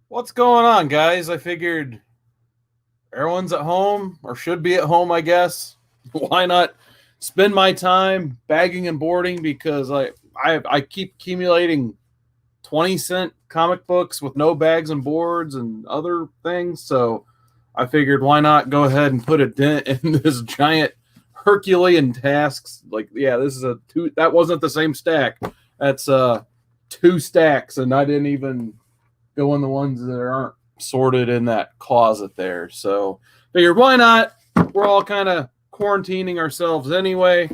What's going on, guys? I figured everyone's at home or should be at home, I guess. Why not spend my time bagging and boarding because I keep accumulating 20-cent comic books with no bags and boards and other things. So I figured why not go ahead and put a dent in this giant Herculean tasks. Like, yeah, this is a two that wasn't the same stack. That's two stacks, and I didn't even go in the ones that aren't sorted in that closet there. So figured why not? We're all kind of quarantining ourselves anyway.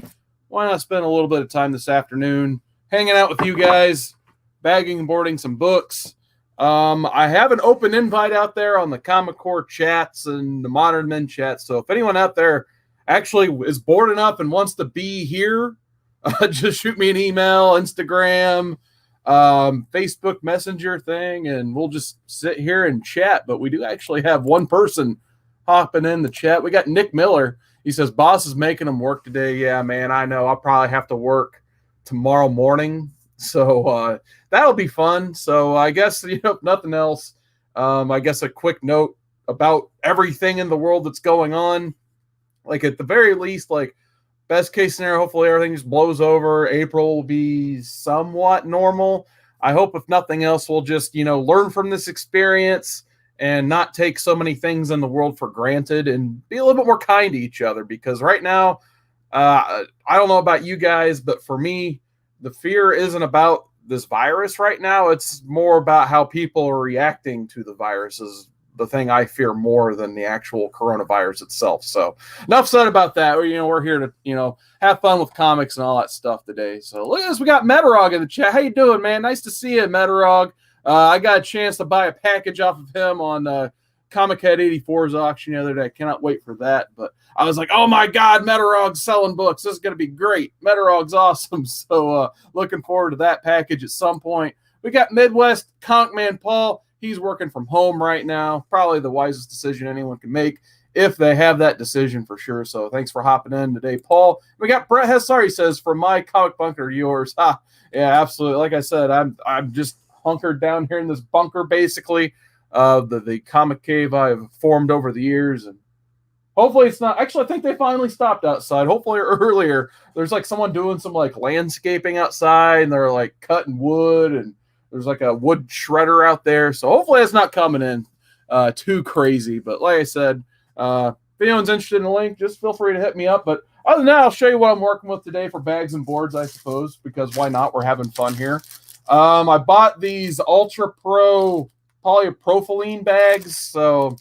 Why not spend a little bit of time this afternoon hanging out with you guys, bagging and boarding some books. I have an open invite out there on the Comic Core chats and the Modern Men chats. So if anyone out there actually is bored enough and wants to be here, just shoot me an email, Instagram, Facebook Messenger thing, and we'll just sit here and chat. But we do actually have one person hopping in the chat. We got Nick Miller. He says, boss is making him work today. Yeah, man, I know. I'll probably have to work tomorrow morning. So that'll be fun. So I guess, if nothing else, I guess a quick note about everything in the world that's going on. Like, at the very least, like, best case scenario, hopefully everything just blows over. April will be somewhat normal. I hope, if nothing else, we'll just, learn from this experience and not take so many things in the world for granted and be a little bit more kind to each other. Because right now, I don't know about you guys, but for me, the fear isn't about this virus right now. It's more about how people are reacting to the virus is the thing I fear more than the actual coronavirus itself. So enough said about that. We're here to, have fun with comics and all that stuff today. So look at this. We got Metarog in the chat. How you doing, man? Nice to see you, Metarog. I got a chance to buy a package off of him on Comic Head 84's auction the other day. I cannot wait for that. But I was like, oh my God, Metarog's selling books. This is going to be great. Metarog's awesome. So looking forward to that package at some point. We got Midwest Conk Man Paul. He's working from home right now. Probably the wisest decision anyone can make if they have that decision for sure. So thanks for hopping in today, Paul. We got Brett Hessar. He says, from my comic bunker to yours. Yeah, absolutely. Like I said, I'm just hunkered down here in this bunker, basically. The comic cave I've formed over the years, and hopefully it's not. Actually, I think they finally stopped outside. Hopefully earlier, there's like someone doing some like landscaping outside, and they're like cutting wood, and there's like a wood shredder out there. So hopefully it's not coming in too crazy. But like I said, if anyone's interested in the link, just feel free to hit me up. But other than that, I'll show you what I'm working with today for bags and boards, I suppose, because why not? We're having fun here. I bought these Ultra Pro polypropylene bags. So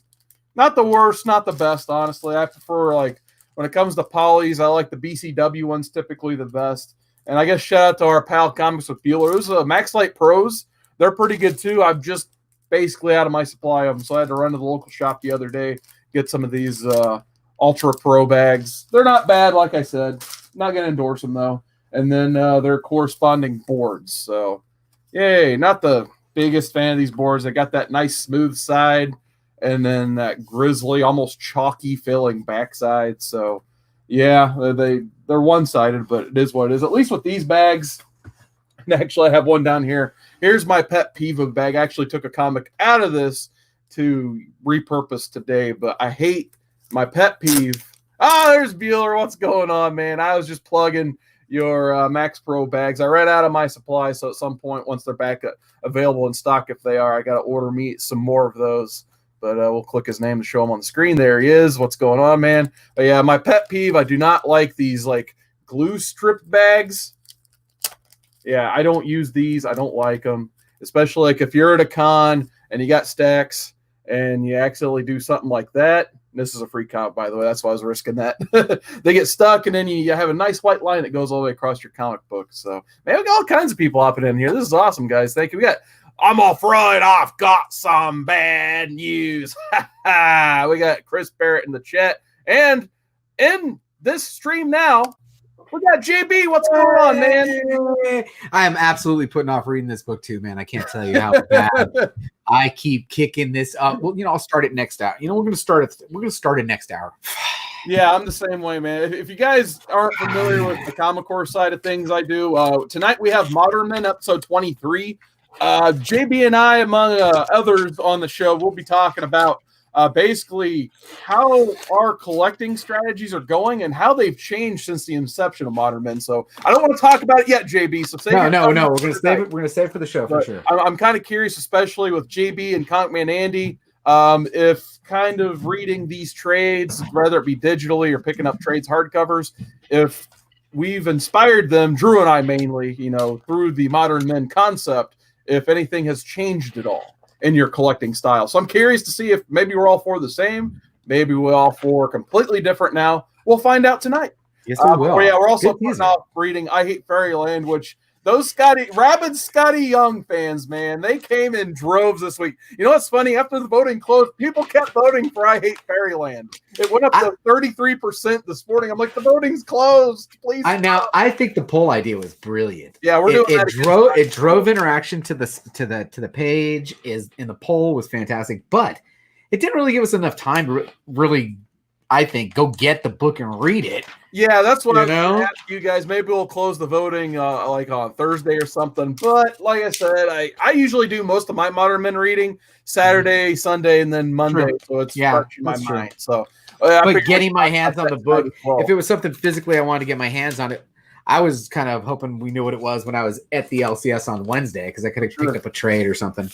not the worst, not the best, honestly. I prefer, like, when it comes to polys, I like the BCW ones typically the best. And I guess shout out to our pal Comics with Bueller. Those are Max Light Pros. They're pretty good too. I'm just basically out of my supply of them, so I had to run to the local shop the other day, get some of these Ultra Pro bags. They're not bad, like I said. Not going to endorse them, though. And then their corresponding boards. So, yay. Not the biggest fan of these boards. They got that nice smooth side and then that grizzly, almost chalky feeling backside. So, yeah, they're one-sided, but it is what it is. At least with these bags, and actually I have one down here. Here's my pet peeve of bag. I actually took a comic out of this to repurpose today, but I hate my pet peeve. There's Bueller. What's going on, man? I was just plugging your Max Pro bags. I ran out of my supply, so at some point, once they're back available in stock, if they are, I got to order me some more of those. But we'll click his name to show him on the screen. There he is. What's going on, man? But yeah, my pet peeve, I do not like these like glue strip bags. Yeah, I don't use these. I don't like them, especially like if you're at a con and you got stacks and you accidentally do something like that. This is a free comic, by the way. That's why I was risking that. They get stuck, and then you have a nice white line that goes all the way across your comic book. So, man, we got all kinds of people hopping in here. This is awesome, guys. Thank you. We got I'm off right off. Got some bad news. We got Chris Barrett in the chat. And in this stream now, we got JB. What's going on, man? I am absolutely putting off reading this book too, man. I can't tell you how bad I keep kicking this up. Well, I'll start it next hour. We're gonna start it next hour. Yeah, I'm the same way, man. If you guys aren't familiar with the Comic Core side of things, I do. Tonight we have Modern Men episode 23. JB and I, among others on the show, we'll be talking about basically how our collecting strategies are going and how they've changed since the inception of Modern Men. So I don't want to talk about it yet, JB. So save no. We're gonna save it. We're gonna save it for the show for sure. I'm kind of curious, especially with JB and Comic Man Andy, if kind of reading these trades, whether it be digitally or picking up trades hardcovers, if we've inspired them, Drew and I mainly, through the Modern Men concept, if anything has changed at all in your collecting style. So I'm curious to see if maybe we're all for the same, maybe we're all for completely different now. We'll find out tonight. Yes, we will. Yeah, we're also putting off reading I Hate Fairyland, which those rabid Scotty Young fans, man, they came in droves this week. You know what's funny? After the voting closed, people kept voting for I Hate Fairyland. It went up to 33% this morning. I'm like, the voting's closed. Please. I think the poll idea was brilliant. Yeah, we're doing that. It drove interaction to the page. In the poll was fantastic, but it didn't really give us enough time to really, I think, go get the book and read it. Yeah, that's what I was going to ask you guys. Maybe we'll close the voting like on Thursday or something. But like I said, I usually do most of my Modern Men reading Saturday, Sunday, and then Monday. True. So it's fresh in my mind. So, but getting my hands on the book, if it was something physically I wanted to get my hands on it, I was kind of hoping we knew what it was when I was at the LCS on Wednesday because I could have picked up a trade or something.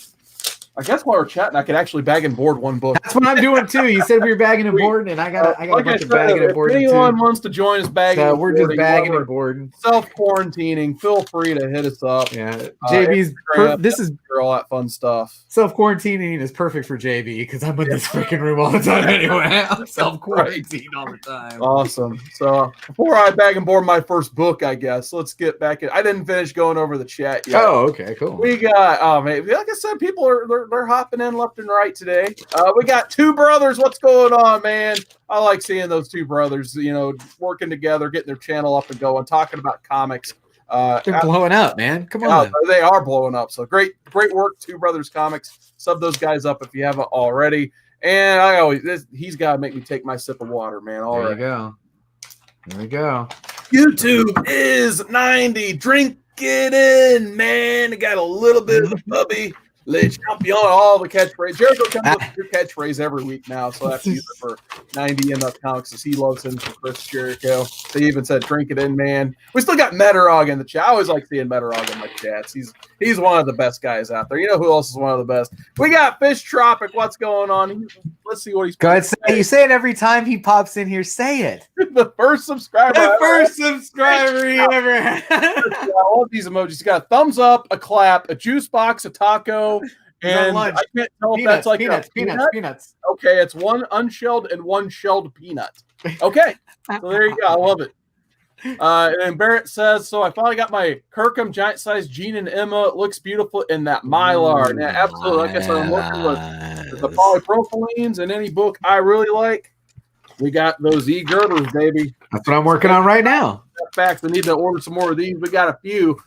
I guess while we're chatting, I could actually bag and board one book. That's what I'm doing too. You said we were bagging and boarding, and I got a bunch of bagging and boarding. If anyone wants to join us bagging, so we're just bagging and boarding, self-quarantining. Feel free to hit us up. Yeah, JB's. This is all that fun stuff. Self-quarantining is perfect for JB because I'm in this freaking room all the time anyway. I'm self-quarantined all the time. Awesome. So before I bag and board my first book, I guess let's get back in. I didn't finish going over the chat yet. Oh, okay, cool. We got man, like I said, people are they're hopping in left and right today. We got two brothers. What's going on, man? I like seeing those two brothers, working together, getting their channel up and going, talking about comics. They're blowing up, man. Come on. They are blowing up. So great work, Two Brothers Comics. Sub those guys up if you haven't already. And he's got to make me take my sip of water, man. All right. There we go. YouTube is 90. Drink it in, man. It got a little bit of the puppy. Le Champion, all the catchphrase. Jericho comes up with your catchphrase every week now, so I have to use it for 90 MF Comics as he loves him for Chris Jericho. They even said, drink it in, man. We still got Metarog in the chat. I always like seeing Metarog in my chats. He's one of the best guys out there. You know who else is one of the best? We got Fish Tropic. What's going on? Let's see what he's Go ahead, say it. You say it every time he pops in here. Say it. The first subscriber. The first subscriber he ever had. All of these emojis. He's got a thumbs up, a clap, a juice box, a taco, and I can't tell if that's like peanuts. Okay, it's one unshelled and one shelled peanut. Okay, so there you go. I love it. And Barrett says, so I finally got my Kirkham giant size Gene and Emma. It looks beautiful in that Mylar. Yeah, absolutely. Like I said, I'm working with the polypropylenes and any book I really like. We got those e-girders, baby. That's what I'm working on right now. In fact, we need to order some more of these. We got a few.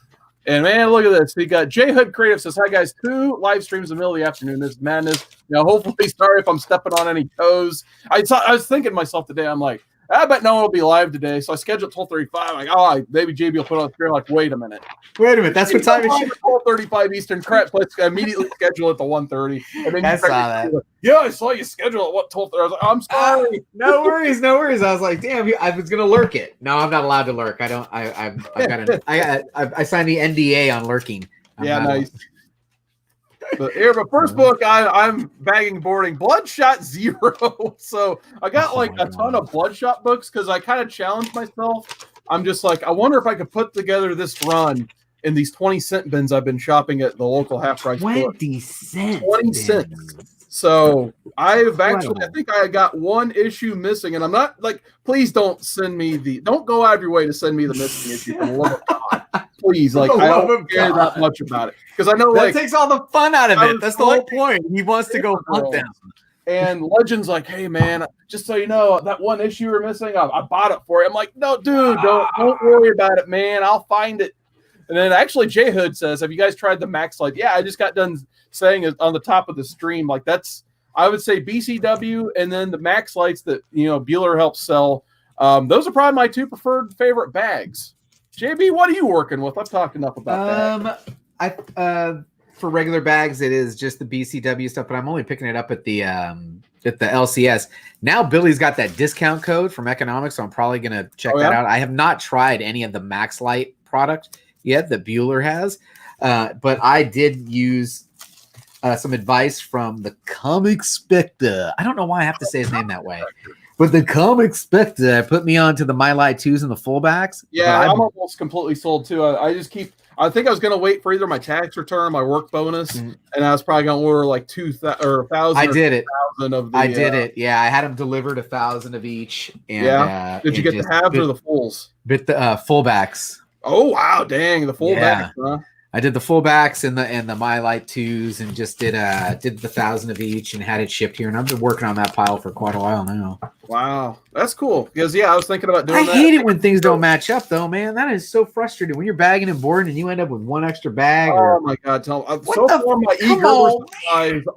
And man, look at this. We got J Hood Creative says, hi guys, 2 live streams in the middle of the afternoon. This is madness. Hopefully, sorry if I'm stepping on any toes. I was thinking to myself today, I'm like, I bet no one will be live today. So I scheduled 12:35. Like, maybe JB will put on the screen. Like, wait a minute. That's what time it is. 12:35 Eastern. Correct. Let's immediately schedule it to 1:30. And then I saw that. Yeah, I saw you schedule it. What 12:30? I was like, I'm sorry. No worries. I was like, damn, I was gonna lurk it. No, I'm not allowed to lurk. I don't. I signed the NDA on lurking. Nice. But first book, I'm bagging boarding Bloodshot Zero. So I got a ton of Bloodshot books because I kind of challenged myself. I'm just like, I wonder if I could put together this run in these 20-cent bins I've been shopping at the local half price. 20 cents. 20 cents. So I think I got one issue missing, and I'm not like, please don't go out of your way to send me the missing issue for the love of God. Please, I don't care that much about it because I know that takes all the fun out of it. That's the whole point. He wants to go hunt them. And Legend's like, hey man, just so you know, that one issue you're missing, I bought it for you. I'm like, no, dude, don't worry about it, man. I'll find it. And then actually, J Hood says, have you guys tried the Max Light? Yeah, I just got done saying it on the top of the stream. Like that's, I would say BCW and then the Max Lights that Bueller helps sell. Those are probably my 2 preferred favorite bags. JB, what are you working with? I've talked enough about that. for regular bags, it is just the BCW stuff, but I'm only picking it up at the LCS. Now Billy's got that discount code from Economics, so I'm probably gonna check that out. I have not tried any of the Max Light product yet that Bueller has, but I did use some advice from the Comic Spectre. I don't know why I have to say his name that way. But the Comic Spectre put me on to the My Light 2s and the fullbacks. Yeah, I'm almost completely sold too. I think I was going to wait for either my tax return, or my work bonus, and I was probably going to order like 2,000 or 1,000. I did it. 1,000 of the. I did it. Yeah, I had them delivered 1,000 of each. And, did you get the halves or the fulls? Bit the fullbacks. Oh wow! Dang, the fullbacks. Huh? I did the fullbacks and the My Light 2s, and just did the 1,000 of each, and had it shipped here. And I've been working on that pile for quite a while now. Wow, that's cool. Because I was thinking about doing that. I hate it when things don't match up, though, man. That is so frustrating when you're bagging and boarding, and you end up with one extra bag. Oh my god!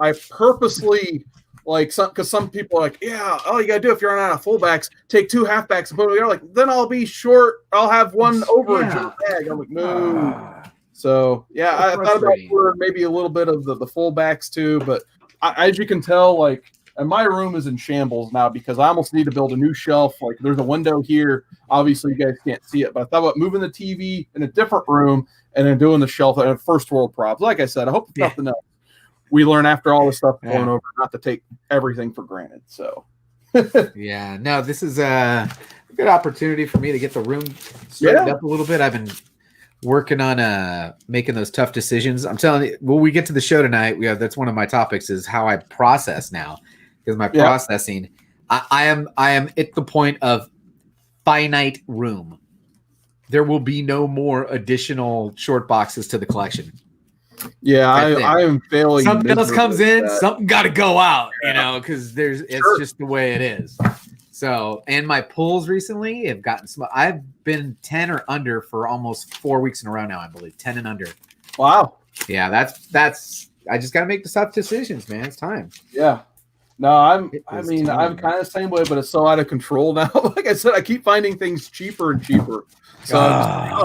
I purposely because some people are like, yeah, all you gotta do if you're out of fullbacks, take 2 halfbacks and put them together. Like, then I'll be short. I'll have one overage in the bag. I'm like, no. So I thought about maybe a little bit of the fullbacks too, but as you can tell, and my room is in shambles now because I almost need to build a new shelf. Like, there's a window here. Obviously, you guys can't see it, but I thought about moving the TV in a different room and then doing the shelf and first world problems. Like I said, I hope nothing else. We learn after all this stuff going over not to take everything for granted. So, no, this is a good opportunity for me to get the room straightened up a little bit. I've been working on making those tough decisions. I'm telling you, when we get to the show tonight, that's one of my topics is how I process now, because my processing, I am at the point of finite room. There will be no more additional short boxes to the collection. Yeah, I am failing. Something else comes in, something got to go out, because it's just the way it is. So, and my pulls recently have gotten small. I've been 10 or under for almost 4 weeks in a row now, I believe. 10 and under. Wow. Yeah, that's I just got to make the tough decisions, man. It's time. Yeah. No, I'm kind of the same way, but it's so out of control now. Like I said, I keep finding things cheaper and cheaper. So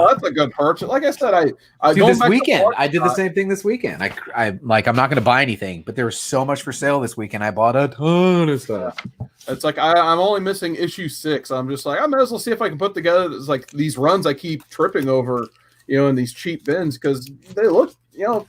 that's a good purchase. Like I said, I see, this weekend I did the same thing this weekend. I'm not going to buy anything, but there was so much for sale this weekend. I bought a ton of stuff. It's like I'm only missing issue 6. I'm just like, I might as well see if I can put together these runs I keep tripping over, in these cheap bins because they look.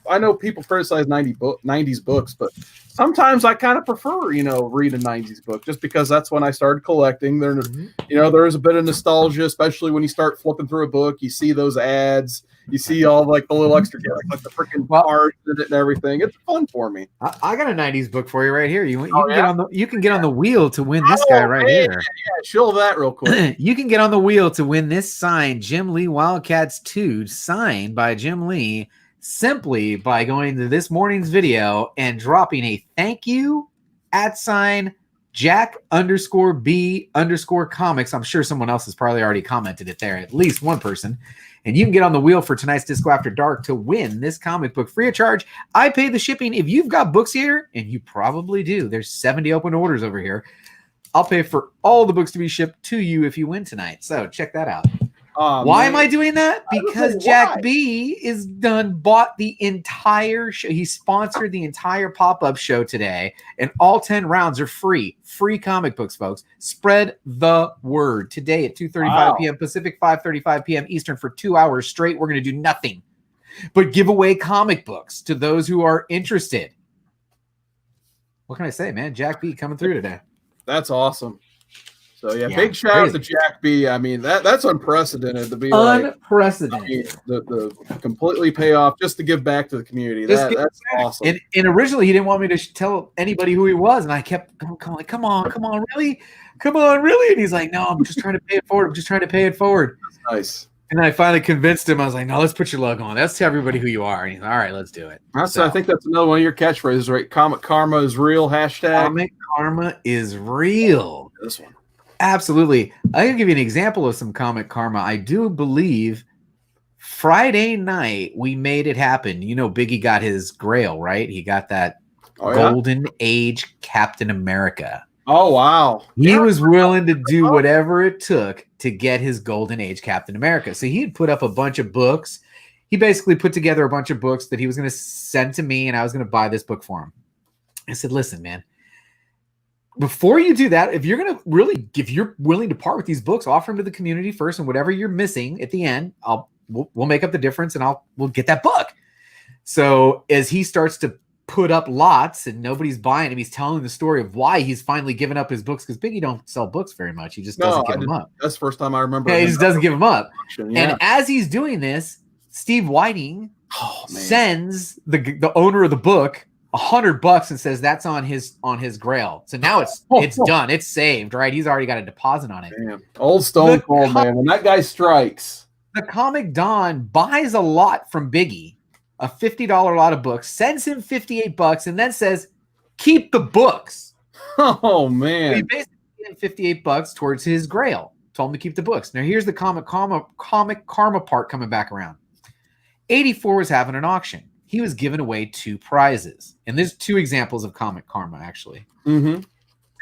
I know people criticize 90s books, but sometimes I kind of prefer, read a 90s book just because that's when I started collecting. There is a bit of nostalgia, especially when you start flipping through a book. You see those ads, you see all the little extra, like the freaking cards in it and everything. It's fun for me. I got a 90s book for you right here. You can get on the wheel to win this guy right here. Yeah, chill that real quick. You can get on the wheel to win this signed Jim Lee Wildcats 2 signed by Jim Lee. Simply by going to this morning's video and dropping a thank you @ Jack_B_comics. I'm sure someone else has probably already commented it there, at least one person. And you can get on the wheel for tonight's Disco After Dark to win this comic book free of charge. I pay the shipping. If you've got books here, and you probably do, there's 70 open orders over here. I'll pay for all the books to be shipped to you if you win tonight. So check that out. Why am I doing that? Because Jack B bought the entire show. He sponsored the entire pop-up show today, and all 10 rounds are free. Free comic books, folks. Spread the word. Today at 2:35 p.m. Pacific, 5:35 p.m. Eastern for 2 hours straight. We're going to do nothing but give away comic books to those who are interested. What can I say, man? Jack B coming through today. That's awesome. So big shout out to Jack B. I mean, that's unprecedented to be unprecedented. The completely pay off just to give back to the community. That's awesome. And originally he didn't want me to tell anybody who he was, and I kept going like, come on, really? And he's like, no, I'm just trying to pay it forward. That's nice. And I finally convinced him. I was like, no, let's put your logo on. Let's tell everybody who you are. And he's like, all right, let's do it. I think that's another one of your catchphrases, right? Comic Karma is real. #. Comic Karma is real. This one. Absolutely. I can give you an example of some comic karma. I do believe Friday night we made it happen. Biggie got his Grail, right? He got that Golden Age Captain America. Oh, wow. He was willing to do whatever it took to get his Golden Age Captain America. So he had put up a bunch of books. he basically put together a bunch of books that he was going to send to me, and I was going to buy this book for him. I said, listen, man, before you do that, if you're willing to part with these books, offer them to the community first, and whatever you're missing at the end, we'll make up the difference, and we'll get that book. So as he starts to put up lots and nobody's buying him, he's telling the story of why he's finally given up his books, because Biggie don't sell books very much. He just doesn't give them up. That's the first time I remember. Yeah, he just doesn't give them up. Yeah. And as he's doing this, Steve Whiting sends the owner of the book $100 and says that's on his Grail. So now it's done. It's saved, right? He's already got a deposit on it. Damn. Old Stone Cold, man. When that guy strikes. The Comic Don buys a lot from Biggie, a $50 lot of books, sends him $58, and then says, keep the books. Oh, man. So he basically gave him $58 towards his Grail. Told him to keep the books. Now, here's the Comic Karma part coming back around. 84 was having an auction. He was giving away 2 prizes. And there's 2 examples of Comic Karma, actually. Mm-hmm.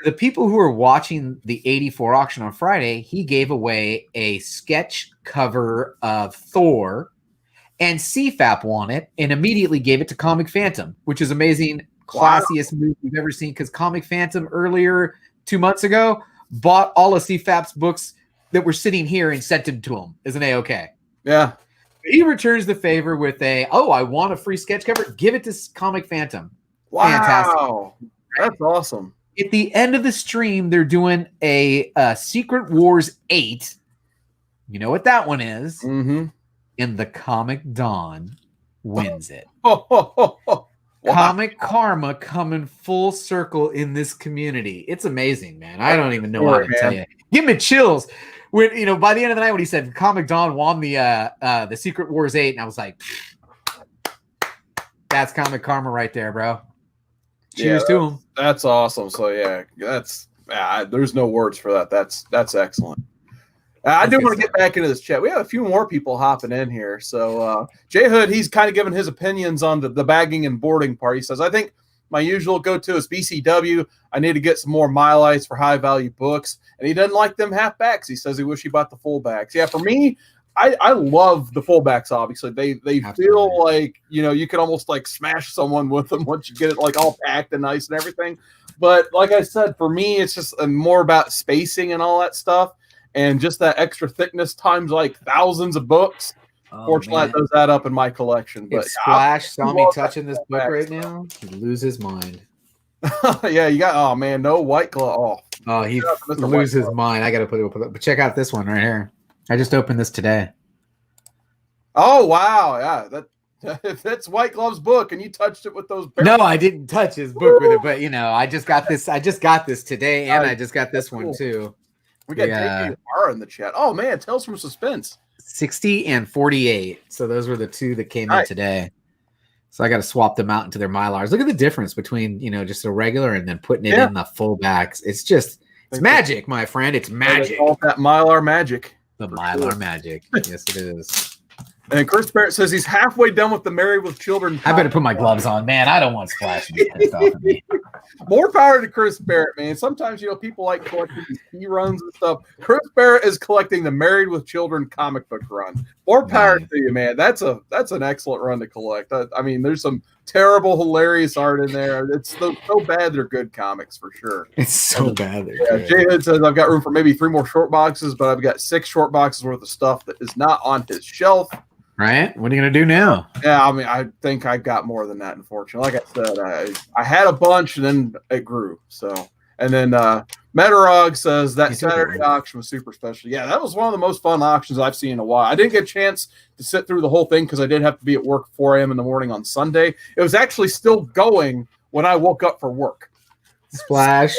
The people who were watching the 84 auction on Friday, he gave away a sketch cover of Thor, and CFAP won it and immediately gave it to Comic Phantom, which is amazing. Classiest move we've ever seen, because Comic Phantom earlier 2 months ago bought all of CFAP's books that were sitting here and sent them to him as an A-OK. Yeah. He returns the favor with I want a free sketch cover. Give it to Comic Phantom. Wow. Fantastic. That's awesome. At the end of the stream, they're doing a Secret Wars 8. You know what that one is. Mm-hmm. And the Comic Don wins it. Wow. Comic Karma coming full circle in this community. It's amazing, man. I don't even know what to tell you. Give me chills. When by the end of the night, when he said Comic Don won the Secret Wars 8, and I was like, that's Comic Karma right there, bro. Cheers to him. That's awesome. So yeah, there's no words for that. That's excellent. I do want to get back into this chat. We have a few more people hopping in here. So Jay Hood, he's kind of given his opinions on the bagging and boarding part. He says, I think my usual go-to is BCW. I need to get some more Mylites for high-value books. And he doesn't like them halfbacks. He says he wish he bought the fullbacks. Yeah, for me, I love the fullbacks, obviously. They feel like, you can almost like smash someone with them once you get it like all packed and nice and everything. But like I said, for me, it's just more about spacing and all that stuff. And just that extra thickness times like thousands of books. Fortunately, that does add up in my collection. But if Splash saw me touching this book right now, he'd lose his mind. Yeah, you got, no White Glove. Oh, he'd lose his mind. I got to put it up. But check out this one right here. I just opened this today. Oh, wow. Yeah, that's White Glove's book, and you touched it with those barrels. No, I didn't touch his book with it, but I just got this. I just got this today, and I just got this one too. We got JPR in the chat. Oh man, Tales from Suspense. 60 and 48. So those were the 2 that came in today. So I got to swap them out into their Mylars. Look at the difference between just a regular and then putting it in the fullbacks. It's just magic, my friend. It's magic. All that Mylar magic. The Mylar magic. Yes, it is. And Chris Barrett says he's halfway done with the Married with Children. I better put my gloves on, man. I don't want Splash to get pissed off at me. More power to Chris Barrett, man. Sometimes, people like collecting these key runs and stuff. Chris Barrett is collecting the Married with Children comic book run. More power to you, man. That's an excellent run to collect. I mean, there's some terrible, hilarious art in there. It's so bad they're good comics for sure. It's so bad. Jay Hood says I've got room for maybe 3 more short boxes, but I've got 6 short boxes worth of stuff that is not on his shelf. Right? What are you going to do now? Yeah, I mean, I think I got more than that, unfortunately. Like I said, I had a bunch, and then it grew. So, and then Metarog says that Saturday auction was super special. Yeah, that was one of the most fun auctions I've seen in a while. I didn't get a chance to sit through the whole thing because I did have to be at work 4 a.m. in the morning on Sunday. It was actually still going when I woke up for work. Splash.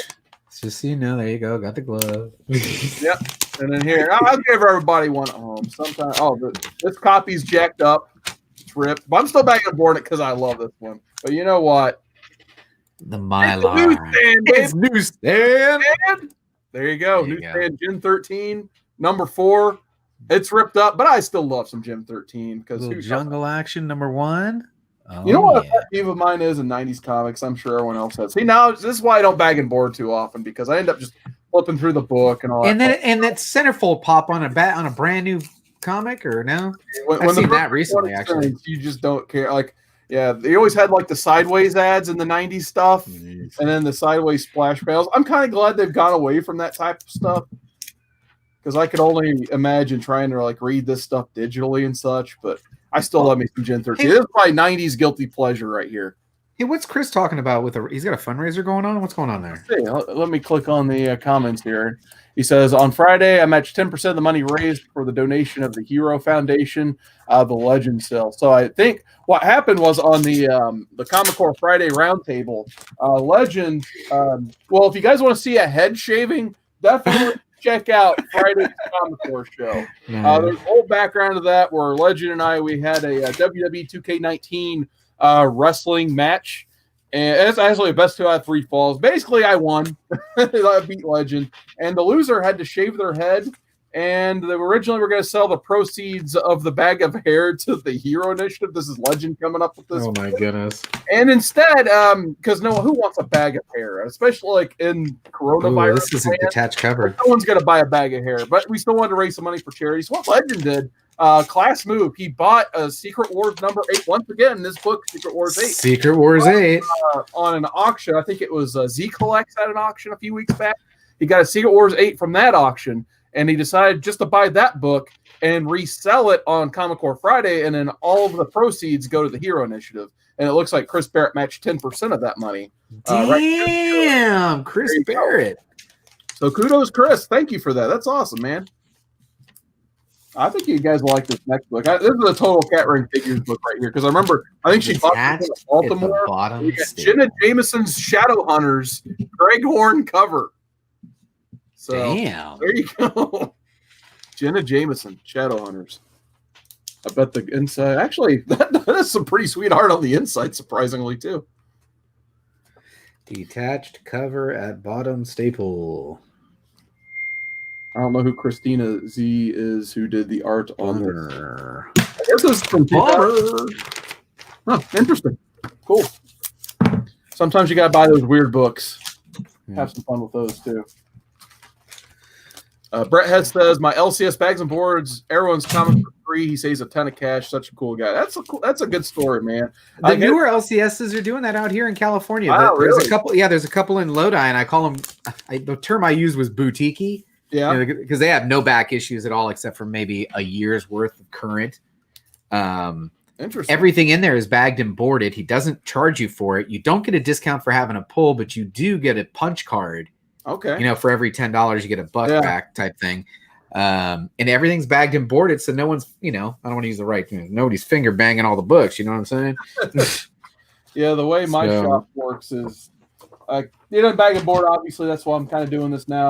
Just so you know, there you go. Got the glove. Yep. And then here, I'll give everybody one at home. Sometimes, this copy's jacked up. It's ripped. But I'm still back on board it because I love this one. But you know what? The Mylar. It's newsstand. There you go. Newsstand Gen 13, number 4. It's ripped up, but I still love some Gen 13. Because Jungle Action number 1. Oh, you know what a pet peeve of mine is in 90s comics? I'm sure everyone else has. See, now this is why I don't bag and board too often, because I end up just flipping through the book and all that. And that centerfold pop on a brand new comic or no? When I've the seen book that recently, makes actually. sense, you just don't care. Like, yeah, they always had like the sideways ads in the '90s stuff, and then the sideways splash panels. I'm kind of glad they've gone away from that type of stuff because I could only imagine trying to like read this stuff digitally and such. But I still love me some Gen 13. Hey. This is my '90s guilty pleasure right here. Hey, what's Chris talking about with he's got a fundraiser going on? What's going on there? Hey, let me click on the comments here. He says, on Friday, I matched 10% of the money raised for the donation of the Hero Foundation, the Legend sale. So I think what happened was on the Comic Core Friday roundtable, Legend. Well, if you guys want to see a head shaving, definitely check out Friday's Comic Core show. There's a whole background to that where Legend and we had a WWE 2K19 wrestling match. And it's actually a best 2 out of 3 falls. Basically, I won. I beat Legend. And the loser had to shave their head. And they originally were going to sell the proceeds of the bag of hair to the Hero Initiative. This is Legend coming up with this. Oh, my goodness. And instead, because who wants a bag of hair? Especially like in coronavirus. Ooh, this is a detached cover. No one's going to buy a bag of hair. But we still wanted to raise some money for charities. What Legend did. Class move. He bought a Secret Wars number 8. Once again, this book, Secret Wars 8. Secret Wars 8. On an auction. I think it was Z Collects at an auction a few weeks back. He got a Secret Wars 8 from that auction, and he decided just to buy that book and resell it on Comic Core Friday, and then all of the proceeds go to the Hero Initiative. And it looks like Chris Barrett matched 10% of that money. Damn, Chris Barrett. So kudos, Chris. Thank you for that. That's awesome, man. I think you guys will like this next book. This is a total Cat Ring Figures book right here because I remember I think she bought this in Baltimore. We got Jenna Jameson's Shadow Hunters Greg Horn cover. So damn, there you go. Jenna Jameson Shadow Hunters. I bet the inside actually that's some pretty sweet art on the inside, surprisingly too. Detached cover at bottom staple. I don't know who Christina Z is who did the art on this. I guess this is from interesting. Cool. Sometimes you gotta buy those weird books. Have some fun with those too. Brett Hess says my LCS bags and boards, everyone's comic for free. He saves a ton of cash. Such a cool guy. That's a good story, man. The newer LCSs are doing that out here in California. Wow, there's really? a couple. Yeah, there's a couple in Lodi, and I call them. The term I used was boutique-y. Yeah, because they have no back issues at all, except for maybe a year's worth of current. Interesting. Everything in there is bagged and boarded. He doesn't charge you for it. You don't get a discount for having a pull, but you do get a punch card. Okay. For every $10 you get a buck back type thing. And everything's bagged and boarded, so no one's, I don't want to use the right thing. Nobody's finger banging all the books. You know what I'm saying? Yeah, the way my shop works is, bag and board. Obviously, that's why I'm kind of doing this now.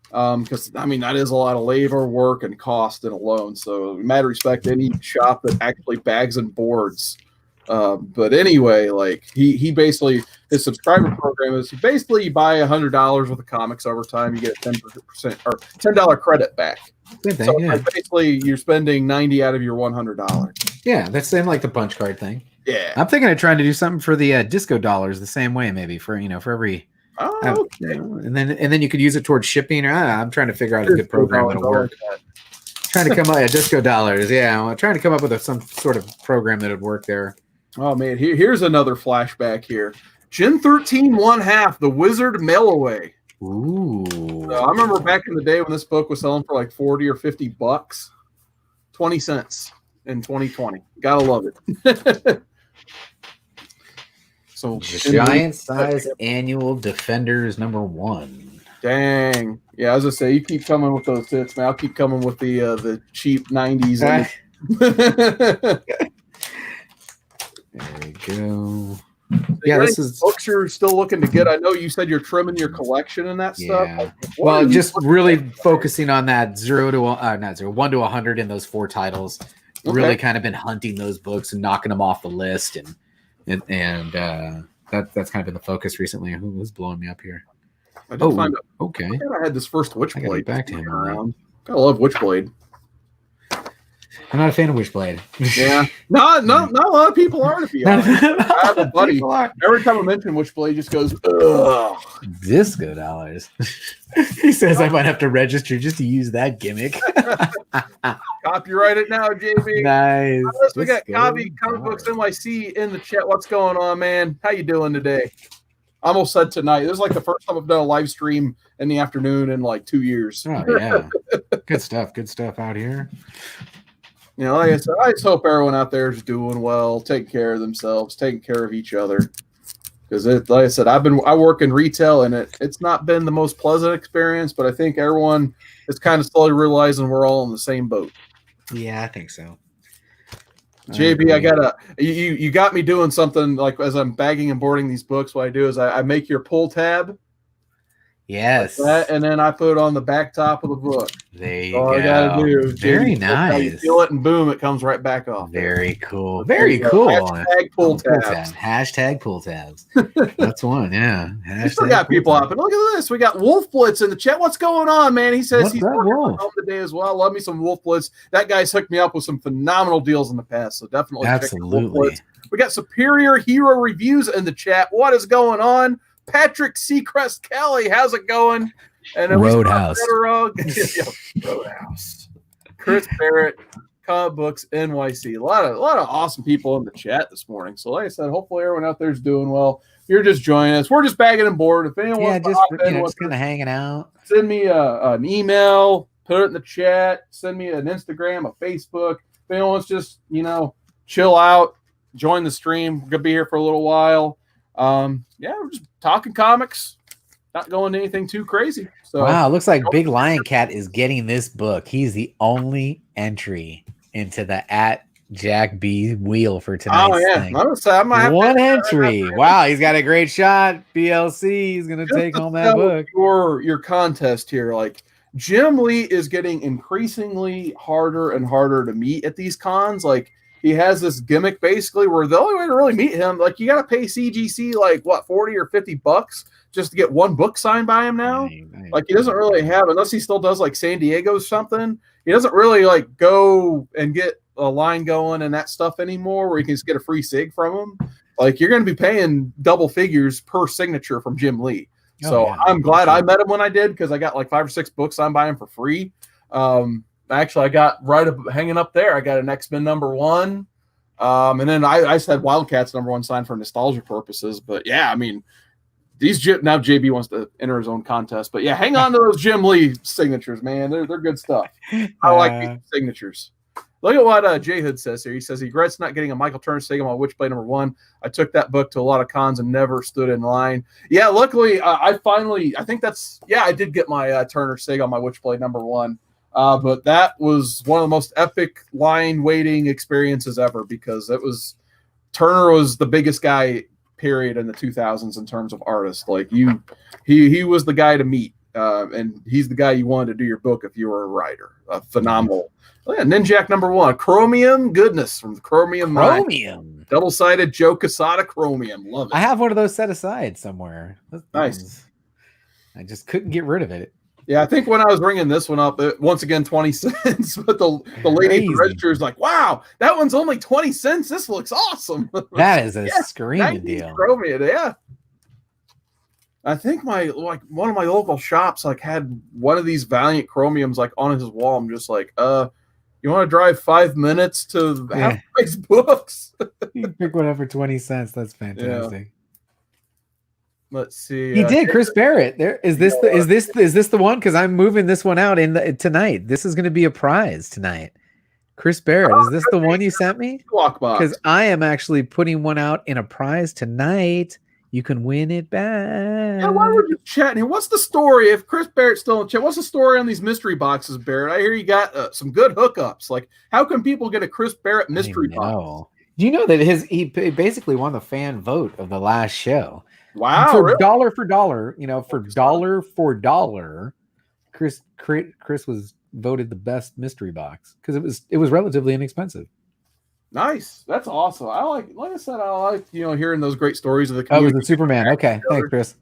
Because that is a lot of labor, work, and cost in a loan. So, mad respect to any shop that actually bags and boards. But anyway, like he basically his subscriber program is basically you buy $100 worth of comics over time, you get a 10% or $10 credit back. Same thing, so like basically you're spending 90 out of your $100. Yeah, that's same like the punch card thing. Yeah, I'm thinking of trying to do something for the disco dollars the same way, maybe for every. Oh, okay. And then you could use it towards shipping. I'm trying to figure out a good program that'll work. Trying to come up disco dollars. Yeah, I'm trying to come up with some sort of program that would work there. Oh man, here's another flashback here. Gen 13 1/2, the Wizard Mail Away. Ooh. So I remember back in the day when this book was selling for like 40 or 50 bucks, 20 cents in 2020. Gotta love it. So giant size annual Defenders #1. Dang. Yeah, as I say, you keep coming with those hits, man. I'll keep coming with the cheap 90s. There we go. Yeah, this is books you're still looking to get. I know you said you're trimming your collection and that stuff. Like, well, just really focusing on that 1 to 100 in those 4 titles. Okay. Really kind of been hunting those books and knocking them off the list, and that's kind of been the focus recently. Who was blowing me up here? I did find out. Okay. I had this first Witchblade. Back to him around. Gotta love Witchblade. I'm not a fan of Witchblade. Yeah, not a lot of people are, to be honest. I have a buddy. Every time I mention Witchblade, he just goes, ugh. Disco dollars. He says I might have to register just to use that gimmick. Copyright it now, JB. Nice. We got Comic Books NYC in the chat. What's going on, man? How you doing today? I almost said tonight. This is like the first time I've done a live stream in the afternoon in like 2 years. Oh yeah, good stuff. Good stuff out here. You know, like I said, I just hope everyone out there is doing well, taking care of themselves, taking care of each other. Because, like I said, I work in retail, and it's not been the most pleasant experience, but I think everyone is kind of slowly realizing we're all in the same boat. Yeah, I think so. JB, you got me doing something like as I'm bagging and boarding these books. What I do is I make your pull tab. Yes. Like that, and then I put it on the back top of the book. There you All go. I gotta do is very nice. You feel it and boom, it comes right back off. Very cool. Very cool. Hashtag pull tabs. Hashtag pull tabs. That's one, yeah. We still got people up. And look at this. We got Wolf Blitz in the chat. What's going on, man? He says he's working from home today as well. Love me some Wolf Blitz. That guy's hooked me up with some phenomenal deals in the past. So definitely check out Wolf Blitz. We got Superior Hero Reviews in the chat. What is going on? Patrick Seacrest Kelly, how's it going? And Roadhouse. Roadhouse. Chris Barrett, Comic Books NYC. A lot of awesome people in the chat this morning. So like I said, hopefully everyone out there is doing well. If you're just joining us, we're just bagging and board. If anyone wants just kind of hanging out, send me an email, put it in the chat, send me an Instagram, a Facebook. If anyone wants just chill out, join the stream. We're gonna be here for a little while. We're just talking comics. Not going to anything too crazy. So wow, looks like Big Lion Cat is getting this book. He's the only entry into the @Jack B wheel for tonight's thing. One entry. Wow, he's got a great shot. BLC, he's gonna take home that book. Your contest here, like Jim Lee is getting increasingly harder and harder to meet at these cons. Like he has this gimmick basically where the only way to really meet him, like you got to pay CGC like what, $40 or $50 just to get one book signed by him now. Like he doesn't really have, unless he still does like San Diego something, he doesn't really like go and get a line going and that stuff anymore where you can just get a free sig from him. Like you're going to be paying double figures per signature from Jim Lee. I'm glad I met him when I did, because I got like 5 or 6 books signed by him for free. Actually, I got hanging up there. I got an X-Men #1. And then I said Wildcats #1 signed for nostalgia purposes. But yeah, I mean, now JB wants to enter his own contest. But yeah, hang on to those Jim Lee signatures, man. They're good stuff. I like these signatures. Look at what J Hood says here. He says he regrets not getting a Michael Turner Sig on Witchblade #1. I took that book to a lot of cons and never stood in line. Yeah, luckily I did get my Turner Sig on my Witchblade #1. But that was one of the most epic line waiting experiences ever, because Turner was the biggest guy, period, in the 2000s in terms of artists. Like he was the guy to meet, and he's the guy you wanted to do your book if you were a writer. Phenomenal. Oh, yeah, Ninjak #1, Chromium goodness from the Chromium. Double-sided Joe Quesada Chromium. Love it. I have one of those set aside somewhere. Nice. I just couldn't get rid of it. Yeah, I think when I was ringing this one up, once again 20 cents. But the lady at the register is like, "Wow, that one's only 20 cents. This looks awesome." That is a screaming deal. Chromium, yeah. I think one of my local shops had one of these Valiant Chromiums on his wall. I'm just like, you want to drive 5 minutes to have nice books? You can pick one up for 20 cents. That's fantastic. Yeah. Let's see. He did. Chris Barrett. Is this the one? Because I'm moving this one out tonight. This is going to be a prize tonight. Chris Barrett. Is this the one you sent me? Because I am actually putting one out in a prize tonight. You can win it back. Yeah, why were you chatting here? What's the story? If Chris Barrett's still in chat, what's the story on these mystery boxes, Barrett? I hear you got some good hookups. Like, how can people get a Chris Barrett mystery box? Do you know that he basically won the fan vote of the last show? Wow! For dollar for dollar, for dollar, Chris was voted the best mystery box because it was relatively inexpensive. Nice. That's awesome. I like hearing those great stories of the community. Oh, it was the Superman. Okay. Thanks, Chris.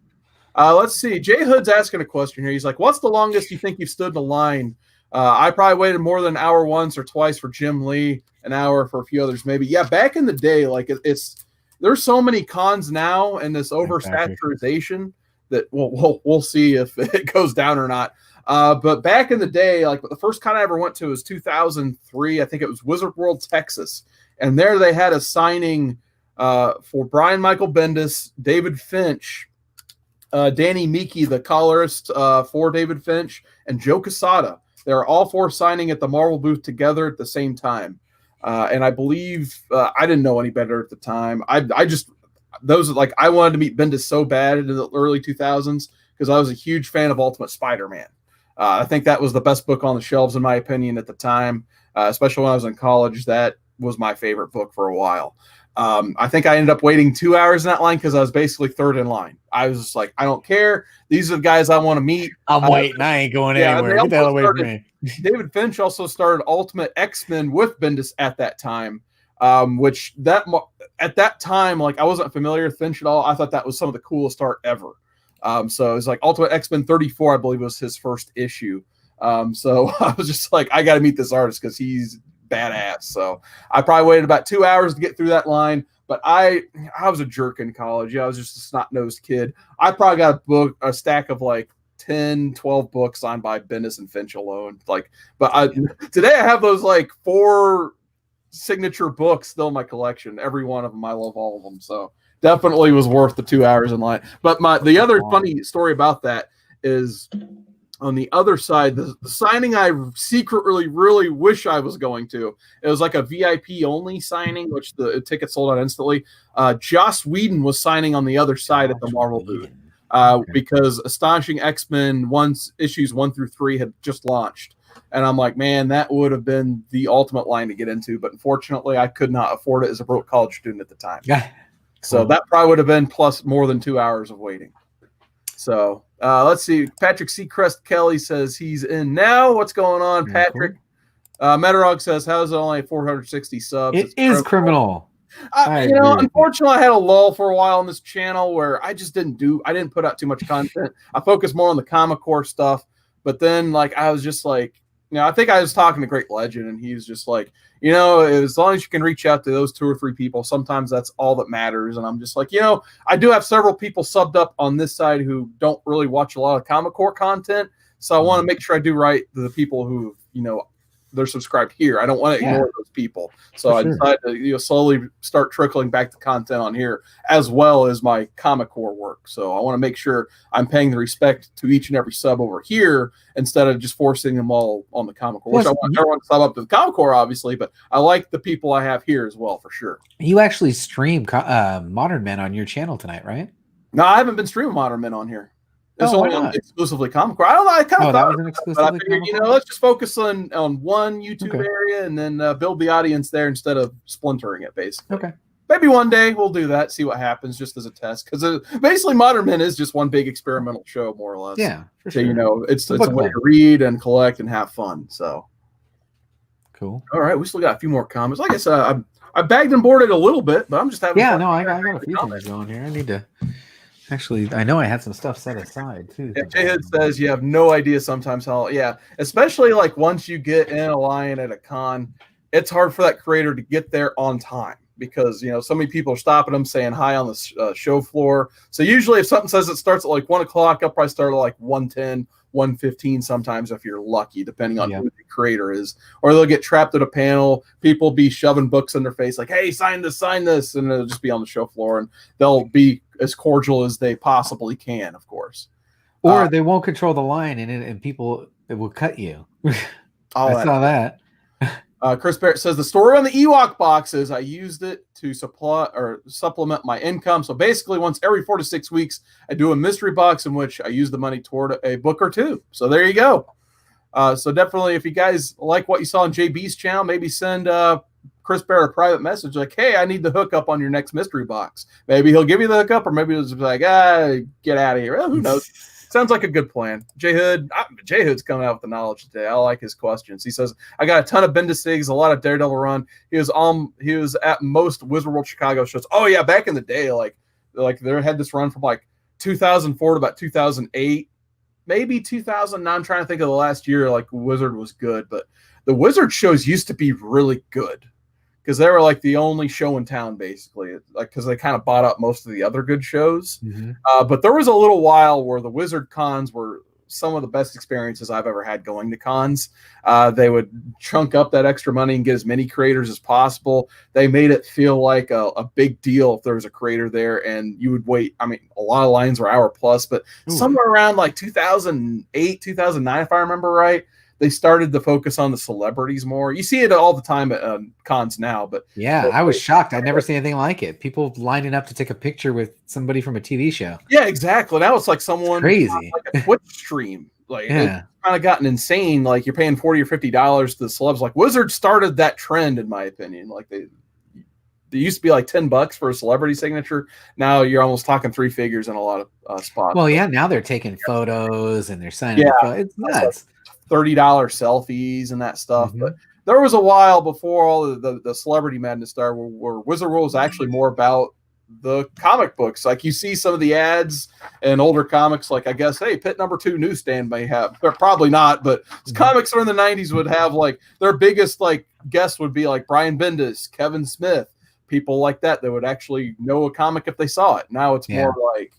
Let's see. Jay Hood's asking a question here. He's like, what's the longest you think you've stood in a line I probably waited more than an hour once or twice for Jim Lee, an hour for a few others maybe. Yeah, back in the day, like it's there's so many cons now and this oversaturation that we'll see if it goes down or not. But back in the day, like the first con I ever went to was 2003. I think it was Wizard World, Texas, and there they had a signing for Brian Michael Bendis, David Finch, Danny Miki, the colorist for David Finch, and Joe Quesada. They're all four signing at the Marvel booth together at the same time. And I believe I didn't know any better at the time. I just those like I wanted to meet Bendis so bad in the early 2000s because I was a huge fan of Ultimate Spider-Man. I think that was the best book on the shelves in my opinion at the time, especially when I was in college. That was my favorite book for a while. I think I ended up waiting 2 hours in that line because I was basically third in line. I was just like, I don't care. These are the guys I want to meet. I'm waiting. I ain't going anywhere. Get the hell away from me. David Finch also started Ultimate X-Men with Bendis at that time, which at that time, like I wasn't familiar with Finch at all. I thought that was some of the coolest art ever. So it was like Ultimate X-Men 34, I believe was his first issue. So I was just like, I got to meet this artist because he's badass. So I probably waited about 2 hours to get through that line, but I was a jerk in college. I was just a snot-nosed kid. I probably got a stack of like 10, 12 books signed by Bendis and Finch alone. Today I have those like 4 signature books still in my collection. Every one of them, I love all of them. So definitely was worth the 2 hours in line. But the other funny story about that is on the other side, the signing I secretly really wish I was going to, it was like a VIP only signing, which the ticket sold out instantly. Joss Whedon was signing on the other side at the Marvel booth because Astonishing X-Men issues 1 through 3 had just launched. And I'm like, man, that would have been the ultimate line to get into. But unfortunately, I could not afford it as a broke college student at the time. Yeah. So that probably would have been plus more than 2 hours of waiting. So let's see. Patrick Seacrest Kelly says he's in now. What's going on, Patrick? Metarog says, how is it only 460 subs? It is criminal. Unfortunately, I had a lull for a while on this channel where I just didn't put out too much content. I focused more on the Comic Core stuff. But then, like, I was just like, I think I was talking to Great Legend, and he was just like, as long as you can reach out to those 2 or 3 people, sometimes that's all that matters. And I'm just like, I do have several people subbed up on this side who don't really watch a lot of Comic Core content. So I want to make sure I do right to the people who, they're subscribed here. I don't want to ignore those people. So I decided to slowly start trickling back the content on here as well as my Comic Core work. So I want to make sure I'm paying the respect to each and every sub over here instead of just forcing them all on the Comic Core. Which I want everyone to sub up to the Comic Core, obviously, but I like the people I have here as well, for sure. You actually stream Modern Men on your channel tonight, right? No, I haven't been streaming Modern Men on here. It's only exclusively Comic Core. I don't know. I kind of thought, that was an exclusively. But I figured, let's just focus on one YouTube area and then build the audience there instead of splintering it, basically. Okay. Maybe one day we'll do that, see what happens, just as a test. Because basically, Modern Men is just one big experimental show, more or less. Yeah, for sure. So, it's a way to read and collect and have fun. So cool. All right, we still got a few more comments. Like I said, I bagged and boarded a little bit, but I'm just having fun. I got a few things going here. I need to. Actually, I know I had some stuff set aside too. Yeah, J-Hood says you have no idea sometimes how, especially like once you get in a line at a con, it's hard for that creator to get there on time because, so many people are stopping them saying hi on the show floor. So usually if something says it starts at like 1 o'clock, I'll probably start at like 1:10, 1:15 sometimes if you're lucky, depending on who the creator is. Or they'll get trapped at a panel. People be shoving books in their face like, hey, sign this. And it'll just be on the show floor. And they'll be as cordial as they possibly can, of course. Or they won't control the line and people it will cut you. I saw that. Chris Barrett says the story on the Ewok boxes, I used it to supplement my income. So basically once every 4 to 6 weeks, I do a mystery box in which I use the money toward a book or 2. So there you go. So definitely if you guys like what you saw on JB's channel, maybe send Chris Barrett a private message like, hey, I need the hookup on your next mystery box. Maybe he'll give you the hookup, or maybe he'll just be like, get out of here. Well, who knows? Sounds like a good plan. J-Hood's coming out with the knowledge today. I like his questions. He says, I got a ton of Bendis digs, a lot of Daredevil run. He was at most Wizard World Chicago shows. Oh yeah, back in the day, like they had this run from like 2004 to about 2008. maybe 2009. I'm trying to think of the last year like Wizard was good, but the Wizard shows used to be really good because they were like the only show in town, basically, like because they kind of bought up most of the other good shows. But there was a little while where the Wizard cons were some of the best experiences I've ever had going to cons. They would chunk up that extra money and get as many creators as possible. They made it feel like a big deal if there was a creator there, and you would wait. I mean, a lot of lines were hour plus, but somewhere around like 2008, 2009, if I remember right, they started to focus on the celebrities more. You see it all the time at cons now, but I was shocked. I'd never seen anything like it. People lining up to take a picture with somebody from a TV show. Yeah, exactly. Now it's like someone crazy, like a Twitch stream. Like it's kind of gotten insane. Like you're paying $40 or $50 to the celebs. Like Wizard started that trend, in my opinion. Like they used to be like $10 for a celebrity signature. Now you're almost talking three figures in a lot of spots. Well, yeah, now they're taking photos and they're signing. It's nuts. $30 selfies and that stuff. But there was a while before all the celebrity madness started where Wizard World was actually more about the comic books. Like you see some of the ads and older comics, like I guess, hey, Pit number 2 newsstand may have, but probably not, but comics from the 90s would have like their biggest like guests would be like Brian Bendis, Kevin Smith, people like that would actually know a comic if they saw it. Now it's more like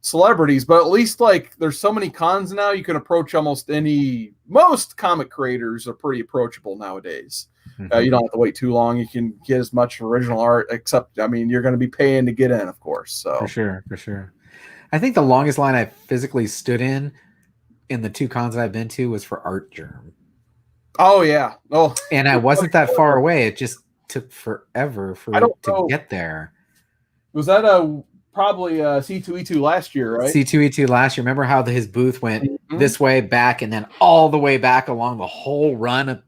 celebrities, but at least like there's so many cons now, you can approach most comic creators are pretty approachable nowadays. You don't have to wait too long. You can get as much original art, except I mean you're going to be paying to get in, of course. So for sure. I think the longest line I physically stood in the 2 cons that I've been to was for Art Germ. Oh yeah. And I wasn't that far away. It just took forever to get there. Was that probably C2E2 last year, right? C2E2 last year. Remember how his booth went this way back and then all the way back along the whole run,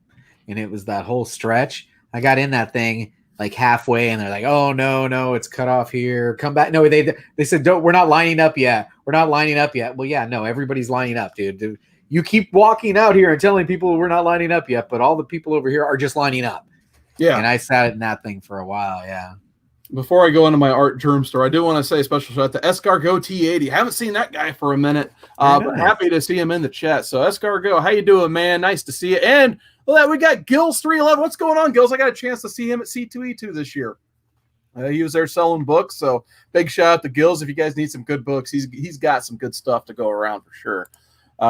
and it was that whole stretch. I got in that thing like halfway, and they're like, "Oh no, it's cut off here. Come back." No, they said, "Don't. We're not lining up yet. We're not lining up yet." Well, yeah, no, everybody's lining up, dude. You keep walking out here and telling people we're not lining up yet, but all the people over here are just lining up. Yeah, and I sat in that thing for a while. Yeah. Before I go into my Art Germ store, I do want to say a special shout out to Escargot T80. Haven't seen that guy for a minute, but happy to see him in the chat. So Escargot, how you doing, man? Nice to see you. And we got Gills 311. What's going on, Gills? I got a chance to see him at C2E2 this year. He was there selling books, so big shout out to Gills. If you guys need some good books, he's got some good stuff to go around for sure.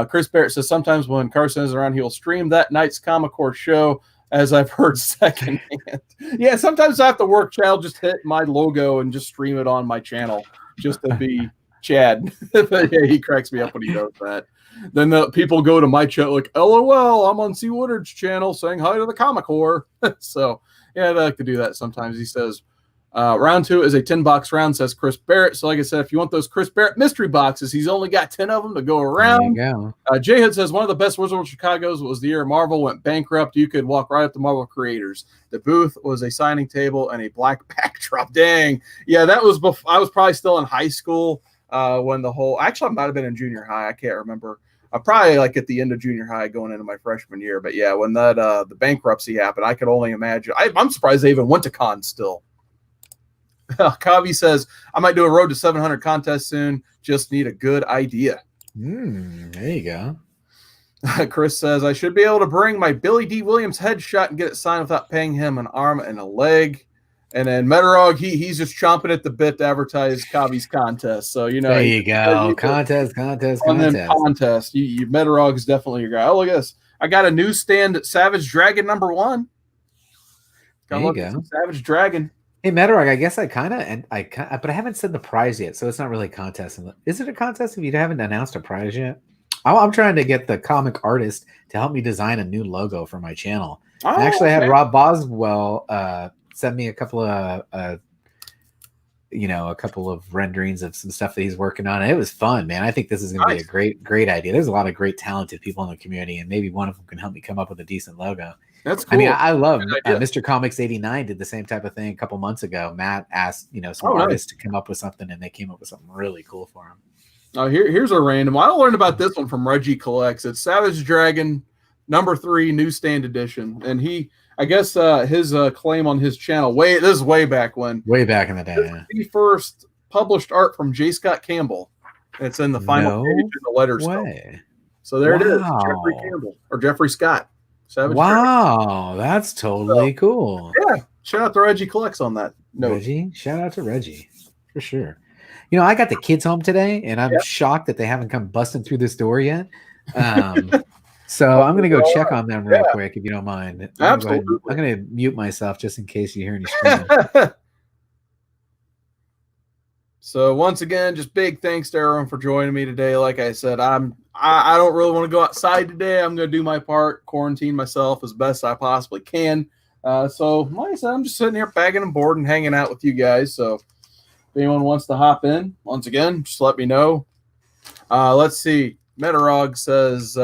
Chris Barrett says sometimes when Carson is around, he will stream that night's Comic Core show, as I've heard secondhand. Yeah, sometimes I have to work. Chad, just hit my logo and just stream it on my channel just to be Chad. But yeah, he cracks me up when he does that. Then the people go to my chat like, LOL, I'm on C. Woodard's channel saying hi to the Comic Core. So yeah, I like to do that sometimes. He says, round 2 is a 10-box round, says Chris Barrett. So like I said, if you want those Chris Barrett mystery boxes, he's only got 10 of them to go around. Jay Hood says, one of the best Wizard World Chicago's was the year Marvel went bankrupt. You could walk right up to Marvel creators. The booth was a signing table and a black backdrop. Dang. Yeah, that was before. I was probably still in high school when the whole – actually, I might have been in junior high. I can't remember. Probably like at the end of junior high going into my freshman year. But yeah, when that the bankruptcy happened, I could only imagine. I'm surprised they even went to cons still. Kavi says, I might do a road to 700 contest soon. Just need a good idea. There you go. Chris says, I should be able to bring my Billy D. Williams headshot and get it signed without paying him an arm and a leg. And then Metarog, he's just chomping at the bit to advertise Kavi's contest. So, you know. There you go. Contest. Contest. Metarog is definitely your guy. Oh, look at this. I got a newsstand at Savage Dragon #1. There you go. Savage Dragon. Hey, Metarog, I guess but I haven't said the prize yet, so it's not really a contest. Is it a contest if you haven't announced a prize yet? I'm trying to get the comic artist to help me design a new logo for my channel. I actually had Rob Boswell send me a couple of renderings of some stuff that he's working on. And it was fun, man. I think this is going to be a great idea. There's a lot of great talented people in the community, and maybe one of them can help me come up with a decent logo. That's cool. I mean, I love Mr. Comics 89 did the same type of thing a couple months ago. Matt asked, some artists to come up with something, and they came up with something really cool for him. Here's a random. I learned about this one from Reggie Collects. It's Savage Dragon #3 newsstand edition, and I guess his claim on his channel this is way back when. Way back in the day. The first published art from J. Scott Campbell. It's in the final No page of the letters. way. So there it is, Wow. Jeffrey Campbell or Jeffrey Scott. Savage Wow, that's totally cool. Yeah, shout out to Reggie Collects on that note. Reggie, shout out to Reggie for sure. You know, I got the kids home today, and I'm shocked that they haven't come busting through this door yet. So I'm gonna go check on them real quick, if you don't mind. Absolutely. I'm gonna mute myself just in case you hear any screaming. So once again, just big thanks to everyone for joining me today. Like I said, I don't really want to go outside today. I'm going to do my part, quarantine myself as best I possibly can. So like I said, I'm just sitting here bagging and board and hanging out with you guys. So if anyone wants to hop in, once again, just let me know. Let's see. Metarog says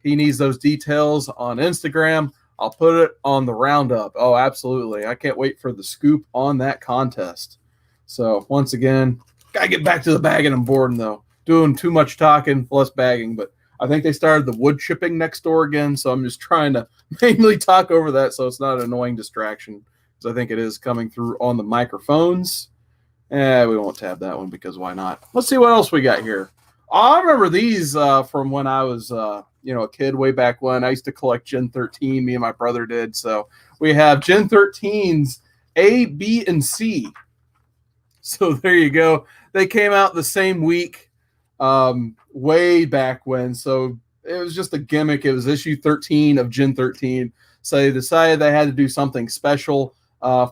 he needs those details on Instagram. I'll put it on the roundup. Oh, absolutely. I can't wait for the scoop on that contest. So once again, gotta get back to the bagging and boarding though. Doing too much talking, less bagging. But I think they started the wood chipping next door again, so I'm just trying to mainly talk over that so it's not an annoying distraction. Because I think it is coming through on the microphones. We won't tab that one because why not? Let's see what else we got here. I remember these from when I was a kid way back when. I used to collect Gen 13. Me and my brother did. So we have Gen 13s A, B, and C. So there you go. They came out the same week, way back when. So it was just a gimmick. It was issue 13 of Gen 13. So they decided they had to do something special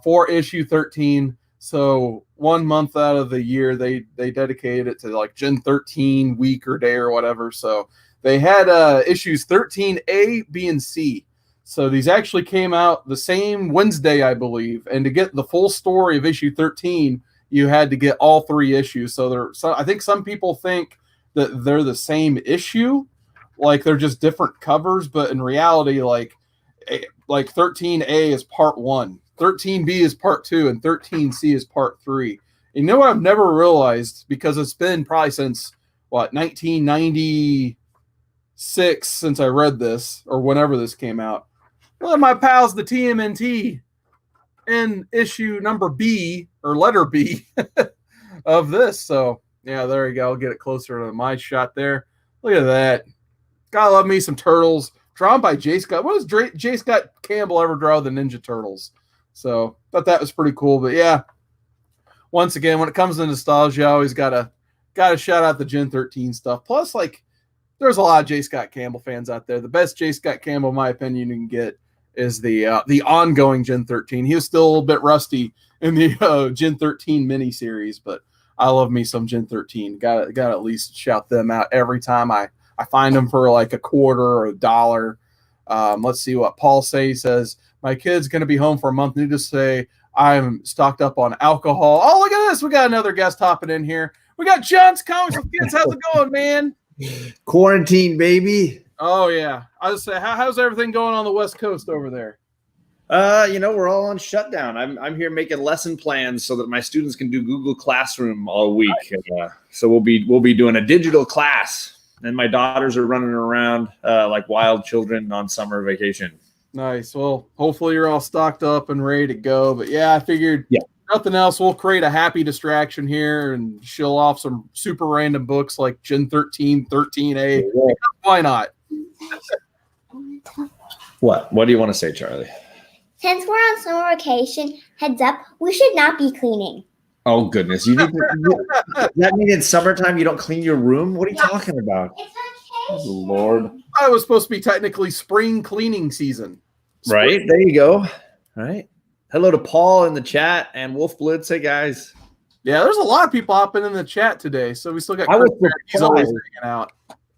for issue 13. So 1 month out of the year, they dedicated it to like Gen 13 week or day or whatever. So they had issues 13A, B, and C. So these actually came out the same Wednesday, I believe. And to get the full story of issue 13, you had to get all 3 issues. So I think some people think that they're the same issue, like they're just different covers. But in reality, like 13A is part 1, 13B is part 2, and 13C is part 3. You know what I've never realized, because it's been probably since 1996 since I read this, or whenever this came out. Well, my pals, the TMNT, in issue number B or letter B of this. So yeah, there you go. I'll get it closer to my shot there. Look at that. Gotta love me some turtles. Drawn by J. Scott. What does J. Scott Campbell ever draw the Ninja Turtles? So thought that was pretty cool. But yeah, once again, when it comes to nostalgia, I always gotta shout out the Gen 13 stuff. Plus, like, there's a lot of J. Scott Campbell fans out there. The best J. Scott Campbell, in my opinion, you can get is the ongoing Gen 13. He was still a little bit rusty in the Gen 13 miniseries, but I love me some Gen 13. Got to at least shout them out every time I find them for like a quarter or $1. Let's see what Paul says. My kid's going to be home for a month. Need to say I'm stocked up on alcohol. Oh, look at this. We got another guest hopping in here. We got John's Comics with Kids. How's it going, man? Quarantine, baby. Oh, yeah. I was say, how's everything going on the West Coast over there? We're all on shutdown. I'm here making lesson plans so that my students can do Google Classroom all week. So we'll be doing a digital class, and my daughters are running around like wild children on summer vacation. Nice. Well, hopefully you're all stocked up and ready to go. But yeah, I figured nothing else. We'll create a happy distraction here and show off some super random books like Gen 13, 13A. Why not? What do you want to say, Charlie? Since we're on summer vacation, heads up, we should not be cleaning. Oh, goodness. Does that mean in summertime you don't clean your room? What are you talking about? It's Oh, vacation. Lord. I was supposed to be technically spring cleaning season. Right. There you go. All right. Hello to Paul in the chat and Wolf Blitz. Hey, guys. Yeah, there's a lot of people hopping in the chat today. So we still got I was Chris Barrett. He's always surprised. hanging out.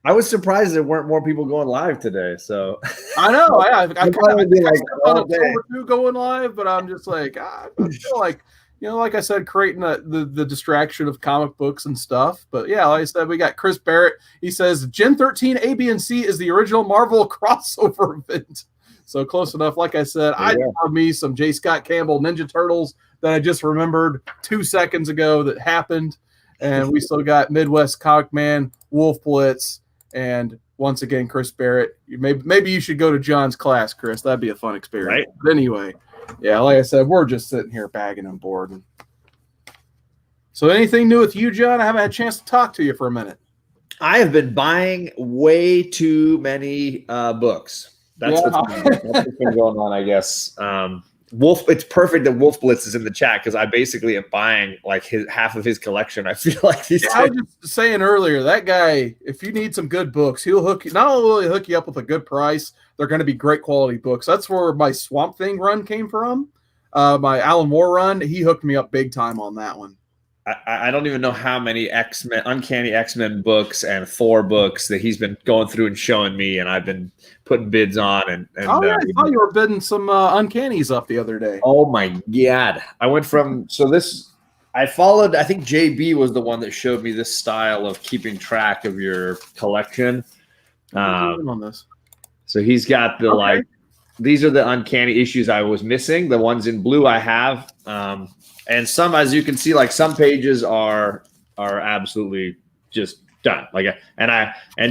I was surprised there weren't more people going live today. So I know. I probably be like on all a day. film or two going live, but I'm just like, I feel like, like I said, creating the distraction of comic books and stuff. But yeah, like I said, we got Chris Barrett. He says Gen 13 A, B, and C is the original Marvel crossover event. So close enough. Like I said, I love me some J. Scott Campbell Ninja Turtles that I just remembered 2 seconds ago that happened. And we still got Midwest Comic Man, Wolf Blitz, and once again, Chris Barrett. Maybe you should go to John's class, Chris. That'd be a fun experience. Right. But anyway, yeah, like I said, we're just sitting here bagging and boarding. So anything new with you, John? I haven't had a chance to talk to you for a minute. I have been buying way too many books. That's what's been going on, I guess. Wolf, it's perfect that Wolf Blitz is in the chat because I basically am buying like half of his collection. I feel like these. I was just saying earlier, that guy, if you need some good books, he'll hook you. Not only will he hook you up with a good price, they're going to be great quality books. That's where my Swamp Thing run came from. My Alan Moore run, he hooked me up big time on that one. I don't even know how many Uncanny X-Men books and Thor books that he's been going through and showing me, and I've been putting bids on. And I thought you were bidding some Uncannies up the other day. Oh my God! I went from I followed. I think JB was the one that showed me this style of keeping track of your collection. On this, so he's got the these are the Uncanny issues I was missing. The ones in blue I have. And some, as you can see, like some pages are absolutely just done.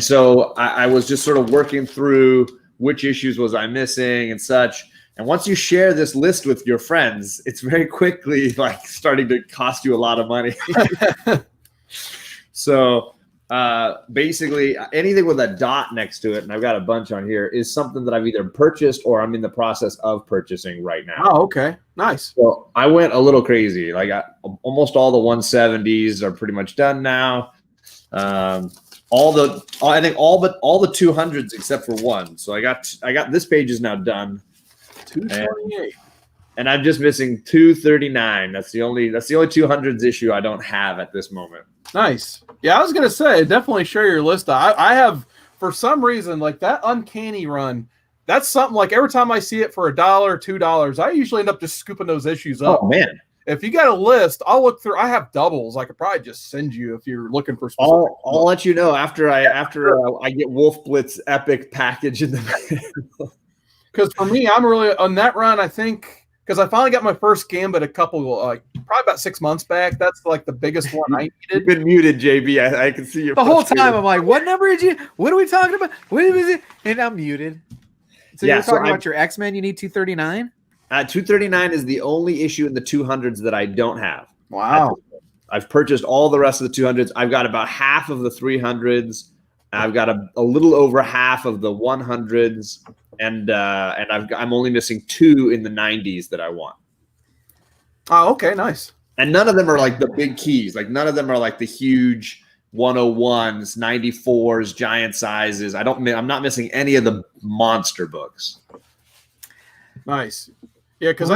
So I was just sort of working through which issues was I missing and such. And once you share this list with your friends, it's very quickly like starting to cost you a lot of money. So basically, anything with a dot next to it, and I've got a bunch on here, is something that I've either purchased or I'm in the process of purchasing right now. Oh, okay. Nice. So I went a little crazy. Like almost all the 170s are pretty much done now. I think all the 200s except for one. So I got this page is now done. 228. And I'm just missing 239. That's the only 200s issue I don't have at this moment. Nice. Yeah, I was gonna say definitely share your list. I have, for some reason, like that Uncanny run. That's something like every time I see it for $1, $2, I usually end up just scooping those issues up. Oh man! If you got a list, I'll look through. I have doubles. I could probably just send you if you're looking for. I'll let you know after I get Wolf Blitz epic package in the. Because for me, I'm really on that run. I think. Because I finally got my first Gambit probably about 6 months back. That's like the biggest one I needed. You've been muted, JB. I can see you the whole time. I'm like, what number did you? What are we talking about? What is it? And I'm muted. So you're talking about your X-Men. You need 239. 239 is the only issue in the 200s that I don't have. Wow. I've purchased all the rest of the 200s. I've got about half of the 300s. I've got a little over half of the 100s. And I'm only missing 2 in the 90s that I want. Oh, okay, nice. And none of them are like the big keys. Like none of them are like the huge 101s, 94s, giant sizes. I'm not missing any of the monster books. Nice. Yeah, because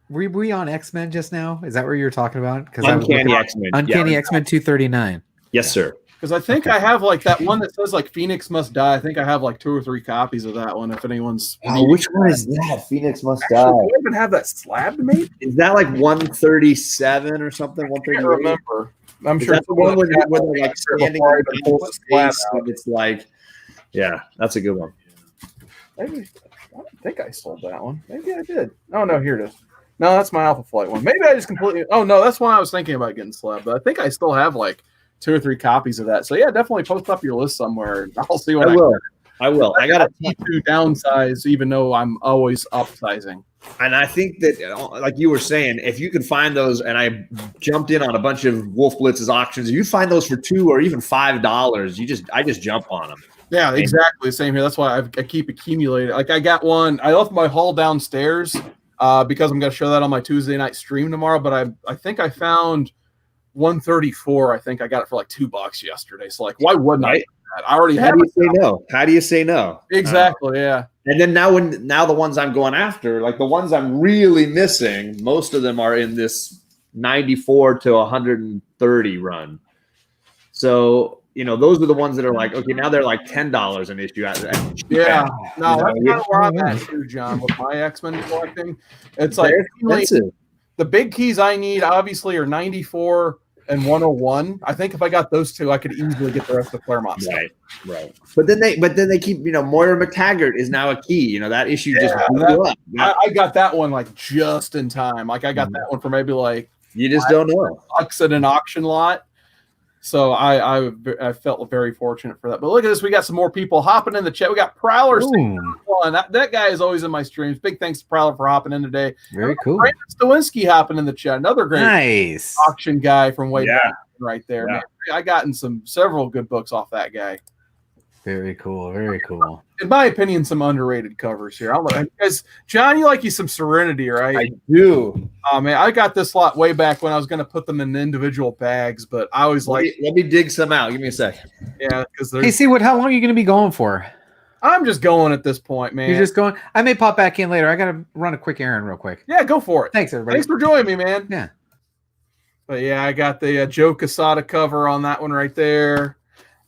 were we on X-Men just now? Is that what you were talking about? Because Uncanny X-Men. Uncanny X-Men 239. Yes, sir. Because I think I have like that one that says like Phoenix Must Die. I think I have like 2 or 3 copies of that one. If anyone's which one is that? Phoenix Must Die. Do I even have that slab to me? Is that like 137 or something? 138? I can't remember. I'm sure that's the one where they're like standing in the space. It's like, yeah, that's a good one. Maybe I don't think I sold that one. Maybe I did. Oh no, here it is. No, that's my Alpha Flight one. Maybe I just completely. Oh no, that's one I was thinking about getting slab. But I think I still have like 2 or 3 copies of that. So yeah, definitely post up your list somewhere. I'll see what I will. I got a T2 downsize, even though I'm always upsizing. And I think that, like you were saying, if you can find those, and I jumped in on a bunch of Wolf Blitz's auctions, if you find those for $2 or even $5, I just jump on them. Yeah, exactly. Same here. That's why I keep accumulating. Like I got one. I left my haul downstairs because I'm going to show that on my Tuesday night stream tomorrow. But I think I found 134. I think I got it for like $2 yesterday. So like, why wouldn't I? I already had. How do you say no? How do you say no? Exactly. Yeah. And then now the ones I'm going after, like the ones I'm really missing, most of them are in this 94 to 130 run. So those are the ones that are like, okay, now they're like $10 an issue. Yeah. No, that's kind of where I'm at too, John, with my X-Men collecting. It's like the big keys I need obviously are 94 and 101. I think if I got those 2, I could easily get the rest of Claremont. Right. But then they keep, Moira McTaggart is now a key. That issue just blew up. I got that one like just in time. Like I got that one for maybe like you just don't know $5 at an auction lot. So I felt very fortunate for that. But look at this. We got some more people hopping in the chat. We got Prowler. Boom. That guy is always in my streams. Big thanks to Prowler for hopping in today. Very cool. Brandon Stawinski hopping in the chat. Another great Nice. auction guy from way Yeah. back right there. Yeah. Man, I gotten several good books off that guy. Very cool. Very cool. In my opinion, some underrated covers here. Because John, you like some Serenity, right? I do. Oh man, I got this lot way back when I was going to put them in individual bags, but I always Let me dig some out. Give me a second. yeah, because Hey, see what? How long are you going to be going for? I'm just going at this point, man. You're just going. I may pop back in later. I got to run a quick errand real quick. yeah, go for it. Thanks, everybody. Thanks for joining me, man. Yeah. But yeah, I got the Joe Quesada cover on that one right there.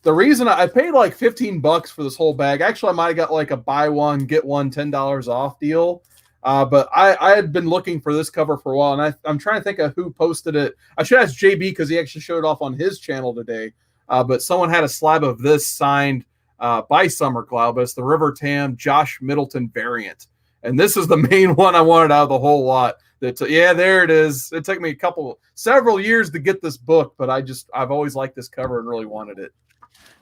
The reason I paid like $15 for this whole bag, actually, I might have got like a buy one, get one $10 off deal. But I had been looking for this cover for a while, and I'm trying to think of who posted it. I should ask JB because he actually showed it off on his channel today. But someone had a slab of this signed by Summer Cloud, but it's the River Tam Josh Middleton variant. And this is the main one I wanted out of the whole lot. Yeah, there it is. It took me several years to get this book, but I've always liked this cover and really wanted it.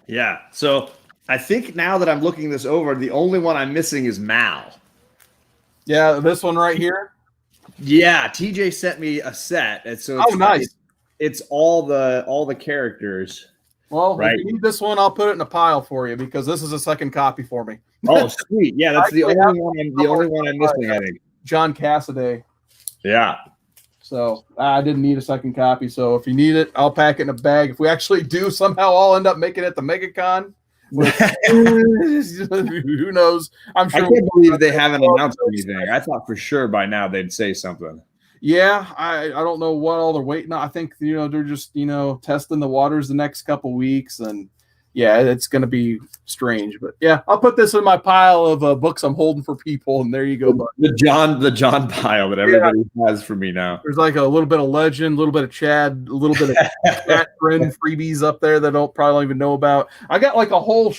Yeah. So I think now that I'm looking this over, the only one I'm missing is Mal. Yeah, this one right here. Yeah, TJ sent me a set, and so Nice. It's all the characters. Well, Right. if you need this one, I'll put it in a pile for you because this is a second copy for me. Oh, sweet. Yeah, that's the Actually, only one. The only one I'm missing, I think. John Cassaday. Yeah. So I didn't need a second copy. So if you need it, I'll pack it in a bag. If we actually do somehow all end up making it to MegaCon, who knows? I'm I sure. can't believe they haven't announced anything. I thought for sure by now they'd say something. Yeah, I don't know what all they're waiting on. I think they're just testing the waters the next couple weeks, and yeah, it's going to be strange. But yeah, I'll put this in my pile of books I'm holding for people, and there you go. Bud. The John pile that everybody has for me now. There's like a little bit of Legend, a little bit of Chad, a little bit of Cat Friend freebies up there that probably don't even know about. I got like a whole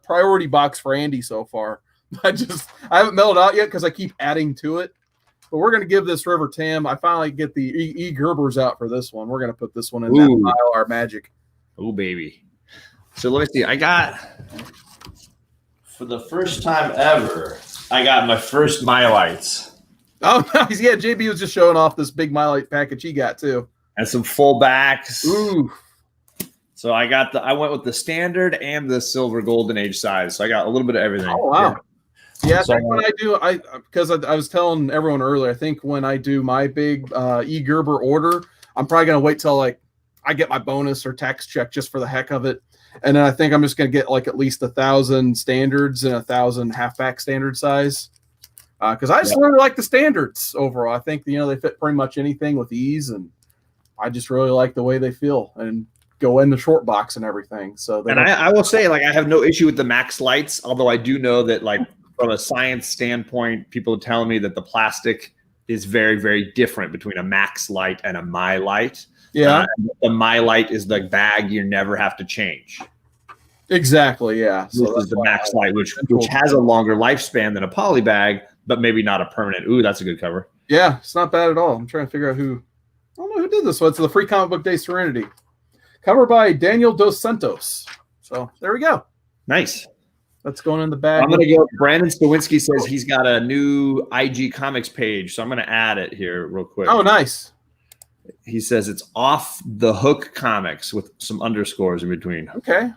priority box for Andy so far. I haven't mailed it out yet because I keep adding to it. But we're going to give this River Tam. I finally get the E. Gerbers out for this one. We're going to put this one in that pile, our magic. Oh, baby. So let me see. I got, for the first time ever, I got my first Mylites. Oh, nice. Yeah, JB was just showing off this big Mylite package he got, too. And some full backs. Ooh. So I went with the standard and the silver golden age size. So I got a little bit of everything. Oh, wow. Yeah, I So- think when I do, because I was telling everyone earlier, I think when I do my big E. Gerber order, I'm probably going to wait till like I get my bonus or tax check just for the heck of it. And then I think I'm just going to get like at least 1,000 standards and 1,000 halfback standard size. Because I just really like the standards overall. I think, they fit pretty much anything with ease. And I just really like the way they feel and go in the short box and everything. So, And I will say, like, I have no issue with the Max Lights, although I do know that, like, from a science standpoint, people are telling me that the plastic is very, very different between a Max Light and a My Light. yeah, The My Light is the bag you never have to change. exactly. Yeah. This So is the Max Light, which has a longer lifespan than a poly bag, but maybe not a permanent. Ooh, that's a good cover. yeah, it's not bad at all. I'm trying to figure out I don't know who did this. So it's the Free Comic Book Day Serenity. Cover by Daniel Dos Santos. So there we go. Nice. That's going in the bag. I'm going to go. Brandon Stawinski says he's got a new IG Comics page, so I'm going to add it here real quick. Oh, nice. He says it's Off the Hook Comics with some underscores in between. Okay.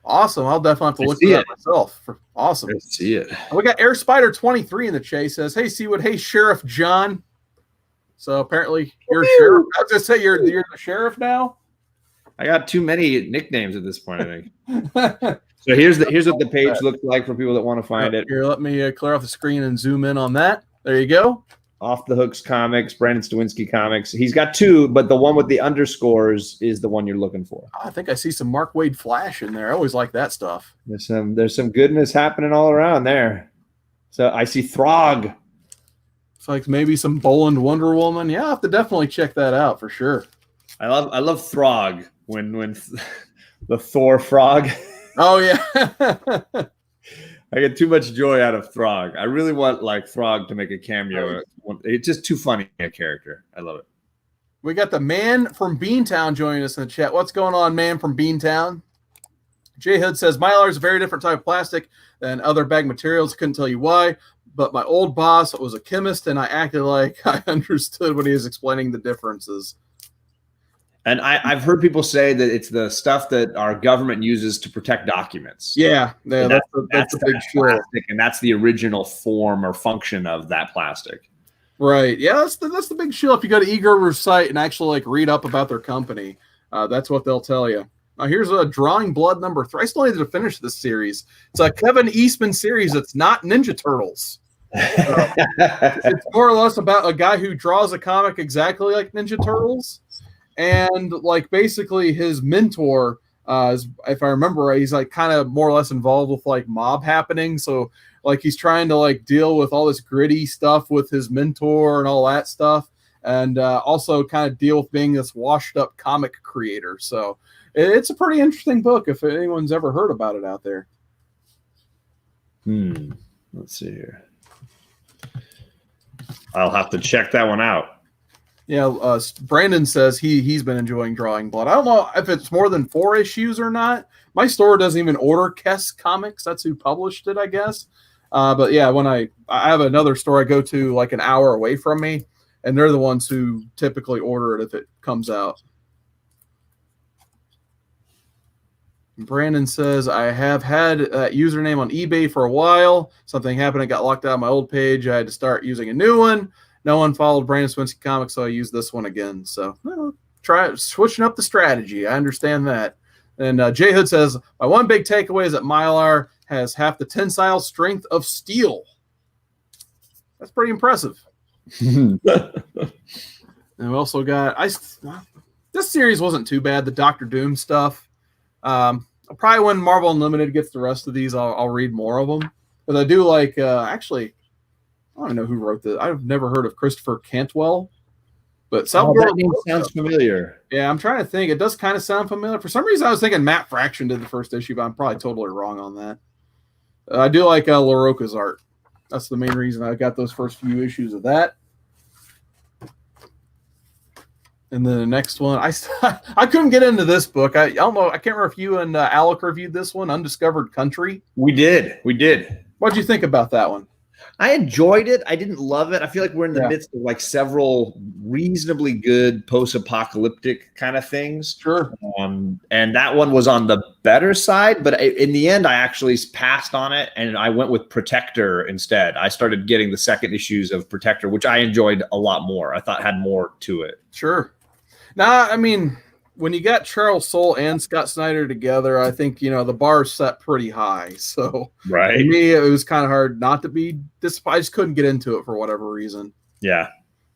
Awesome. I'll definitely have to I look see at it. that myself. Awesome. Let's see it. We got Air Spider 23 in the chase. Says, "Hey, Seawood. Hey, Sheriff John." So apparently you're a sheriff. I was just say you're the sheriff now. I got too many nicknames at this point, I think. So here's what the page looks like for people that want to find it. Here, let me clear off the screen and zoom in on that. There you go. Off the Hooks Comics, Brandon Stawinski Comics. He's got two, but the one with the underscores is the one you're looking for. I think I see some Mark Wade Flash in there. I always like that stuff. There's some goodness happening all around there. So I see Throg. It's like maybe some Boland Wonder Woman. Yeah, I'll have to definitely check that out for sure. I love Throg when the Thor frog. Oh yeah. I get too much joy out of Throg. I really want like Throg to make a cameo. It's just too funny a character. I love it. We got the man from Beantown joining us in the chat. What's going on, man from Beantown? Jay Hood says, Mylar is a very different type of plastic than other bag materials. Couldn't tell you why, but my old boss was a chemist, and I acted like I understood when he was explaining the differences. And I've heard people say that it's the stuff that our government uses to protect documents. Yeah, that's a big plastic, and that's the original form or function of that plastic. Right. Yeah, that's the big shill. If you go to eGrover's site and actually like read up about their company, that's what they'll tell you. Now here's a Drawing Blood number 3. I still needed to finish this series. It's a Kevin Eastman series. It's not Ninja Turtles. It's more or less about a guy who draws a comic exactly like Ninja Turtles, and like basically his mentor, if I remember right, he's like kind of more or less involved with like mob happenings. So like he's trying to like deal with all this gritty stuff with his mentor and all that stuff, and also kind of deal with being this washed up comic creator. So it's a pretty interesting book if anyone's ever heard about it out there. Let's see here. I'll have to check that one out. Yeah, Brandon says he's been enjoying Drawing Blood. I don't know if it's more than 4 issues or not. My store doesn't even order Kess Comics. That's who published it, I guess. But yeah, when I have another store I go to like an hour away from me, and they're the ones who typically order it if it comes out. Brandon says, I have had that username on eBay for a while. Something happened. I got locked out of my old page. I had to start using a new one. No one followed Brandon Swinsky Comics, so I used this one again. So try switching up the strategy. I understand that. And Jay Hood says, my one big takeaway is that Mylar has half the tensile strength of steel. That's pretty impressive. And we also got this series wasn't too bad. The Doctor Doom stuff. Probably when Marvel Unlimited gets the rest of these, I'll read more of them. But I do like actually. I don't know who wrote this. I've never heard of Christopher Cantwell, but that name sounds familiar. Yeah, I'm trying to think. It does kind of sound familiar. For some reason, I was thinking Matt Fraction did the first issue, but I'm probably totally wrong on that. I do like LaRocca's art. That's the main reason I got those first few issues of that. And then the next one, I couldn't get into this book. I don't know. I can't remember if you and Alec reviewed this one, Undiscovered Country. We did. What'd you think about that one? I enjoyed it. I didn't love it. I feel like we're in the midst of like several reasonably good post-apocalyptic kind of things. Sure. And that one was on the better side, but in the end, I actually passed on it and I went with Protector instead. I started getting the second issues of Protector, which I enjoyed a lot more. I thought had more to it. Sure. Now, I mean, when you got Charles Soule and Scott Snyder together, I think, the bar's set pretty high. So right. For me, it was kind of hard not to be disappointed. I just couldn't get into it for whatever reason. Yeah.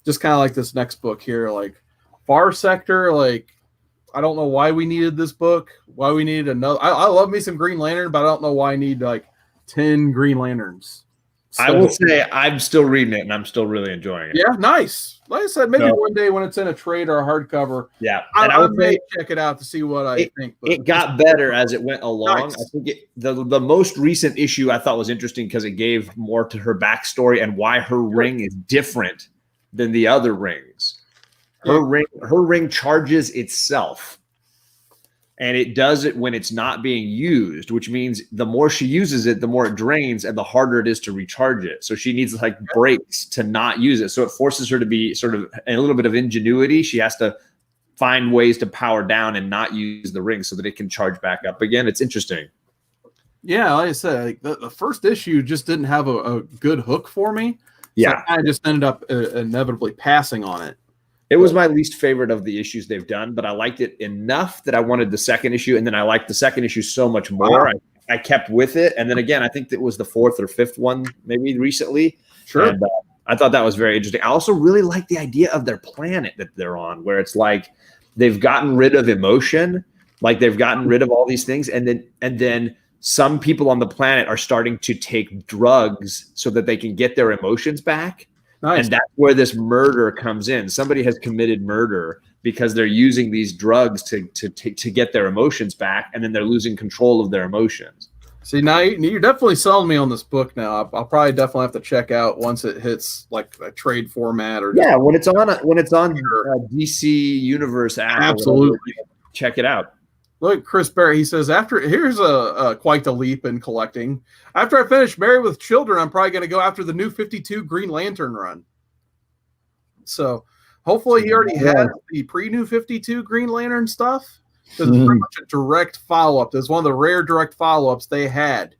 Just kind of like this next book here, like Far Sector. Like, I don't know why we needed this book, why we needed another. I love me some Green Lantern, but I don't know why I need like 10 Green Lanterns. So, I will say I'm still reading it and I'm still really enjoying it. Yeah, nice. Like I said, maybe one day when it's in a trade or a hardcover, I may check it out to see what I think. But it got better as it went along. Nice. I think the most recent issue I thought was interesting because it gave more to her backstory and why her ring is different than the other rings. Her ring charges itself. And it does it when it's not being used, which means the more she uses it, the more it drains and the harder it is to recharge it. So she needs like breaks to not use it. So it forces her to be sort of a little bit of ingenuity. She has to find ways to power down and not use the ring so that it can charge back up again. It's interesting. Yeah, like I said, like the first issue just didn't have a good hook for me. Yeah. So I just ended up inevitably passing on it. It was my least favorite of the issues they've done, but I liked it enough that I wanted the second issue. And then I liked the second issue so much more. Wow. I kept with it. And then again, I think that was the 4th or 5th one, maybe recently. Sure. And, I thought that was very interesting. I also really like the idea of their planet that they're on, where it's like they've gotten rid of emotion, like they've gotten rid of all these things. And then some people on the planet are starting to take drugs so that they can get their emotions back. Nice. And that's where this murder comes in. Somebody has committed murder because they're using these drugs to get their emotions back, and then they're losing control of their emotions. See, now you're definitely selling me on this book. Now I'll probably definitely have to check out once it hits like a trade format or Yeah, when it's on DC Universe app, absolutely check it out. Look, Chris Barrett, he says, here's a quite the leap in collecting. After I finish Married with Children, I'm probably going to go after the New 52 Green Lantern run. So hopefully he already has the pre-New 52 Green Lantern stuff. Because it's pretty much a direct follow-up. It's one of the rare direct follow-ups they had.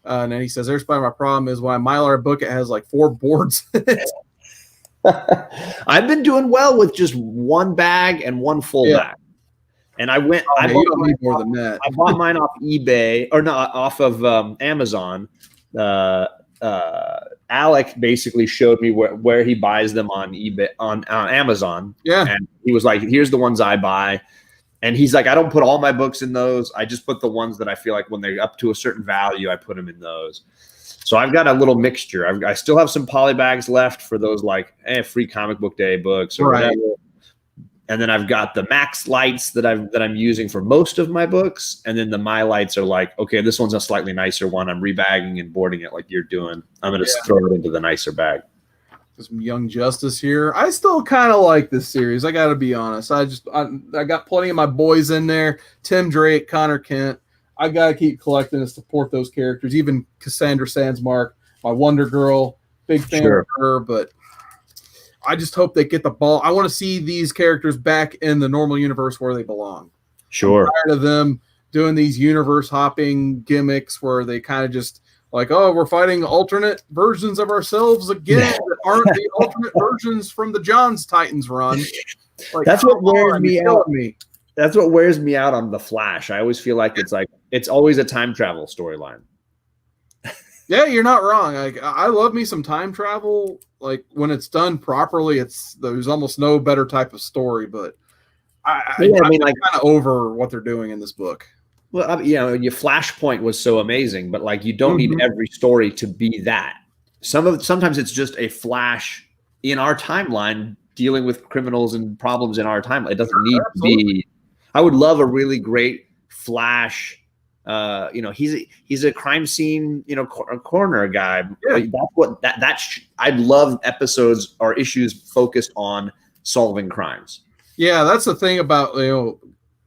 And then he says, there's probably my problem is when I Mylar book, it has like 4 boards in it. I've been doing well with just one bag and one full bag. And I went. I don't need more than that. I bought mine off eBay or not off of Amazon. Alec basically showed me where he buys them on eBay on Amazon. Yeah, and he was like, "Here's the ones I buy." And he's like, I don't put all my books in those. I just put the ones that I feel like when they're up to a certain value, I put them in those. So I've got a little mixture. I still have some polybags left for those like free comic book day books or whatever. And then I've got the Max lights that I'm using for most of my books. And then the My lights are like, okay, this one's a slightly nicer one. I'm rebagging and boarding it like you're doing. I'm going to throw it into the nicer bag. Some Young Justice here. I still kind of like this series. I got to be honest. I got plenty of my boys in there. Tim Drake, Connor Kent. I got to keep collecting to support those characters. Even Cassandra Sandsmark, my Wonder Girl. Big fan of her, but I just hope they get the ball. I want to see these characters back in the normal universe where they belong. Sure. I'm tired of them doing these universe hopping gimmicks where they kind of just like, oh, we're fighting alternate versions of ourselves again that aren't the alternate versions from the John's Titans run. Like, that's what wears me out. That's what wears me out on The Flash. I always feel like it's always a time travel storyline. Yeah, you're not wrong. Like, I love me some time travel. Like when it's done properly, there's almost no better type of story. But I'm kind of over what they're doing in this book. Well, your Flashpoint was so amazing, but like you don't need every story to be that. Sometimes it's just a Flash in our timeline dealing with criminals and problems in our timeline. It doesn't need to be. I would love a really great Flash. He's a crime scene, a coroner guy. Yeah. I'd love episodes or issues focused on solving crimes. Yeah, that's the thing about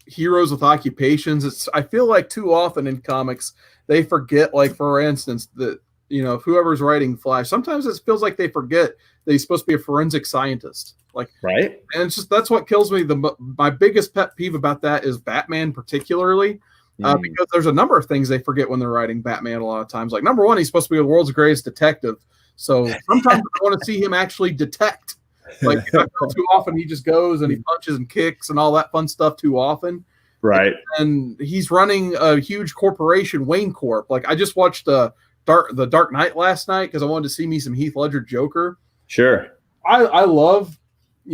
heroes with occupations. I feel like too often in comics they forget, like for instance, that whoever's writing Flash, sometimes it feels like they forget that he's supposed to be a forensic scientist. Like, right. And it's just, that's what kills me. My biggest pet peeve about that is Batman particularly, because there's a number of things they forget when they're writing Batman a lot of times. Like, number one, he's supposed to be the world's greatest detective. So sometimes I want to see him actually detect. Like, too often he just goes and he punches and kicks and all that fun stuff too often. Right. And he's running a huge corporation, Wayne Corp. Like, I just watched the Dark Knight last night because I wanted to see me some Heath Ledger Joker. Sure. I love,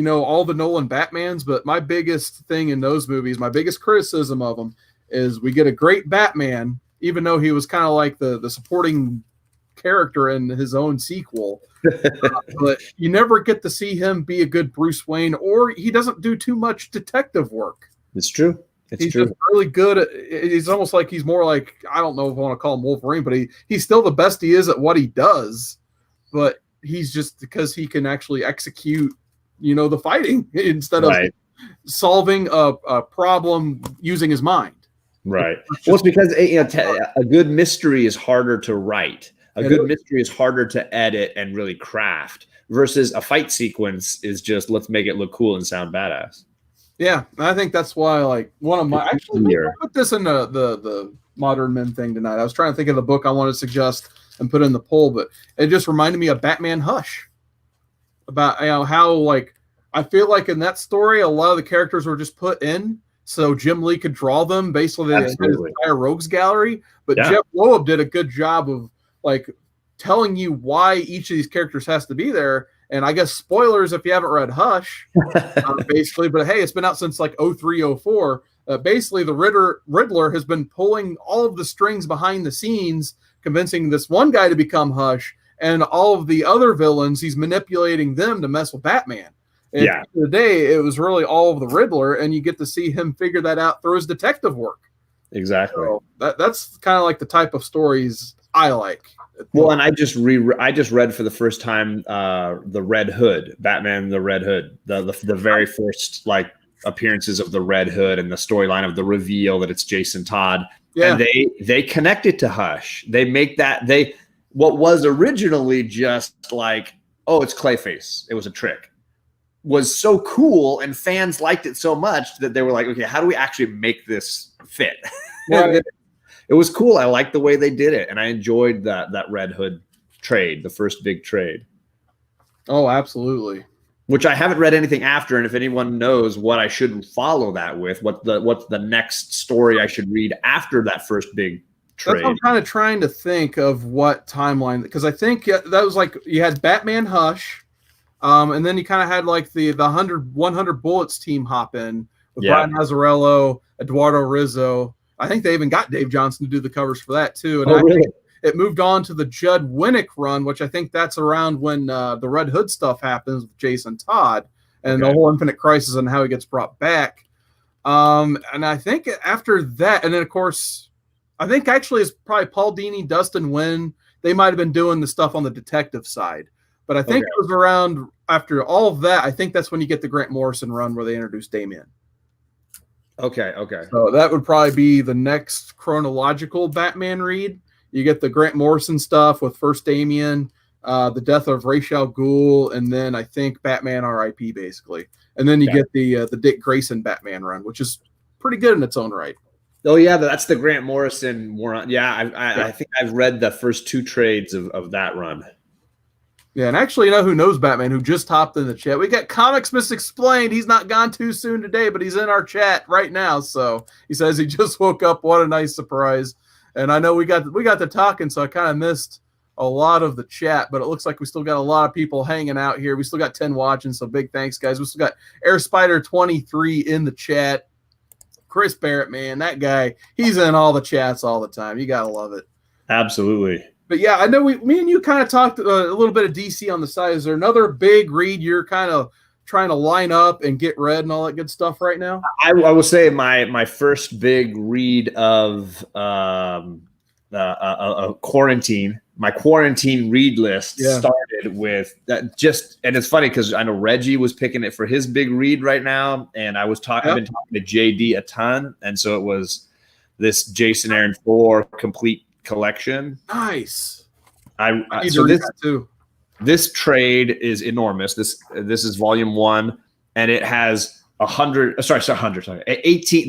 all the Nolan Batmans, but my biggest thing in those movies, my biggest criticism of them is we get a great Batman, even though he was kind of like the supporting character in his own sequel. But you never get to see him be a good Bruce Wayne, or he doesn't do too much detective work. It's true. He's just really good at, he's almost like he's more like, I don't know if I want to call him Wolverine, but he's still the best he is at what he does. But he's just, because he can actually execute, the fighting instead of solving a problem using his mind. Right. Well, it's because a good mystery is harder to write. A good mystery is harder to edit and really craft versus a fight sequence is just, let's make it look cool and sound badass. Yeah, I think that's why, like, one of my, actually, I put this in the Modern Men thing tonight. I was trying to think of the book I want to suggest and put in the poll, but it just reminded me of Batman Hush. About how, like, I feel like in that story, a lot of the characters were just put in so Jim Lee could draw them, basically his entire rogues gallery. But Jeff Loeb did a good job of, like, telling you why each of these characters has to be there. And I guess spoilers if you haven't read Hush, basically. But hey, it's been out since like 03, 04. Basically, the Riddler has been pulling all of the strings behind the scenes, convincing this one guy to become Hush, and all of the other villains, he's manipulating them to mess with Batman. And at the end of the day, it was really all of the Riddler, and you get to see him figure that out through his detective work. Exactly. So that's kind of like the type of stories I like. Well, and I just read for the first time the Red Hood, Batman the Red Hood, the very first like appearances of the Red Hood and the storyline of the reveal that it's Jason Todd. Yeah. And they connect it to Hush. They make that what was originally just like, oh, it's Clayface. It was a trick. Was so cool, and fans liked it so much that they were like, okay, how do we actually make this fit? Right. It was cool. I liked the way they did it, and I enjoyed that Red Hood trade, the first big trade. Oh, absolutely. Which I haven't read anything after, and if anyone knows what I should follow that with, what's the next story I should read after that first big trade? That's what I'm kind of trying to think of what timeline, because I think that was like you had Batman Hush, and then you kind of had like the 100 Bullets team hop in with Brian Azzarello, Eduardo Rizzo. I think they even got Dave Johnson to do the covers for that too. And really? It moved on to the Judd Winnick run, which I think that's around when the Red Hood stuff happens with Jason Todd and the whole Infinite Crisis and how he gets brought back. And I think after that, and then of course, I think actually it's probably Paul Dini, Dustin Nguyen. They might have been doing the stuff on the detective side. But I think it was around after all of that, I think that's when you get the Grant Morrison run where they introduce Damian. Okay. So that would probably be the next chronological Batman read. You get the Grant Morrison stuff with first Damian, the death of Ra's al Ghul, and then I think Batman R.I.P. basically. And then you get the Dick Grayson Batman run, which is pretty good in its own right. Oh yeah, that's the Grant Morrison run. Yeah, I think I've read the first two trades of that run. Yeah, and actually, you know who knows Batman, who just hopped in the chat? We got Comics Misexplained. He's not gone too soon today, but he's in our chat right now. So he says he just woke up. What a nice surprise. And I know we got to talking, so I kind of missed a lot of the chat, but it looks like we still got a lot of people hanging out here. We still got 10 watching, so big thanks, guys. We still got Air Spider 23 in the chat. Chris Barrett, man, that guy, he's in all the chats all the time. You got to love it. Absolutely. But yeah, I know me and you kind of talked a little bit of DC on the side. Is there another big read you're kind of trying to line up and get read and all that good stuff right now? I will say my first big read of quarantine, my quarantine read list started with that. And it's funny because I know Reggie was picking it for his big read right now, and I've been talking to JD a ton, and so it was this Jason Aaron 4 complete collection. Nice. This trade is enormous. This is volume 1, and it has 18.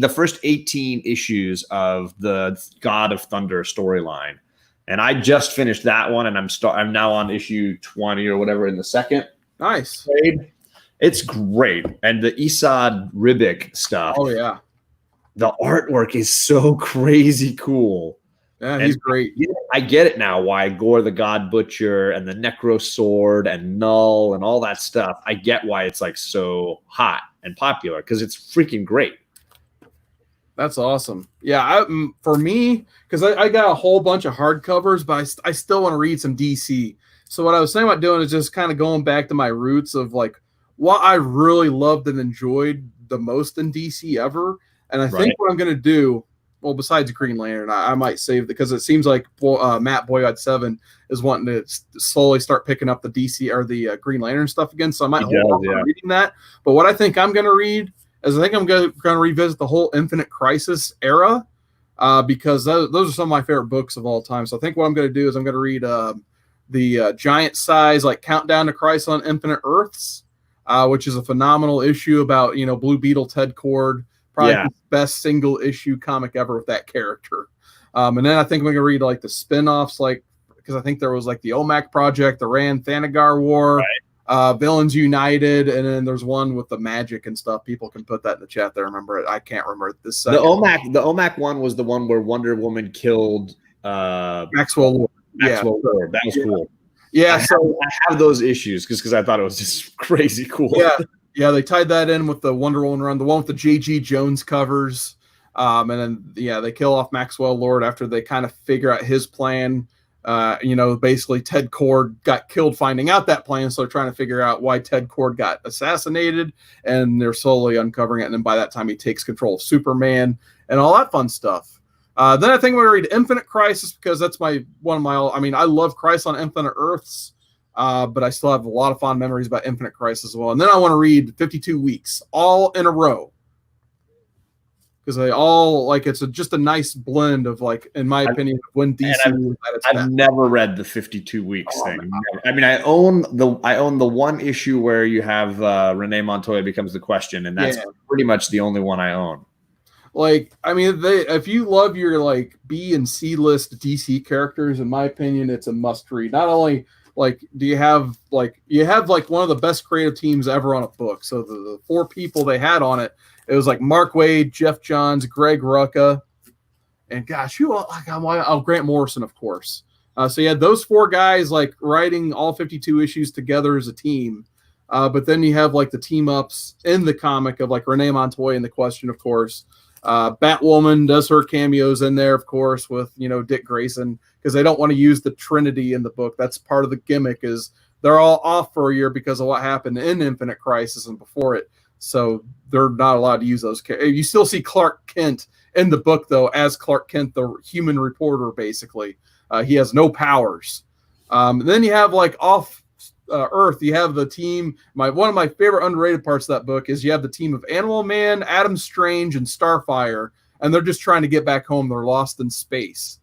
The first 18 issues of the God of Thunder storyline, and I just finished that one, and I'm now on issue 20 or whatever in the second. Nice trade. It's great, and the Esad Ribic stuff. Oh yeah, the artwork is so crazy cool. Yeah, he's great. I get it now why Gore the God Butcher and the Necro Sword and Null and all that stuff. I get why it's like so hot and popular because it's freaking great. That's awesome. Yeah, for me, because I got a whole bunch of hardcovers, but I still want to read some DC. So what I was saying about doing is just kind of going back to my roots of like what I really loved and enjoyed the most in DC ever. And I think what I'm going to do, well, besides Green Lantern, I might save it because it seems like Matt Boyard 7 is wanting to slowly start picking up the DC or the Green Lantern stuff again. So I might hold off on reading that. But what I think I'm going to read is I think I'm going to revisit the whole Infinite Crisis era because those are some of my favorite books of all time. So I think what I'm going to do is I'm going to read the giant size like Countdown to Crisis on Infinite Earths, which is a phenomenal issue about Blue Beetle Ted Kord. Probably the best single issue comic ever with that character. And then I think I'm going to read like the spin-offs, like because I think there was like the OMAC Project, the Rand Thanagar War, Villains United, and then there's one with the magic and stuff. People can put that in the chat. They remember it. I can't remember this. The OMAC one was the one where Wonder Woman killed Maxwell Lord. Lord. That was cool. Yeah, I have those issues because I thought it was just crazy cool. Yeah, they tied that in with the Wonder Woman run, the one with the J.G. Jones covers. And then, they kill off Maxwell Lord after they kind of figure out his plan. Basically Ted Kord got killed finding out that plan, so they're trying to figure out why Ted Kord got assassinated, and they're slowly uncovering it. And then by that time, he takes control of Superman and all that fun stuff. Then I think I'm going to read Infinite Crisis because that's one of my. I mean, I love Crisis on Infinite Earths, but I still have a lot of fond memories about Infinite Crisis as well. And then I want to read 52 Weeks all in a row because they all like it's just a nice blend of like, in my opinion, when DC. I've never read the 52 Weeks thing. Never. I mean, I own the one issue where you have Renee Montoya becomes the Question, and that's pretty much the only one I own. Like, I mean, if you love your like B and C list DC characters, in my opinion, it's a must read. Not only like you have like one of the best creative teams ever on a book. So the 4 people they had on it, it was like Mark Waid, Jeff Johns, Greg Rucka, and gosh, Grant Morrison, of course. So you had those 4 guys like writing all 52 issues together as a team. But then you have like the team ups in the comic of like Renee Montoya and the Question, of course. Batwoman does her cameos in there, of course, with Dick Grayson, because they don't want to use the Trinity in the book. That's part of the gimmick, is they're all off for a year because of what happened in Infinite Crisis and before it. So they're not allowed to use those. You still see Clark Kent in the book, though, as Clark Kent, the human reporter, basically. He has no powers. Then you have like off Earth, you have the team. One of my favorite underrated parts of that book is you have the team of Animal Man, Adam Strange, and Starfire, and they're just trying to get back home. They're lost in space.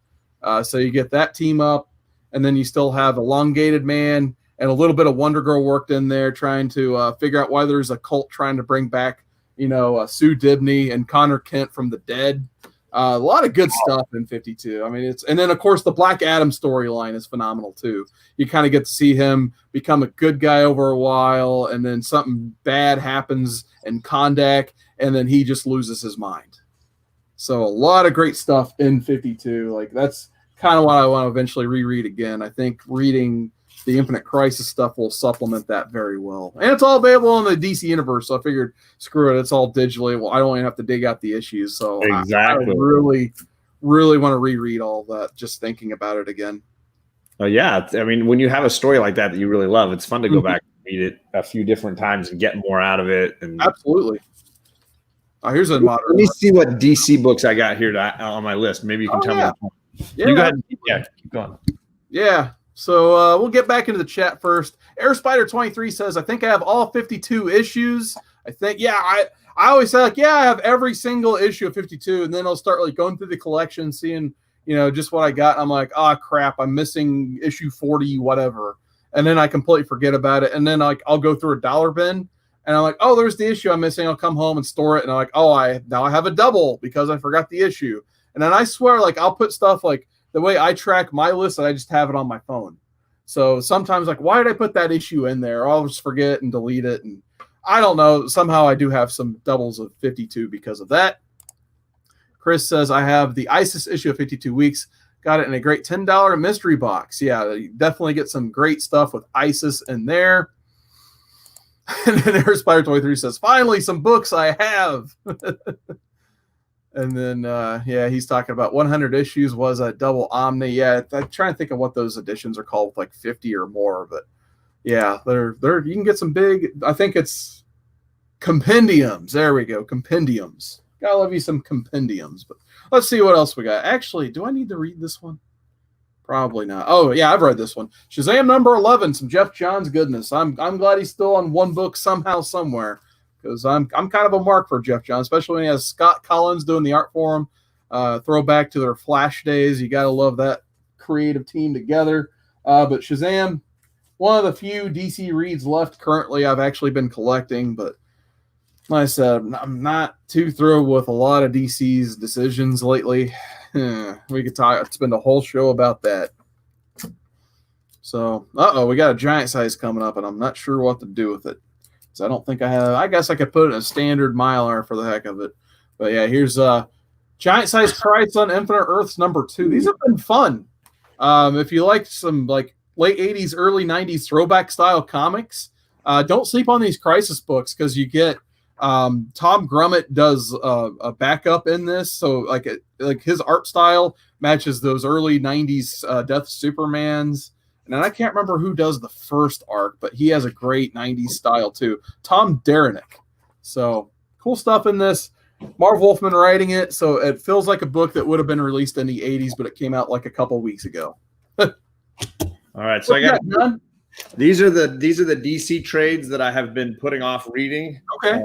So you get that team up, and then you still have Elongated Man and a little bit of Wonder Girl worked in there, trying to figure out why there's a cult trying to bring back, Sue Dibney and Connor Kent from the dead. A lot of good stuff in 52. I mean, and then of course the Black Adam storyline is phenomenal too. You kind of get to see him become a good guy over a while, and then something bad happens in Kondak, and then he just loses his mind. So a lot of great stuff in 52. Like that's kind of what I want to eventually reread again. I think reading the Infinite Crisis stuff will supplement that very well. And it's all available in the DC universe. So I figured, screw it. It's all digitally. Well, I don't even have to dig out the issues. So exactly. I really, really want to reread all that, just thinking about it again. Oh yeah. I mean, when you have a story like that you really love, it's fun to go back and read it a few different times and get more out of it. And absolutely. Here's a modern. Let me see what DC books I got here on my list. Maybe you can tell me. Yeah. You go ahead. Yeah, keep going. Yeah. So we'll get back into the chat first. Air Spider 23 says, I think I have all 52 issues. I think, I always say like, I have every single issue of 52. And then I'll start like going through the collection, seeing, just what I got. I'm like, oh crap, I'm missing issue 40, whatever. And then I completely forget about it. And then like, I'll go through a dollar bin and I'm like, oh, there's the issue I'm missing. I'll come home and store it. And I'm like, oh, now I have a double because I forgot the issue. And then I swear, like I'll put stuff like, the way I track my list, I just have it on my phone. So sometimes like, why did I put that issue in there? I'll just forget and delete it. And I don't know. Somehow I do have some doubles of 52 because of that. Chris says, I have the ISIS issue of 52 Weeks. Got it in a great $10 mystery box. Yeah, you definitely get some great stuff with ISIS in there. And then Air Spider 23 says, finally, some books I have. And then, he's talking about 100 issues was a double Omni. Yeah, I'm trying to think of what those editions are called, like 50 or more. But yeah, they're you can get some big. I think it's compendiums. There we go, compendiums. Gotta love you some compendiums. But let's see what else we got. Actually, do I need to read this one? Probably not. Oh yeah, I've read this one. Shazam number 11. Some Jeff Johns goodness. I'm glad he's still on one book somehow somewhere. Because I'm kind of a mark for Jeff Johns, especially when he has Scott Collins doing the art for him. Throwback to their Flash days. You got to love that creative team together. But Shazam, one of the few DC reads left currently I've actually been collecting. But like I said, I'm not too thrilled with a lot of DC's decisions lately. We could spend a whole show about that. So, we got a giant size coming up, and I'm not sure what to do with it. I don't think I have. I guess I could put it in a standard Mylar for the heck of it. But yeah, here's giant size Crisis on Infinite Earths number 2. These have been fun. If you like some like late 80s, early 90s throwback style comics, don't sleep on these Crisis books because you get Tom Grummett does a backup in this. So like his art style matches those early 90s Death Supermans. And I can't remember who does the first arc, but he has a great 90s style too. Tom Derenick. So cool stuff in this. Marv Wolfman writing it, so it feels like a book that would have been released in the 80s, but it came out like a couple weeks ago. All right, so I got done. These are the DC trades that I have been putting off reading. Okay.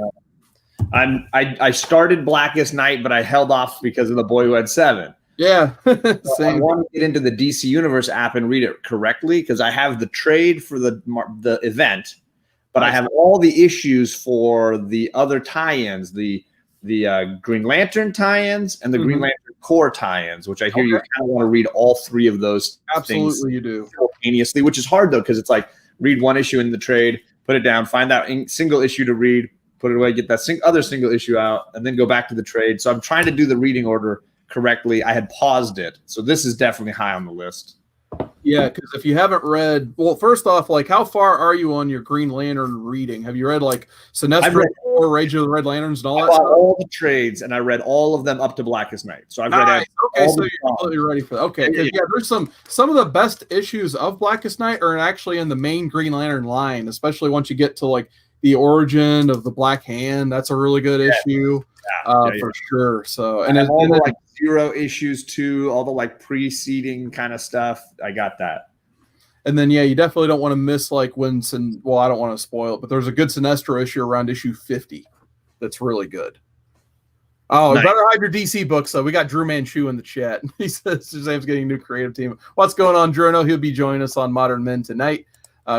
I started Blackest Night, but I held off because of The Boy Who Had Seven. Yeah. So I want to get into the DC Universe app and read it correctly because I have the trade for the event, but I have all the issues for the other tie-ins, the Green Lantern tie-ins and the Green Lantern Corps tie-ins, which I hear you kind of want to read all three of those. Absolutely, you do simultaneously, which is hard though because it's like read one issue in the trade, put it down, find that single issue to read, put it away, get that other single issue out, and then go back to the trade. So I'm trying to do the reading order correctly. I had paused it, so this is definitely high on the list. Yeah, because if you haven't read, well, first off, like how far are you on your Green Lantern reading? Have you read like Sinestro or Rage of the Red Lanterns and all that stuff? All the trades, and I read all of them up to Blackest Night. So I've read okay, so you're completely ready for that. Okay, yeah, there's some of the best issues of Blackest Night are actually in the main Green Lantern line, especially once you get to like the origin of the Black Hand. That's a really good issue. For sure. So and all the like Zero issues too, all the like preceding kind of stuff. I got that. And then you definitely don't want to miss like when I don't want to spoil it, but there's a good Sinestro issue around issue 50 that's really good. Oh, nice. Better hide your DC books though. We got Drew Manchu in the chat. He says Shazam's getting a new creative team. What's going on, Drew? I know he'll be joining us on Modern Men tonight.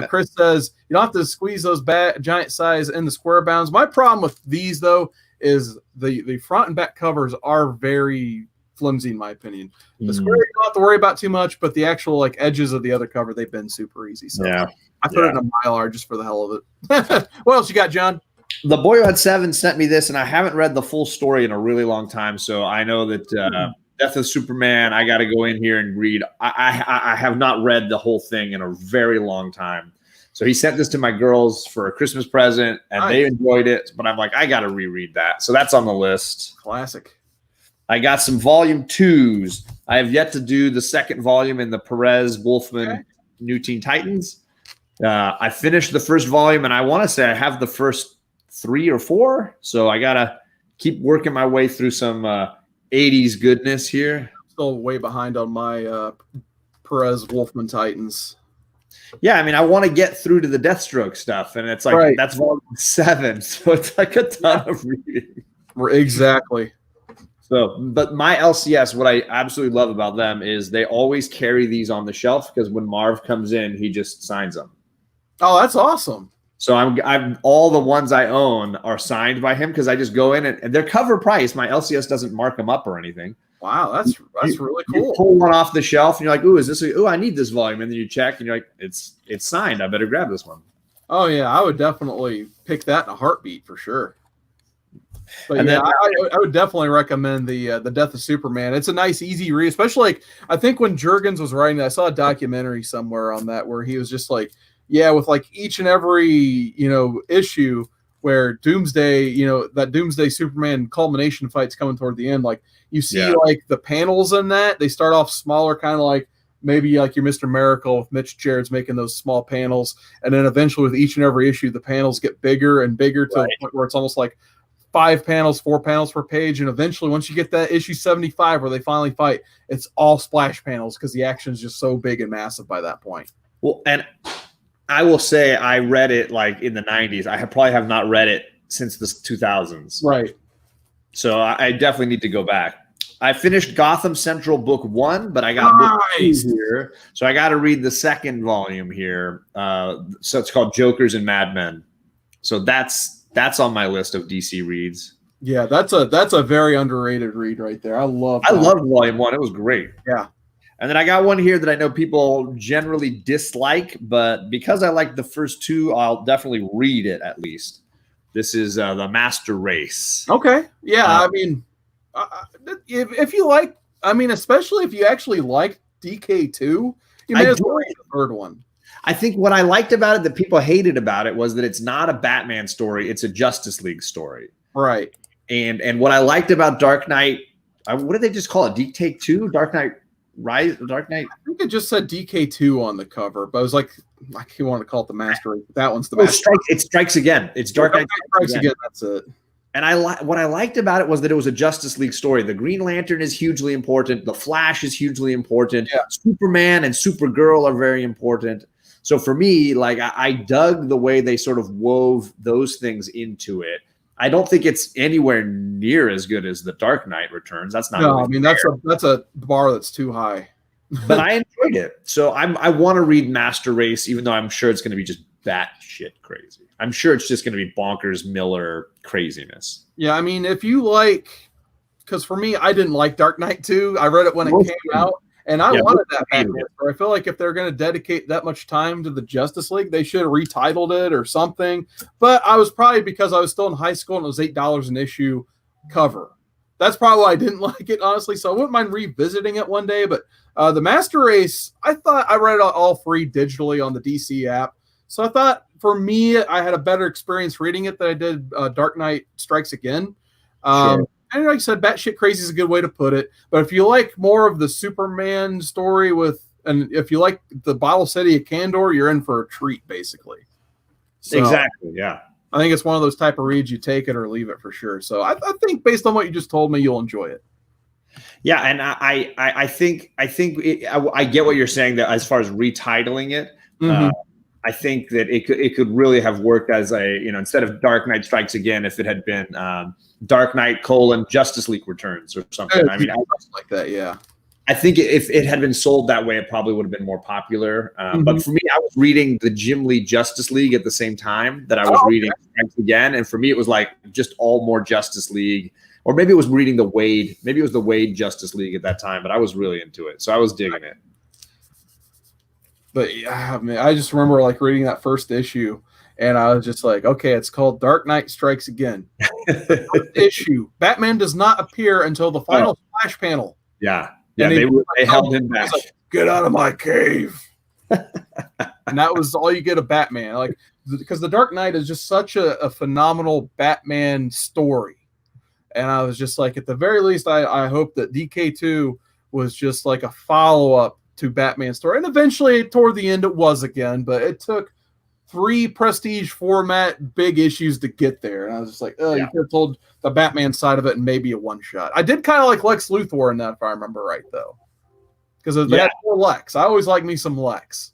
Chris says you don't have to squeeze those giant size in the square bounds. My problem with these though is the front and back covers are very flimsy in my opinion. The square you don't have to worry about too much, but the actual like edges of the other cover, they've been super easy. So I put it in a Mylar just for the hell of it. What else you got, John? The Boy Who Had Seven sent me this, and I haven't read the full story in a really long time, so I know that Death of Superman, I got to go in here and read. I have not read the whole thing in a very long time. So he sent this to my girls for a Christmas present, and they enjoyed it. But I'm like, I got to reread that. So that's on the list. Classic. I got some volume 2s. I have yet to do the second volume in the Perez Wolfman New Teen Titans. I finished the first volume, and I want to say I have the first 3 or 4. So I got to keep working my way through some 80s goodness here. Still way behind on my Perez Wolfman Titans. Yeah, I mean, I want to get through to the Deathstroke stuff, and it's like that's volume 7, so it's like a ton of reading. Exactly. So, but my LCS, what I absolutely love about them is they always carry these on the shelf because when Marv comes in, he just signs them. Oh, that's awesome. So I'm all the ones I own are signed by him because I just go in and they're cover price. My LCS doesn't mark them up or anything. Wow, that's really cool. You pull one off the shelf and you're like, "Ooh, is this? I need this volume." And then you check and you're like, "It's signed. I better grab this one." Oh yeah, I would definitely pick that in a heartbeat for sure. But and I would definitely recommend the Death of Superman. It's a nice, easy read, especially like I think when Jurgens was writing that, I saw a documentary somewhere on that where he was just like, with like each and every issue where Doomsday, that Doomsday Superman culmination fight's coming toward the end, like you see like the panels in that they start off smaller, kind of like maybe like your Mr. Miracle with Mitch Gerard's making those small panels, and then eventually with each and every issue the panels get bigger and bigger to the point where it's almost like 4 panels per page, and eventually once you get that issue 75 where they finally fight, it's all splash panels because the action is just so big and massive by that point. Well, and I will say I read it like in the 90s. I probably have not read it since the 2000s. Right. So I definitely need to go back. I finished Gotham Central book 1, but I got book 2 here. So I got to read the second volume here. So it's called Jokers and Madmen. So that's on my list of DC reads. Yeah, that's a very underrated read right there. I loved volume 1. It was great. Yeah. And then I got one here that I know people generally dislike, but because I like the first 2, I'll definitely read it at least. This is The Master Race. Okay. Yeah, I mean, if you like, I mean, especially if you actually like DK2, you may as well read the third one. I think what I liked about it that people hated about it was that it's not a Batman story. It's a Justice League story. Right. And what I liked about Dark Knight, what did they just call it? DK2? Dark Knight Rise? Dark Knight? I think it just said DK2 on the cover, but it was like, I can't want to call it the Master Race. That one's the Master Race. It Strikes Again. It's Dark Knight Strikes Again. That's it. And what I liked about it was that it was a Justice League story. The Green Lantern is hugely important. The Flash is hugely important. Yeah. Superman and Supergirl are very important. So for me, like I dug the way they sort of wove those things into it. I don't think it's anywhere near as good as The Dark Knight Returns. That's not. No, really I mean fair. that's a bar that's too high. But I enjoyed it. So I want to read Master Race, even though I'm sure it's going to be just batshit crazy. I'm sure it's just going to be bonkers Miller craziness. Yeah, I mean, if you like, because for me, I didn't like Dark Knight 2. I read it when it Most came people- out, and I Yeah, wanted most that people Batman story. I feel like if they're going to dedicate that much time to the Justice League, they should have retitled it or something. But I was probably because I was still in high school and it was $8 an issue cover. That's probably why I didn't like it, honestly. So I wouldn't mind revisiting it one day. But the Master Race, I thought I read it all free digitally on the DC app. So I thought for me, I had a better experience reading it than I did Dark Knight Strikes Again. Sure. And like I said, batshit crazy is a good way to put it. But if you like more of the Superman story and if you like the Bottle City of Kandor, you're in for a treat, basically. So Exactly. Yeah. I think it's one of those type of reads you take it or leave it for sure. So I think based on what you just told me, you'll enjoy it. Yeah, and I think I get what you're saying that as far as retitling it. Mhm. I think that it could really have worked as instead of Dark Knight Strikes Again, if it had been Dark Knight : Justice League Returns or something. I mean, like that, yeah. I think if it had been sold that way, it probably would have been more popular. But for me, I was reading the Jim Lee Justice League at the same time that I was reading Strikes Again, and for me, it was like just all more Justice League. Or maybe it was reading the Wade. Maybe it was the Wade Justice League at that time, but I was really into it, so I was digging it. But yeah, man, I just remember like reading that first issue, and I was just like, okay, it's called Dark Knight Strikes Again. First issue. Batman does not appear until the final splash panel. Yeah, And they held him back. He's like, get out of my cave. And that was all you get of Batman. Like, because The Dark Knight is just such a phenomenal Batman story. And I was just like, at the very least, I hope that DK2 was just like a follow-up to Batman's story. And eventually, toward the end, it was again, but it took 3 prestige format big issues to get there. And I was just like, you could have told the Batman side of it and maybe a one-shot. I did kind of like Lex Luthor in that, if I remember right, though. Because of that Lex. I always like me some Lex.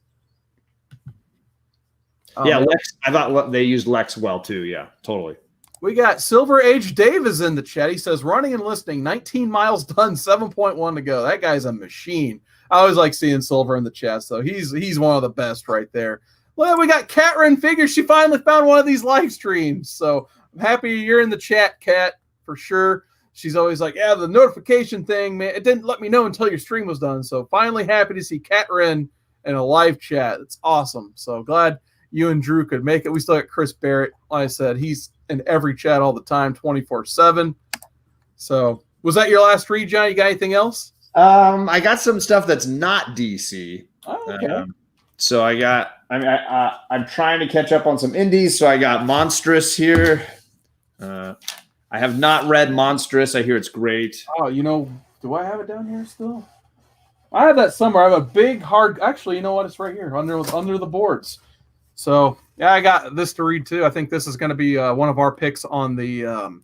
Lex. I thought they used Lex well, too. Yeah, totally. We got Silver Age Dave is in the chat. He says, running and listening, 19 miles done, 7.1 to go. That guy's a machine. I always like seeing Silver in the chat, so he's one of the best right there. Well, we got Catrin figures. She finally found one of these live streams. So I'm happy you're in the chat, Kat, for sure. She's always like, yeah, the notification thing, man, it didn't let me know until your stream was done. So finally happy to see Catrin in a live chat. It's awesome. So glad you and Drew could make it. We still got Chris Barrett. Like I said, he's in every chat all the time, 24/7. So was that your last read, John? You got anything else? I got some stuff that's not DC. Oh, okay. So I'm trying to catch up on some indies. So I got Monstrous here. I have not read Monstrous. I hear it's great. Oh, do I have it down here still? I have that somewhere. I have a big hard. Actually, you know what? It's right here under the boards. So yeah, I got this to read too. I think this is going to be one of our picks on the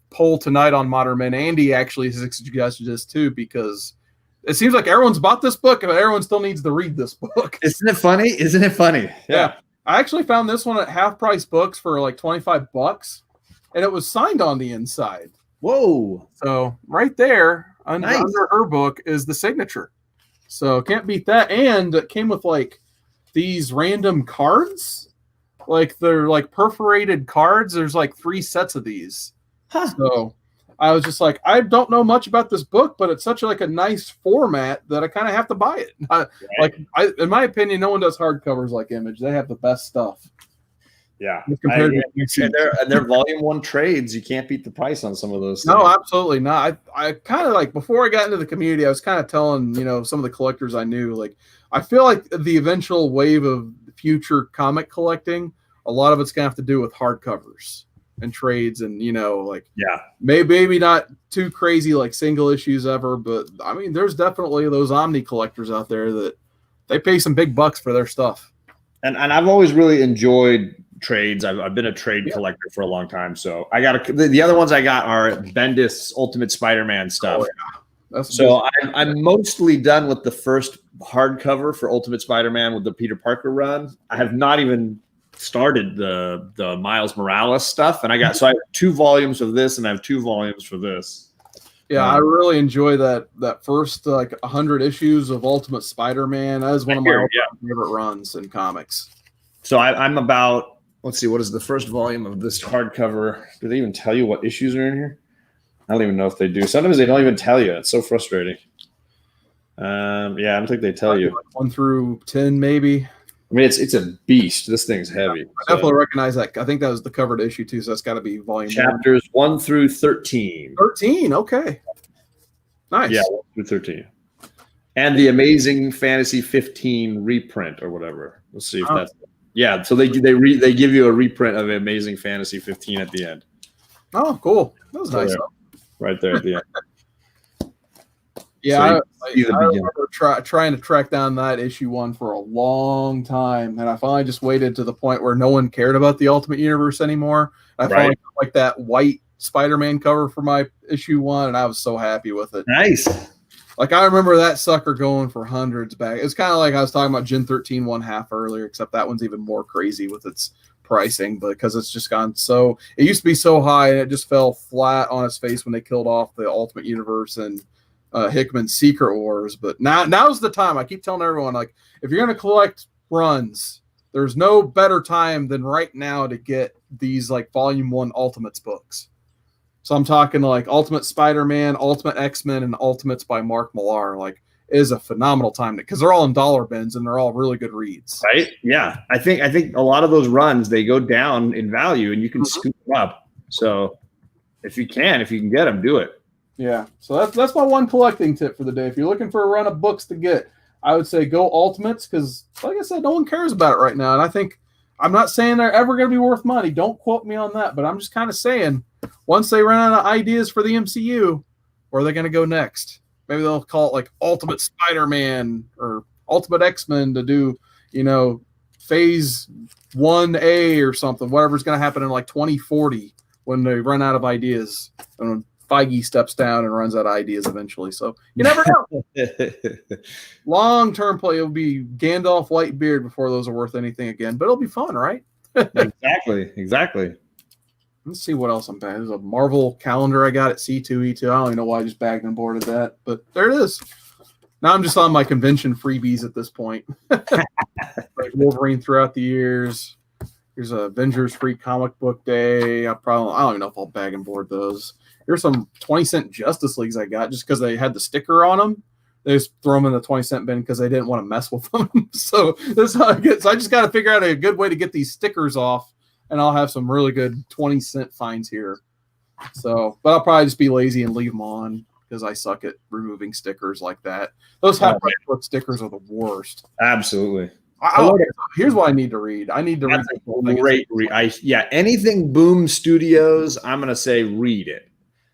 poll tonight on Modern Men. Andy actually suggested this too because it seems like everyone's bought this book, but everyone still needs to read this book. Isn't it funny? Isn't it funny? Yeah. I actually found this one at Half Price Books for like $25, and it was signed on the inside. Whoa! So right there under her book is the signature. So can't beat that. And it came with like these random cards, like they're like perforated cards. There's like 3 sets of these. Huh. So I was just like, I don't know much about this book, but it's such like a nice format that I kind of have to buy it. In my opinion, no one does hardcovers like Image. They have the best stuff. Yeah. Compared and they're volume 1 trades. You can't beat the price on some of those things. No, absolutely not. I kind of like, before I got into the community, I was kind of telling, some of the collectors I knew, like, I feel like the eventual wave of future comic collecting, a lot of it's going to have to do with hardcovers and trades and, maybe not too crazy like single issues ever, but I mean, there's definitely those Omni collectors out there that they pay some big bucks for their stuff. And I've always really enjoyed trades. I've been a trade collector for a long time. So I got the other ones I got are Bendis Ultimate Spider-Man stuff. So I'm mostly done with the first hardcover for Ultimate Spider-Man with the Peter Parker run. I have not even started the Miles Morales stuff, and I have 2 volumes of this, and I have 2 volumes for this. Yeah, I really enjoy that first 100 issues of Ultimate Spider-Man. That is one of my favorite runs in comics. So I'm about, let's see, what is the first volume of this hardcover? Do they even tell you what issues are in here? I don't even know if they do. Sometimes they don't even tell you. It's so frustrating. I don't think they tell you. 1 through 10, maybe. I mean, it's a beast. This thing's heavy. I definitely recognize that. I think that was the covered issue too, so that's got to be volume. Chapters 1 through 13. 13, okay. Nice. Yeah, 1 through 13. And the Amazing Fantasy 15 reprint or whatever. Let's see if that's. Yeah, so they give you a reprint of Amazing Fantasy 15 at the end. Oh, cool. That was nice. Right there at the end. Yeah, I remember trying to track down that issue 1 for a long time, and I finally just waited to the point where no one cared about the Ultimate Universe anymore. I finally got, like, that white Spider-Man cover for my issue 1, and I was so happy with it. Nice. Like, I remember that sucker going for hundreds back. It's kind of like I was talking about Gen 13 1/2 earlier, except that one's even more crazy with its pricing because it's just gone so. It used to be so high, and it just fell flat on its face when they killed off the Ultimate Universe and Hickman's Secret Wars. But now's the time. I keep telling everyone, like, if you're going to collect runs, there's no better time than right now to get these like Volume 1 Ultimates books. So I'm talking like Ultimate Spider-Man, Ultimate X-Men, and Ultimates by Mark Millar. Like, it is a phenomenal time because they're all in dollar bins and they're all really good reads. Right? Yeah. I think a lot of those runs, they go down in value and you can scoop them up. So if you can get them, do it. Yeah. So that's my one collecting tip for the day. If you're looking for a run of books to get, I would say go Ultimates because, like I said, no one cares about it right now. And I think I'm not saying they're ever going to be worth money. Don't quote me on that. But I'm just kind of saying once they run out of ideas for the MCU, where are they going to go next? Maybe they'll call it like Ultimate Spider-Man or Ultimate X-Men to do, Phase 1A or something. Whatever's going to happen in like 2040 when they run out of ideas. And Feige steps down and runs out of ideas eventually. So you never know. Long-term play, it'll be Gandalf Whitebeard before those are worth anything again. But it'll be fun, right? Exactly. Let's see what else I'm bagging. There's a Marvel calendar I got at C2E2. I don't even know why I just bagged and boarded that. But there it is. Now I'm just on my convention freebies at this point. Like Wolverine throughout the years. Here's a Avengers Free Comic Book Day. I don't even know if I'll bag and board those. Here's some 20-cent Justice Leagues I got just because they had the sticker on them. They just throw them in the 20-cent bin because they didn't want to mess with them. So this is how it gets. So I just got to figure out a good way to get these stickers off, and I'll have some really good 20-cent finds here. So, but I'll probably just be lazy and leave them on because I suck at removing stickers like that. Those half-price book stickers are the worst. Absolutely. Here's what I need to read. I need to read a great read. Anything Boom Studios, I'm going to say read it.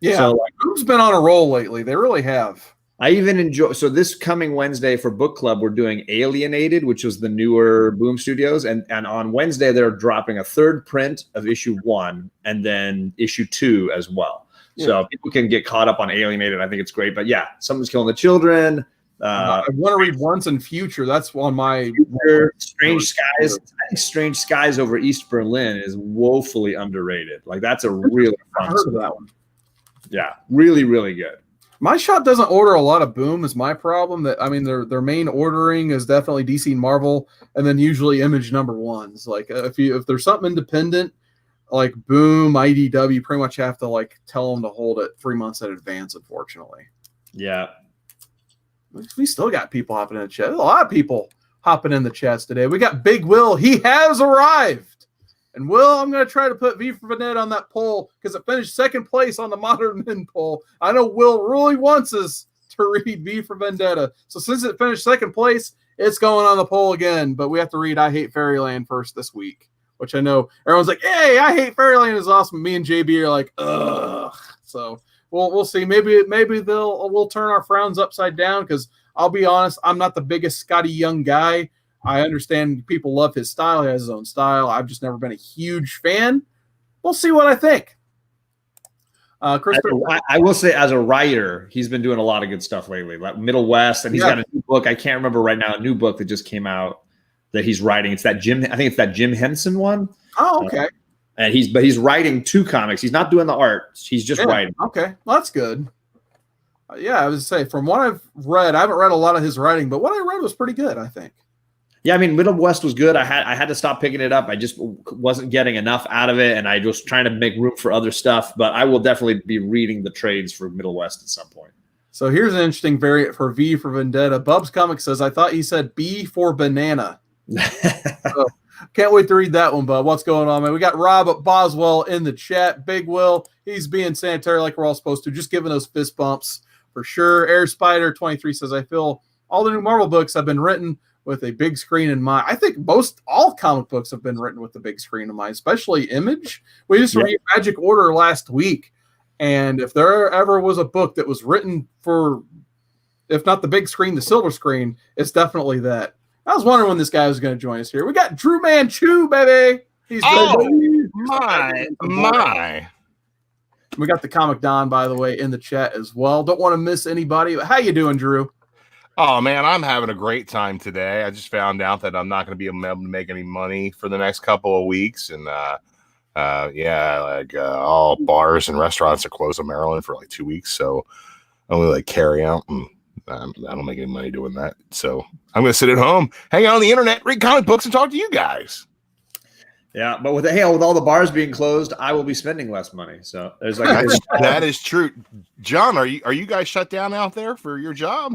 Yeah, so, Boom's been on a roll lately. They really have. I even enjoy. So this coming Wednesday for book club, we're doing Alienated, which was the newer Boom Studios, and on Wednesday they're dropping a 3rd print of issue 1 and then issue 2 as well. Yeah. So people can get caught up on Alienated. I think it's great. But yeah, Someone's Killing the Children. I want to read Once in Future. That's on my Strange Skies. I think Strange Skies over East Berlin is woefully underrated. Like that's a really fun. I heard of that one. Yeah, really, really good. My shop doesn't order a lot of Boom is my problem. Their main ordering is definitely DC and Marvel, and then usually Image #1s. Like if there's something independent like Boom, IDW, pretty much have to like tell them to hold it 3 months in advance. Unfortunately, yeah. We still got people hopping in the chat. There's a lot of people hopping in the chats today. We got Big Will. He has arrived. And Will, I'm going to try to put V for Vendetta on that poll because it finished 2nd place on the Modern Men poll. I know Will really wants us to read V for Vendetta. So since it finished 2nd place, it's going on the poll again. But we have to read I Hate Fairyland first this week, which I know everyone's like, hey, I Hate Fairyland is awesome. Me and JB are like, ugh. So we'll see. Maybe we'll turn our frowns upside down because I'll be honest, I'm not the biggest Scotty Young guy. I understand people love his style. He has his own style. I've just never been a huge fan. We'll see what I think. I will say, as a writer, he's been doing a lot of good stuff lately, like Middle West, and he's got a new book. I can't remember right now, a new book that just came out that he's writing. I think it's that Jim Henson one. Oh, okay. And he's writing 2 comics. He's not doing the art. He's just writing. Okay, well, that's good. Yeah, I was say from what I've read, I haven't read a lot of his writing, but what I read was pretty good, I think. Yeah, I mean, Middle West was good. I had to stop picking it up. I just wasn't getting enough out of it, and I was trying to make room for other stuff. But I will definitely be reading the trades for Middle West at some point. So here's an interesting variant for V for Vendetta. Bub's Comic says, I thought he said B for banana. So, can't wait to read that one, Bub. What's going on, man? We got Rob Boswell in the chat. Big Will, he's being sanitary like we're all supposed to, just giving those fist bumps for sure. Air Spider 23 says, I feel all the new Marvel books have been written with a big screen in mind. I think all comic books have been written with the big screen in mind, especially Image. We just read Magic Order last week, and if there ever was a book that was written for, if not the big screen, the silver screen, it's definitely that. I was wondering when this guy was going to join us here. We got Drew Manchu, baby. He's my. We got the Comic Don, by the way, in the chat as well. Don't want to miss anybody. How you doing, Drew? Oh, man, I'm having a great time today. I just found out that I'm not going to be able to make any money for the next couple of weeks. And, all bars and restaurants are closed in Maryland for like 2 weeks. So I only carry out, and I don't make any money doing that. So I'm going to sit at home, hang out on the internet, read comic books, and talk to you guys. Yeah, but with all the bars being closed, I will be spending less money. So there's that is true. John, are you guys shut down out there for your job?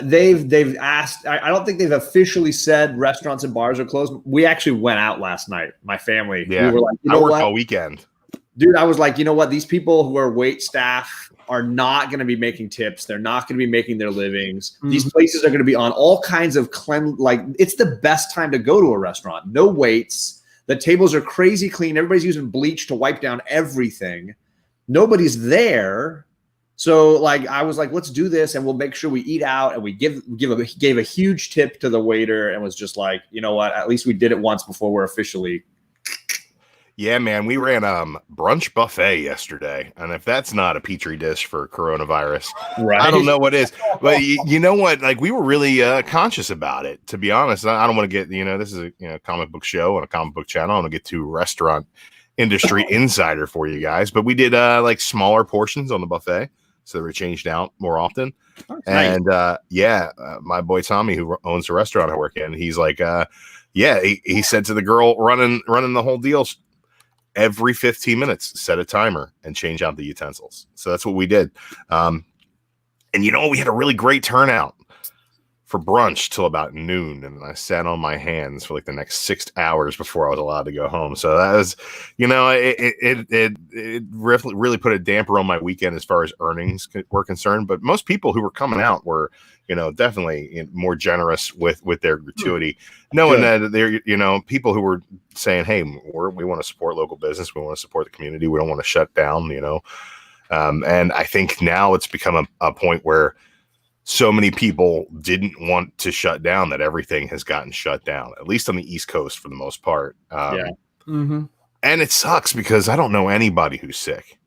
They've asked. I don't think they've officially said restaurants and bars are closed. We actually went out last night, my family. Yeah, we were like, I worked all weekend, dude. I was like, you know what? These people who are wait staff are not going to be making tips. They're not going to be making their livings. Mm-hmm. These places are going to be on all kinds of it's the best time to go to a restaurant. No waits. The tables are crazy clean. Everybody's using bleach to wipe down everything. Nobody's there. So I was like, let's do this and we'll make sure we eat out. And we gave a huge tip to the waiter and was just like, you know what? At least we did it once before we're officially. Yeah, man, we ran brunch buffet yesterday, and if that's not a petri dish for coronavirus, right? I don't know what is. But you know what? We were really conscious about it. To be honest, I don't want to get this is a comic book show and a comic book channel. I don't want to get too restaurant industry insider for you guys, but we did smaller portions on the buffet, so they were changed out more often. And my boy Tommy, who owns the restaurant I work in, he's like, he said to the girl running the whole deal, every 15 minutes, set a timer and change out the utensils. So that's what we did. And we had a really great turnout for brunch till about noon. And I sat on my hands for the next 6 hours before I was allowed to go home. So that was, it really put a damper on my weekend as far as earnings were concerned. But most people who were coming out were, definitely more generous with their gratuity, knowing that they're, people who were saying, hey, we want to support local business. We want to support the community. We don't want to shut down, and I think now it's become a point where so many people didn't want to shut down that everything has gotten shut down, at least on the East Coast for the most part. Mm-hmm. And it sucks because I don't know anybody who's sick,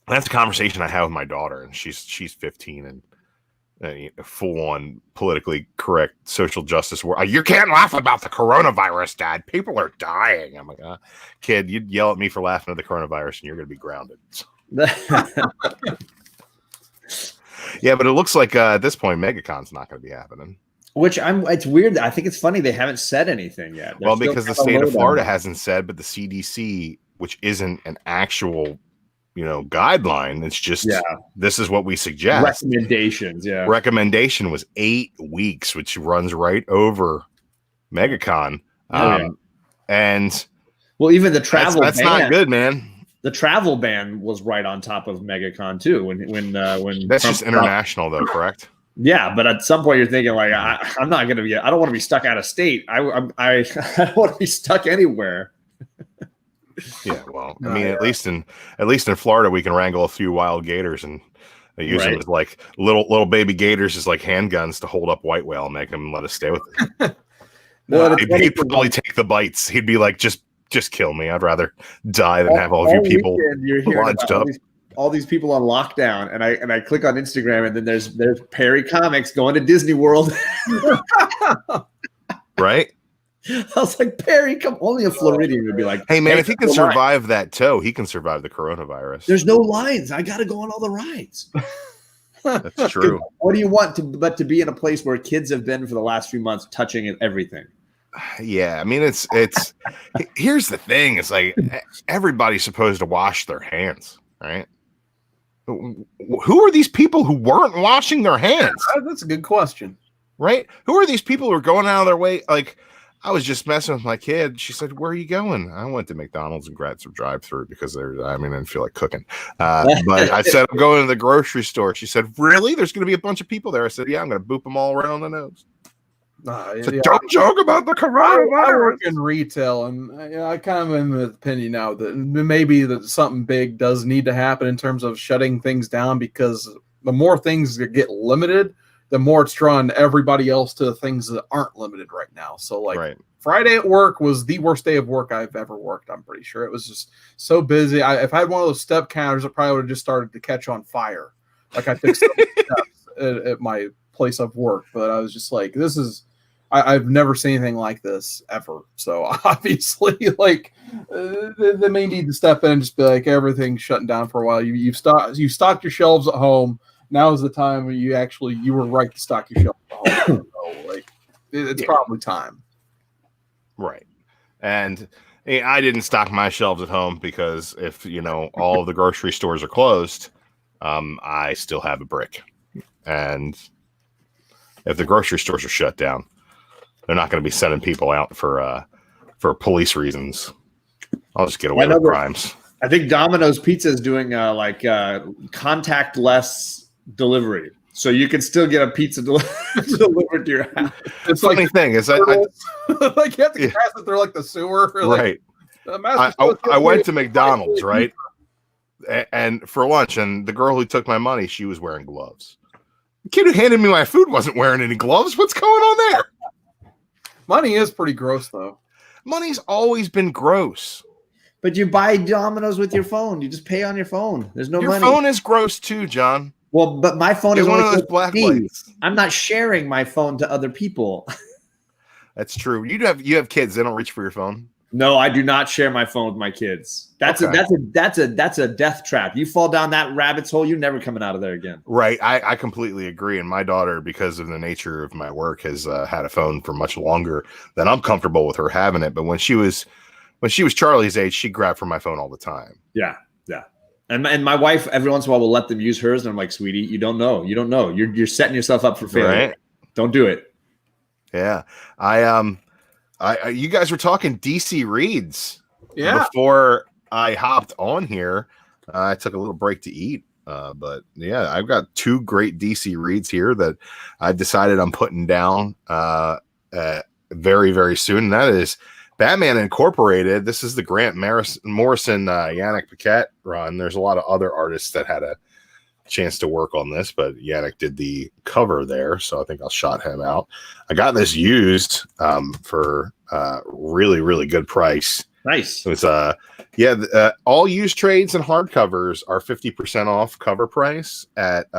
that's a conversation I have with my daughter, and she's 15 and full on politically correct social justice. You can't laugh about the coronavirus, Dad. People are dying. I'm like, kid, you'd yell at me for laughing at the coronavirus, and you're going to be grounded. Yeah, but it looks like at this point, MegaCon's not going to be happening. It's weird. I think it's funny they haven't said anything yet. Well, because the state of Florida hasn't said, but the CDC, which isn't an actual guideline. It's just this is what we suggest. Recommendations. Yeah. Recommendation was 8 weeks, which runs right over MegaCon. And even the travel that's ban, not good, man. The travel ban was right on top of MegaCon too. When that's just international though, correct? Yeah, but at some point you're thinking I'm not going to be. I don't want to be stuck out of state. I don't want to be stuck anywhere. Yeah, well, I mean, at least in Florida, we can wrangle a few wild gators and They use them as like little baby gators as like handguns to hold up white whale and make them let us stay with it. Well, he'd probably take the bites. He'd be like, just kill me. I'd rather die than have all of you people lodged up. All these people on lockdown, and I click on Instagram, and then there's Perry Comics going to Disney World. Right? I was like, Perry, come. Only a Floridian would be like, hey man, if he can survive that tow, he can survive the coronavirus. There's no lines. I got to go on all the rides. That's true. What do you want but to be in a place where kids have been for the last few months, touching everything? Yeah, I mean, it's. Here's the thing: it's like everybody's supposed to wash their hands, right? Who are these people who weren't washing their hands? That's a good question, right? Who are these people who are going out of their way? Like, I was just messing with my kid. She said, "Where are you going?" I went to McDonald's and grabbed some drive-through because I didn't feel like cooking. But I said, "I'm going to the grocery store." She said, "Really? There's going to be a bunch of people there." I said, "Yeah, I'm going to boop them all around the nose." Don't joke about the coronavirus. I work in retail, and I kind of am of the opinion now that maybe that something big does need to happen in terms of shutting things down, because the more things get limited, the more it's drawn everybody else to the things that aren't limited right now. So like Friday at work was the worst day of work I've ever worked. I'm pretty sure it was just so busy. If I had one of those step counters, it probably would have just started to catch on fire. Like I took some steps at my place of work, but I was just like, I've never seen anything like this ever. So obviously, like they may need to step in and just be like, everything's shutting down for a while. You've stocked your shelves at home. Now is the time when you were right to stock your shelves at home. So, like it's probably time. Right. And I didn't stock my shelves at home because if all of the grocery stores are closed, I still have a brick. And if the grocery stores are shut down, they're not going to be sending people out for police reasons. I'll just get away with crimes. I think Domino's Pizza is doing contactless delivery, so you can still get a pizza delivered to your house. It's the funny thing is, like you have to pass it through like the sewer. Right. I went to McDonald's, right, and for lunch, and the girl who took my money, she was wearing gloves. The kid who handed me my food wasn't wearing any gloves. What's going on there? Money is pretty gross, though. Money's always been gross. But you buy Domino's with your phone. You just pay on your phone. There's no money. Your phone is gross too, John. Well, but my phone is one of those black lights. I'm not sharing my phone to other people. That's true. You have kids. They don't reach for your phone. No, I do not share my phone with my kids. That's a death trap. You fall down that rabbit's hole, you're never coming out of there again. Right. I completely agree. And my daughter, because of the nature of my work, has had a phone for much longer than I'm comfortable with her having it. But when she was Charlie's age, she grabbed for my phone all the time. Yeah. Yeah. And my wife every once in a while will let them use hers. And I'm like, sweetie, you don't know. You're setting yourself up for failure. Right? Don't do it. Yeah. You guys were talking DC reads before I hopped on here. I took a little break to eat, but yeah, I've got two great DC reads here that I decided I'm putting down very, very soon. And that is Batman Incorporated. This is the Grant Morrison, Yannick Paquette run. There's a lot of other artists that had a chance to work on this, but Yannick did the cover there, so I think I'll shout him out. I got this used for really, really good price. Nice. It was all used trades and hardcovers are 50% off cover price at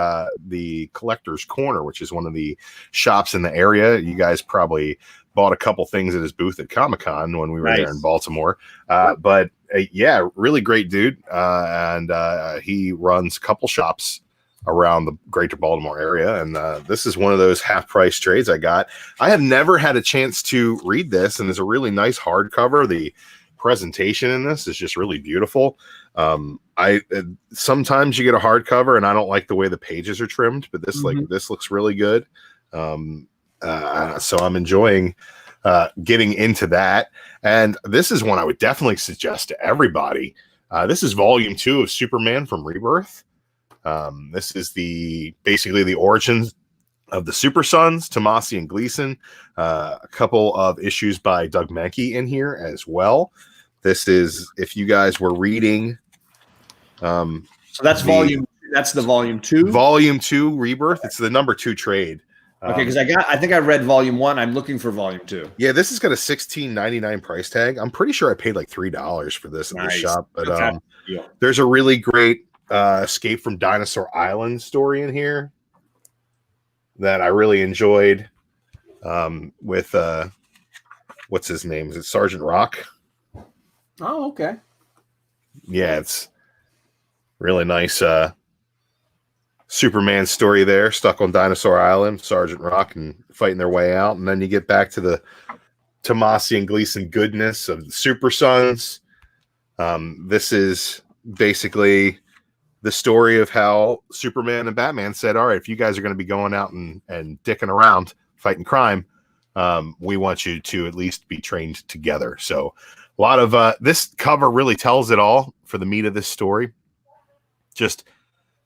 the Collector's Corner, which is one of the shops in the area. You guys probably bought a couple things at his booth at Comic-Con when we were there in Baltimore. But really great dude. And he runs a couple shops around the greater Baltimore area. And this is one of those half-price trades I got. I have never had a chance to read this, and it's a really nice hardcover. The presentation in this is just really beautiful. Sometimes you get a hardcover, and I don't like the way the pages are trimmed, but this this looks really good. So I'm enjoying getting into that. And this is one I would definitely suggest to everybody. This is volume 2 of Superman from Rebirth. This is basically the origins of the Super Sons, Tomasi and Gleason. A couple of issues by Doug Mahnke in here as well. This is, if you guys were reading. So that's volume That's the volume 2. Volume 2 Rebirth. It's the number 2 trade. Okay, because I think I read volume 1. I'm looking for volume 2. Yeah, this has got a $16.99 price tag. I'm pretty sure I paid like $3 for this in the shop. But there's a really great Escape from Dinosaur Island story in here that I really enjoyed. With what's his name? Is it Sergeant Rock? Oh, okay. Yeah, it's really nice Superman story there, stuck on Dinosaur Island, Sergeant Rock, and fighting their way out. And then you get back to the Tomasi and Gleason goodness of the Super Sons. This is basically the story of how Superman and Batman said, all right, if you guys are going to be going out and dicking around, fighting crime, we want you to at least be trained together. So a lot of this cover really tells it all for the meat of this story. Just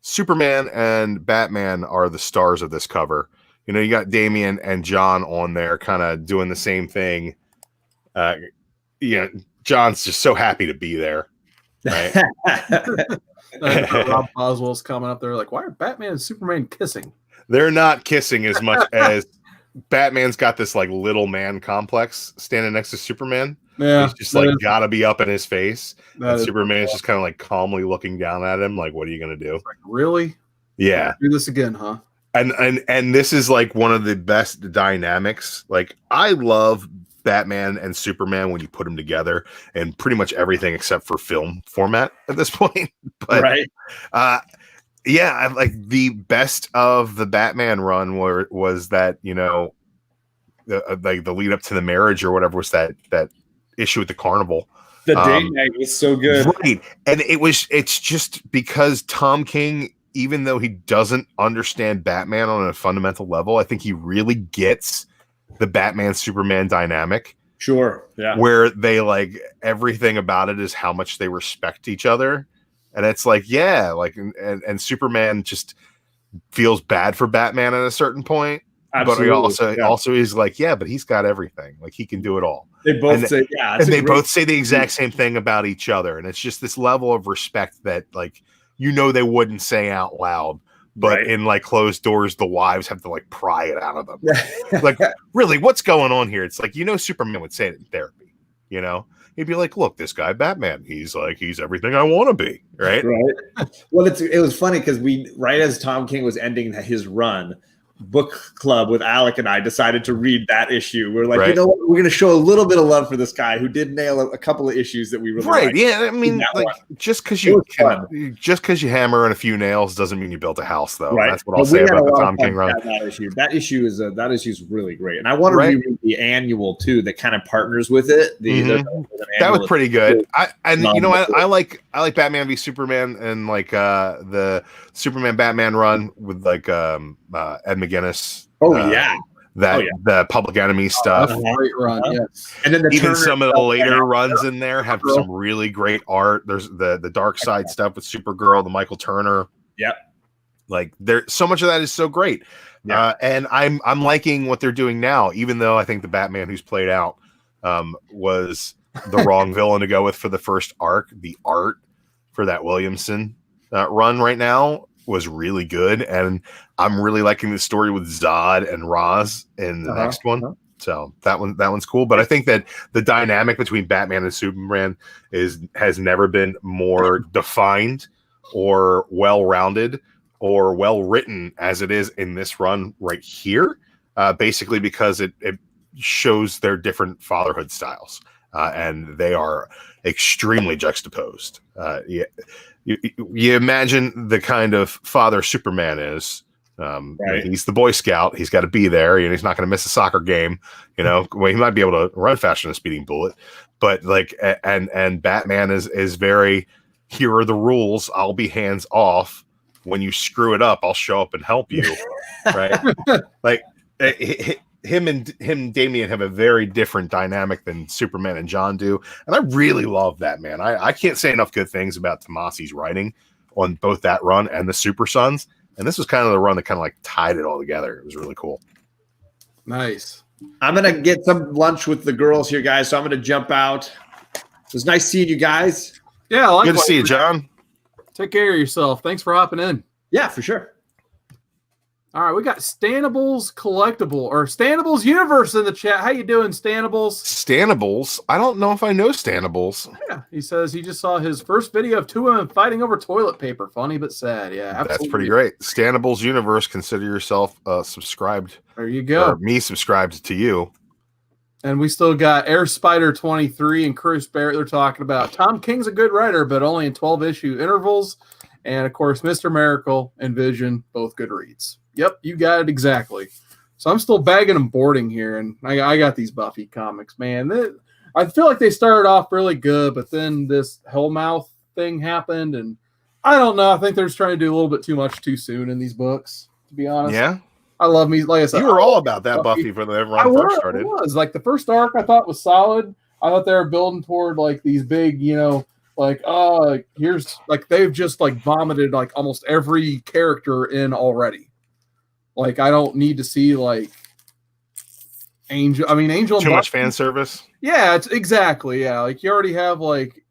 Superman and Batman are the stars of this cover. You know, you got Damian and John on there kind of doing the same thing. John's just so happy to be there. Right? Rob Boswell's coming up there like, why are Batman and Superman kissing? They're not kissing as much as Batman's got this like little man complex standing next to Superman. Yeah, he's just like gotta be up in his face. And Superman is just kind of like calmly looking down at him, like, "What are you gonna do?" Like, really? Yeah, do this again, huh? And this is like one of the best dynamics. Like, I love Batman and Superman when you put them together, and pretty much everything except for film format at this point. But right. Yeah, like the best of the Batman run was that, you know, like the lead up to the marriage or whatever was that issue at the carnival. The date night was so good. Right. And it's just because Tom King, even though he doesn't understand Batman on a fundamental level, I think he really gets the Batman Superman dynamic. Sure. Yeah. Where they like everything about it is how much they respect each other. And it's like, yeah, like, and Superman just feels bad for Batman at a certain point. Absolutely. But he also is like, yeah, but he's got everything. Like, he can do it all. They both say, yeah. And they both say the exact same thing about each other. And it's just this level of respect that, like, you know, they wouldn't say out loud, but in like closed doors, the wives have to like pry it out of them. Like, really, what's going on here? It's like, you know, Superman would say it in therapy, you know? He'd be like, look, this guy, Batman, he's everything I want to be. Right. Well, it was funny because right as Tom King was ending his run, book club with Alec and I decided to read that issue. We're like, you know what? We're going to show a little bit of love for this guy who did nail a couple of issues that we really liked. Yeah, I mean, like, just because you hammer in a few nails doesn't mean you built a house, though. Right. That's what I'll say about the Tom King run. That issue is really great, and I want to reread the annual too. That kind of partners with it. That was pretty good. You know what? I like Batman v Superman and like the Superman Batman run with like Ed McGuinness. The Public Enemy stuff. Great run, yes. And then even some of the later runs in there have some really great art. There's the Dark Side stuff with Supergirl, the Michael Turner. Yep. Like, there, so much of that is so great. Yeah. And I'm liking what they're doing now, even though I think the Batman who's played out was the wrong villain to go with for the first arc. The art for that Williamson run right now was really good, and I'm really liking the story with Zod and Ra's in the next one. So that one's cool. But I think that the dynamic between Batman and Superman has never been more defined or well-rounded or well-written as it is in this run right here. Basically because it shows their different fatherhood styles, and they are extremely juxtaposed. You imagine the kind of father Superman is. He's the Boy Scout. He's got to be there. He's not going to miss a soccer game. Well, he might be able to run faster than a speeding bullet, but like, and Batman is very, here are the rules. I'll be hands off. When you screw it up, I'll show up and help you. Right? Like, him and Damian have a very different dynamic than Superman and John do, and I really love that, man. I can't say enough good things about Tomasi's writing on both that run and the Super Sons, and this was kind of the run that kind of like tied it all together. It was really cool. Nice. I'm gonna get some lunch with the girls here, guys, so I'm gonna jump out. It was nice seeing you guys. Yeah, good to see you, John. Take care of yourself. Thanks for hopping in. Yeah, for sure. All right, we got Stanables Collectible or Stanables Universe in the chat. How you doing, Stanables? Stanables? I don't know if I know Stanables. Yeah, he says he just saw his first video of two women fighting over toilet paper. Funny but sad. Yeah, absolutely. That's pretty great. Stanables Universe. Consider yourself subscribed. There you go. Or me subscribed to you. And we still got Air Spider 23 and Chris Barrett. They're talking about Tom King's a good writer, but only in 12-issue intervals. And of course, Mr. Miracle and Vision, both good reads. Yep, you got it exactly. So I'm still bagging and boarding here, and I got these Buffy comics, man. I feel like they started off really good, but then this Hellmouth thing happened, and I don't know. I think they're just trying to do a little bit too much too soon in these books, to be honest. Yeah. I love me. Like I said, you were all about that Buffy from the run first started. I was. Like the first arc I thought was solid. I thought they were building toward like these big, like here's like they've just like vomited like almost every character in already. Like I don't need to see like Angel. I mean Angel. Too much fan service. Yeah, it's exactly. Yeah, like you already have like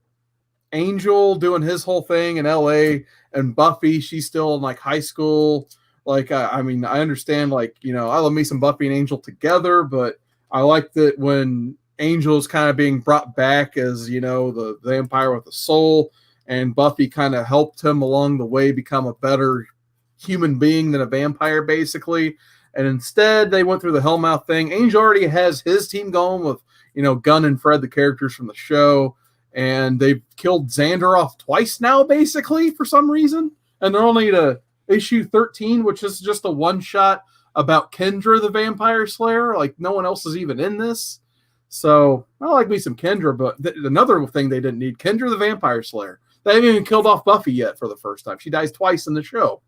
Angel doing his whole thing in LA and Buffy, she's still in like high school. Like, I mean, I understand, like, I love me some Buffy and Angel together, but I like that when Angel's kind of being brought back as, the vampire with a soul, and Buffy kind of helped him along the way become a better human being than a vampire, basically. And instead, they went through the Hellmouth thing. Angel already has his team going with, Gunn and Fred, the characters from the show, and they've killed Xander off twice now, basically, for some reason. And they're only to issue 13, which is just a one-shot about Kendra the Vampire Slayer. Like, no one else is even in this. So, I like me some Kendra, but another thing they didn't need, Kendra the Vampire Slayer. They haven't even killed off Buffy yet for the first time. She dies twice in the show.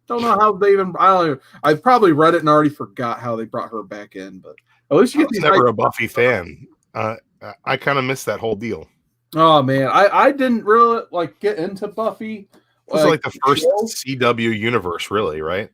Don't know how they even... I probably read it and already forgot how they brought her back in, but at least you get these... I was never a Buffy fan. I kind of missed that whole deal. Oh, man. I didn't really, get into Buffy. It was like the first CW universe, really, right?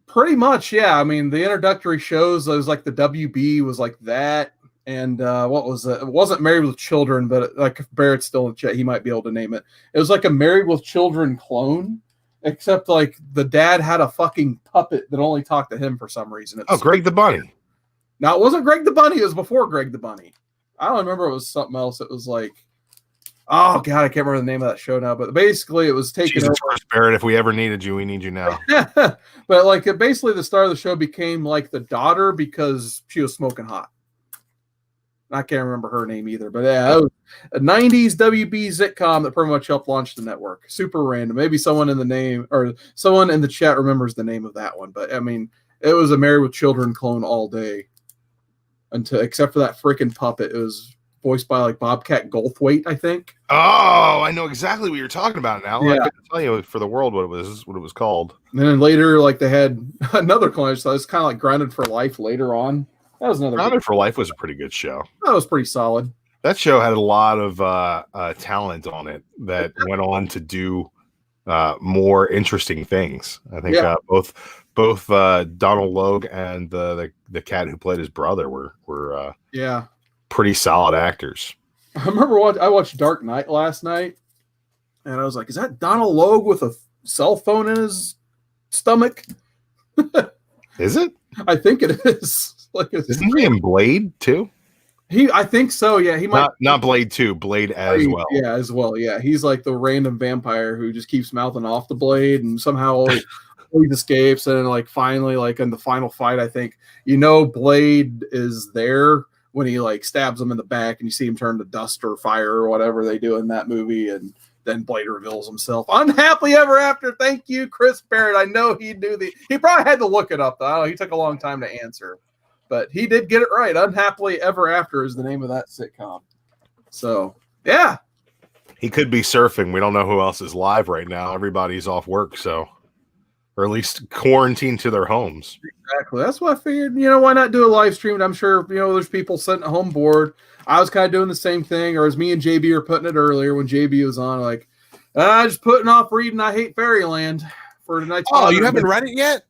Pretty much, yeah. I mean, the introductory shows, it was like the WB was like that. And what was it? It wasn't Married with Children, but like if Barrett's still in the chat, he might be able to name it. It was like a Married with Children clone, except like the dad had a fucking puppet that only talked to him for some reason. Greg the Bunny. No, it wasn't Greg the Bunny. It was before Greg the Bunny. I don't remember. It was something else. It was like... Oh, God, I can't remember the name of that show now. But basically, it was taken over. Chris Barrett, if we ever needed you, we need you now. But, basically, the star of the show became, the daughter because she was smoking hot. I can't remember her name either. But, yeah, it was a 90s WB sitcom that pretty much helped launch the network. Super random. Maybe someone in the name or someone in the chat remembers the name of that one. But, I mean, it was a Married with Children clone all day. Except for that freaking puppet. It was voiced by Bobcat Goldthwait, I think. Oh, I know exactly what you're talking about now. Yeah. I couldn't tell you for the world what it was called. And then later, they had another clone. So it's kind of like Grounded for Life later on. That was another. Grounded for Life was a pretty good show. That was pretty solid. That show had a lot of talent on it that went on to do more interesting things. I think both Donald Logue and the cat who played his brother were pretty solid actors. I remember I watched Dark Knight last night, and I was like, "Is that Donald Logue with a cell phone in his stomach?" Is it? I think it is. Isn't he in Blade too? I think so. Yeah, he might not Blade 2, Blade as well. Yeah, as well. Yeah, he's like the random vampire who just keeps mouthing off the blade, and somehow always escapes. And then, finally, in the final fight, I think Blade is there when he stabs him in the back, and you see him turn to dust or fire or whatever they do in that movie, and then Blade reveals himself. Unhappily Ever After. Thank you, Chris Barrett. I know he knew he probably had to look it up though. I don't know, he took a long time to answer, but he did get it right. Unhappily Ever After is the name of that sitcom. So yeah, he could be surfing. We don't know who else is live right now. Everybody's off work, or at least quarantined to their homes. Exactly. That's why I figured, why not do a live stream? And I'm sure, there's people sitting at home bored. I was kind of doing the same thing, or as me and JB were putting it earlier when JB was on, just putting off reading I Hate Fairyland for tonight's. Oh, you haven't read it yet?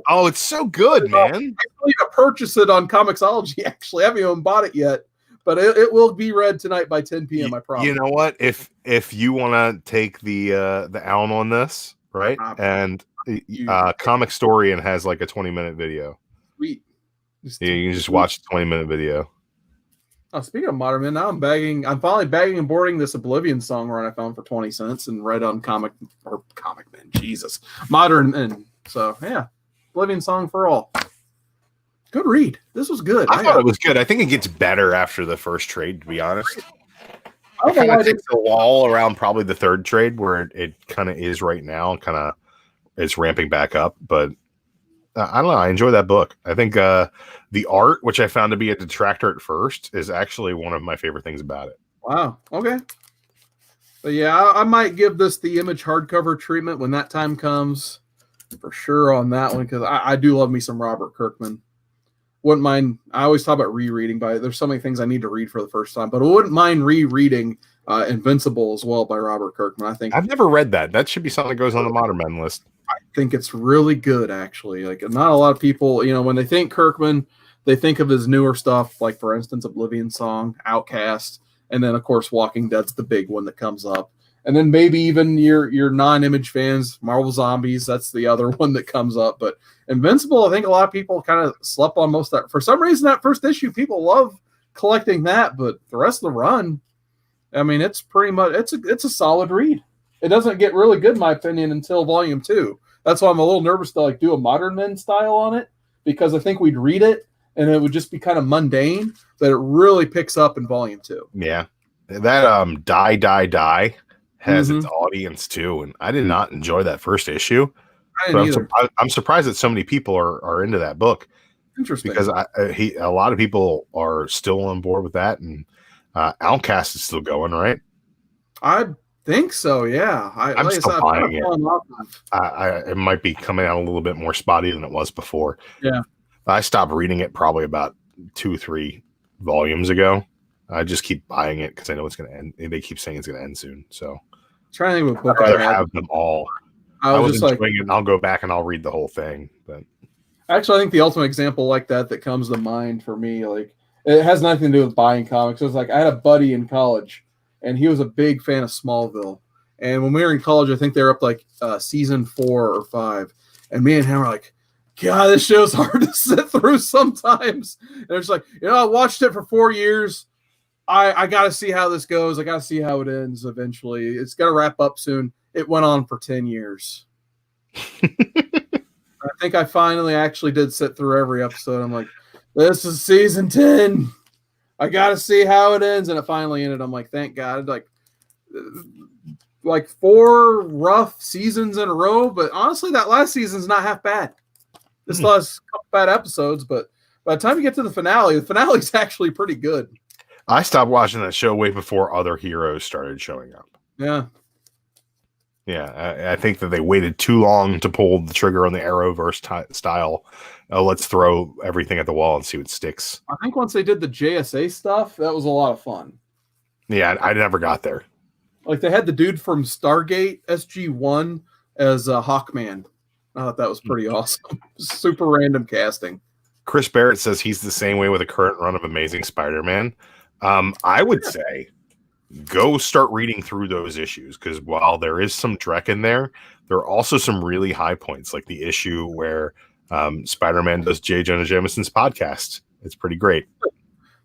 Oh, it's so good, man. I need to purchase it on Comixology, actually. I haven't even bought it yet, but it will be read tonight by 10 p.m., I promise. You know what? If you want to take the Allen on this, right? And Comic Story and has like a 20-minute video. Sweet. Yeah, you can just watch the 20-minute video. Oh, speaking of modern men, now I'm finally bagging and boarding this Oblivion song run I found for 20 cents and read on Comic Men. Jesus. Modern Men. So yeah. Oblivion Song for All. Good read. This was good. I thought it was good. I think it gets better after the first trade, to be honest. It kind of takes a wall around probably the third trade where it kind of is right now, kind of it's ramping back up. But I don't know. I enjoy that book. I think the art, which I found to be a detractor at first, is actually one of my favorite things about it. Wow. Okay. But yeah, I might give this the Image hardcover treatment when that time comes. For sure on that one, because I do love me some Robert Kirkman. Wouldn't mind. I always talk about rereading, there's so many things I need to read for the first time, but I wouldn't mind rereading Invincible as well by Robert Kirkman. I think I've never read that. That should be something that goes on the Modern Men list. I think it's really good, actually. Like, not a lot of people, when they think Kirkman, they think of his newer stuff, like for instance, Oblivion Song, Outcast, and then of course Walking Dead's the big one that comes up. And then maybe even your non-Image fans, Marvel Zombies, that's the other one that comes up. But Invincible, I think a lot of people kind of slept on most of that. For some reason, that first issue, people love collecting that, but the rest of the run, I mean, it's pretty much it's a solid read. It doesn't get really good, in my opinion, until volume 2. That's why I'm a little nervous to like do a Modern Men style on it, because I think we'd read it and it would just be kind of mundane, but it really picks up in volume 2. Yeah, that Die has its audience too, and I did not enjoy that first issue. I'm surprised that so many people are into that book. Interesting, because a lot of people are still on board with that, and Outcast is still going, right? I think so. Yeah, I'm still buying it. It might be coming out a little bit more spotty than it was before. Yeah, I stopped reading it probably about 2-3 volumes ago. I just keep buying it because I know it's going to end. They keep saying it's going to end soon. So trying to think of what I'd rather have them all. I was just enjoying it, and I'll go back and I'll read the whole thing. But actually, I think the ultimate example like that comes to mind for me, like it has nothing to do with buying comics. It was like I had a buddy in college, and he was a big fan of Smallville. And when we were in college, I think they were up like season 4 or 5, and me and him were like, "God, this show's hard to sit through sometimes." And it's like, I watched it for 4 years. I got to see how this goes. I got to see how it ends eventually. It's going to wrap up soon. It went on for 10 years. I think I finally actually did sit through every episode. I'm like, this is season 10. I got to see how it ends. And it finally ended. I'm like, thank God. Like 4 rough seasons in a row. But honestly, that last season's not half bad. This last couple bad episodes. But by the time you get to the finale's actually pretty good. I stopped watching that show way before other heroes started showing up. Yeah. Yeah, I think that they waited too long to pull the trigger on the Arrowverse style. Let's throw everything at the wall and see what sticks. I think once they did the JSA stuff, that was a lot of fun. Yeah, I never got there. Like they had the dude from Stargate SG-1 as Hawkman. I thought that was pretty awesome. Super random casting. Chris Barrett says he's the same way with the current run of Amazing Spider-Man. I would say go start reading through those issues, because while there is some dreck in there, there are also some really high points, like the issue where Spider-Man does J. Jonah Jameson's podcast. It's pretty great.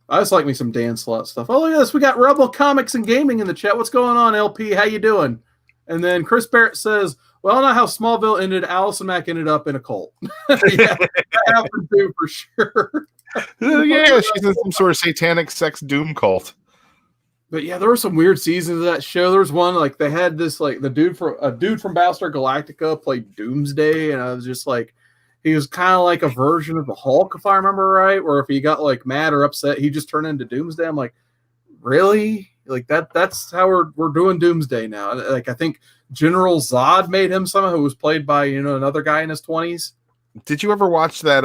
I just like me some Dan Slott stuff. Oh, look at this. We got Rebel Comics and Gaming in the chat. What's going on, LP? How you doing? And then Chris Barrett says, well, not how Smallville ended. Allison Mack ended up in a cult. Yeah, that happened too, for sure. Yeah, she's in some sort of satanic sex doom cult. But yeah, there were some weird seasons of that show. There was one like they had this like a dude from Battlestar Galactica played Doomsday, and I was just like, he was kind of like a version of the Hulk, if I remember right. Where if he got like mad or upset, he just turned into Doomsday. I'm like, really? Like that's how we're doing Doomsday now. Like I think General Zod made him someone who was played by another guy in his 20s. Did you ever watch that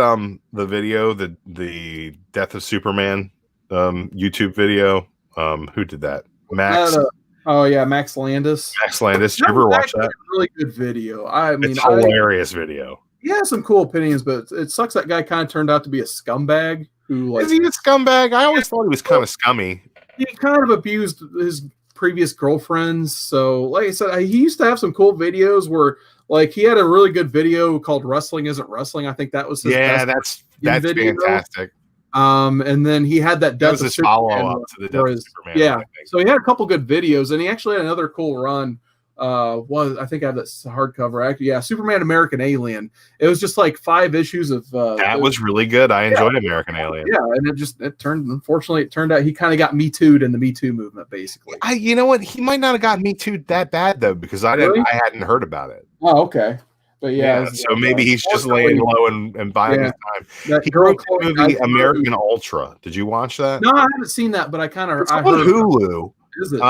the video, the Death of Superman YouTube video? Who did that? Max. Oh yeah, Max Landis. Max Landis. Did you ever watch that? Really good video. I mean, it's a hilarious video. He has some cool opinions, but it sucks that guy kind of turned out to be a scumbag. Who like, is he a scumbag? I always thought he was kind of scummy. He kind of abused his previous girlfriends. So, like I said, he used to have some cool videos where, like, he had a really good video called "Wrestling Isn't Wrestling." I think that was his best that's video. fantastic. And then he had that Death of Superman follow up to the Death of Superman. Yeah, so he had a couple good videos, and he actually had another cool run. I think I have that hardcover. Actually, yeah, Superman American Alien. It was just like 5 issues of that was really good. I enjoyed American Alien. Yeah, and unfortunately it turned out he kind of got Me Too'd in the Me Too movement, basically. You know what? He might not have got Me Too'd that bad though, because I hadn't heard about it. Oh, okay. But yeah, so maybe he's just laying low and buying his time. He wrote the movie American Ultra. Did you watch that? No, I haven't seen that, but I kind of it's on Hulu. Is it?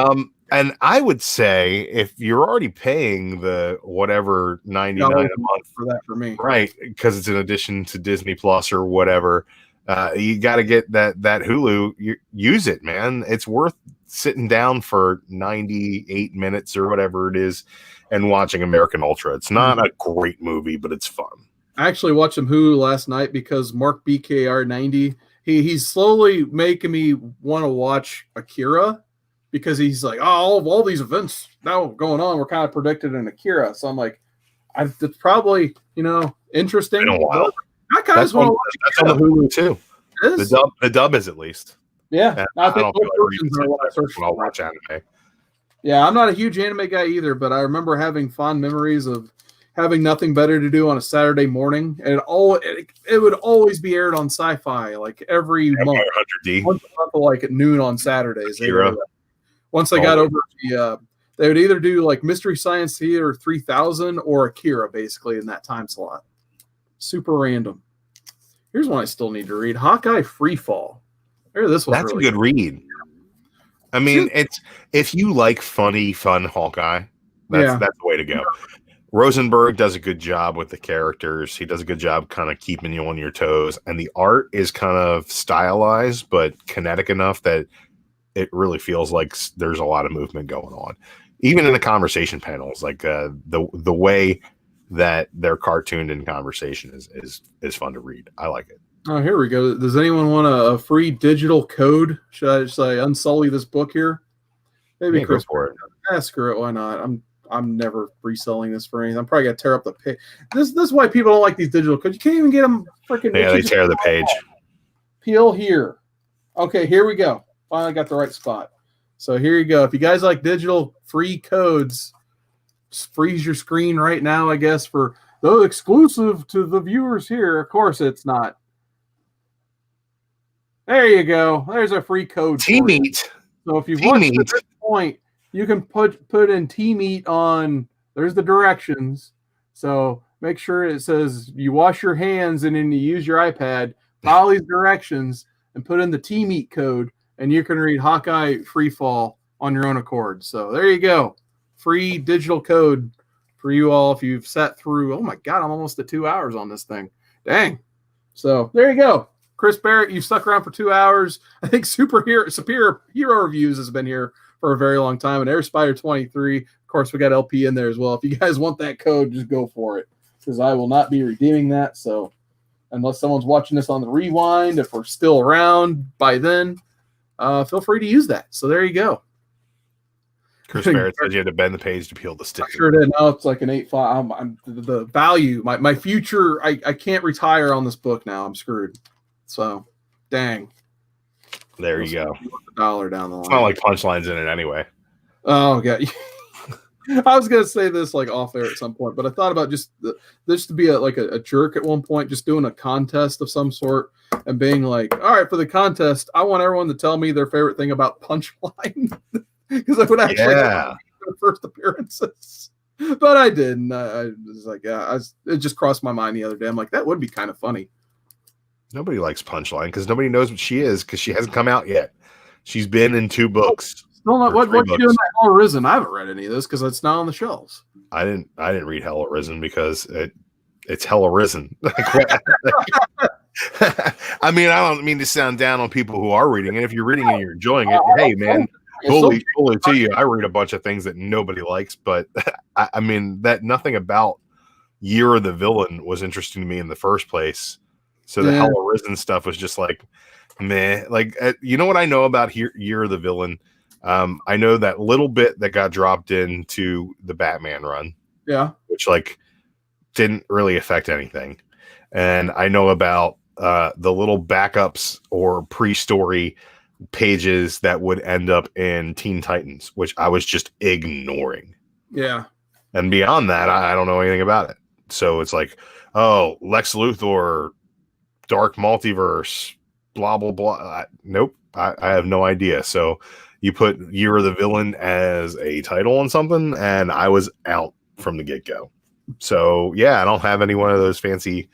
And I would say if you're already paying the whatever $99 a month for that for me, right? Because it's in addition to Disney Plus or whatever, you got to get that Hulu. Use it, man. It's worth sitting down for 98 minutes or whatever it is and watching American Ultra. It's not a great movie, but it's fun. I actually watched some Hulu last night because Mark BKR90, he's slowly making me want to watch Akira. Because he's like, all these events now going on were kind of predicted in Akira. So I'm like, it's probably, interesting. Been a while. I kind of want to watch that's on the Hulu too. It is? The dub is at least. Yeah. I think both versions are what I search for. I'll watch anime. Yeah, I'm not a huge anime guy either, but I remember having fond memories of having nothing better to do on a Saturday morning. And it would always be aired on Sci-Fi, like every month. 100D. Once a month, like at noon on Saturdays. Akira. Once they got over they would either do like Mystery Science Theater 3000 or Akira, basically, in that time slot. Super random. Here's one I still need to read: Hawkeye Freefall. This one's That's really a good read. I mean, it's if you like fun Hawkeye, that's the way to go. Rosenberg does a good job with the characters. He does a good job kind of keeping you on your toes, and the art is kind of stylized but kinetic enough that it really feels like there's a lot of movement going on, even in the conversation panels. Like the way that they're cartooned in conversation is fun to read. I like it. Oh, here we go. Does anyone want a free digital code? Should I just unsully this book here? Maybe yeah, Chris. Go for it. Screw it. Why not? I'm never reselling this for anything. I'm probably gonna tear up the page. This is why people don't like these digital codes. You can't even get them freaking. Yeah, they tear the page. Peel here. Okay, here we go. Finally got the right spot. So here you go. If you guys like digital free codes, just freeze your screen right now, I guess, for those exclusive to the viewers here. Of course it's not. There you go. There's a free code. T-Meat. So if you've watched at this point, you can put in T-Meat on, there's the directions. So make sure it says you wash your hands and then you use your iPad, follow these directions and put in the T-Meat code. And you can read Hawkeye Freefall on your own accord. So there you go. Free digital code for you all if you've sat through. Oh, my God, I'm almost at 2 hours on this thing. Dang. So there you go. Chris Barrett, you've stuck around for 2 hours. I think Superior Hero Reviews has been here for a very long time. And Air Spider 23. Of course, we got LP in there as well. If you guys want that code, just go for it. Because I will not be redeeming that. So unless someone's watching this on the rewind, if we're still around by then, feel free to use that. So there you go. Chris Barrett said you had to bend the page to peel the sticker. I sure did. Now it's like an 8.5. I'm the value, my future. I can't retire on this book now. I'm screwed. So, dang. There you go. $1 down the line. It's not like punchlines in it anyway. Oh god. I was gonna say this like off air at some point, but I thought about just to be a jerk at one point, just doing a contest of some sort and being like, all right, for the contest, I want everyone to tell me their favorite thing about Punchline because I would actually their first appearances, but I didn't. I was like, it just crossed my mind the other day. I'm like, that would be kind of funny. Nobody likes Punchline because nobody knows what she is because she hasn't come out yet. She's been in 2 books. Still not. What you doing? Hell Arisen? I haven't read any of this because it's not on the shelves. I didn't read Hell Arisen because it's Hell Arisen. I mean, I don't mean to sound down on people who are reading it. If you're reading it, and you're enjoying it. Hey, man, fully to you. I read a bunch of things that nobody likes, but I mean that nothing about Year of the Villain was interesting to me in the first place. So the Hell Arisen stuff was just like, meh. Like, you know what I know about Year of the Villain? I know that little bit that got dropped into the Batman run, which like didn't really affect anything. And I know about the little backups or pre-story pages that would end up in Teen Titans, which I was just ignoring. Yeah. And beyond that, I don't know anything about it. So it's like, oh, Lex Luthor, Dark Multiverse, blah, blah, blah. Nope. I have no idea. So you put Year of the Villain as a title on something, and I was out from the get-go. So, yeah, I don't have any one of those fancy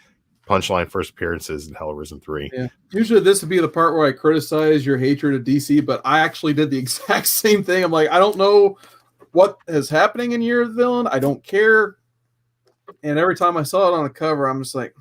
Punchline first appearances in Hell Arisen 3. Yeah. Usually this would be the part where I criticize your hatred of DC, but I actually did the exact same thing. I'm like, I don't know what is happening in Year of the Villain. I don't care. And every time I saw it on a cover, I'm just like,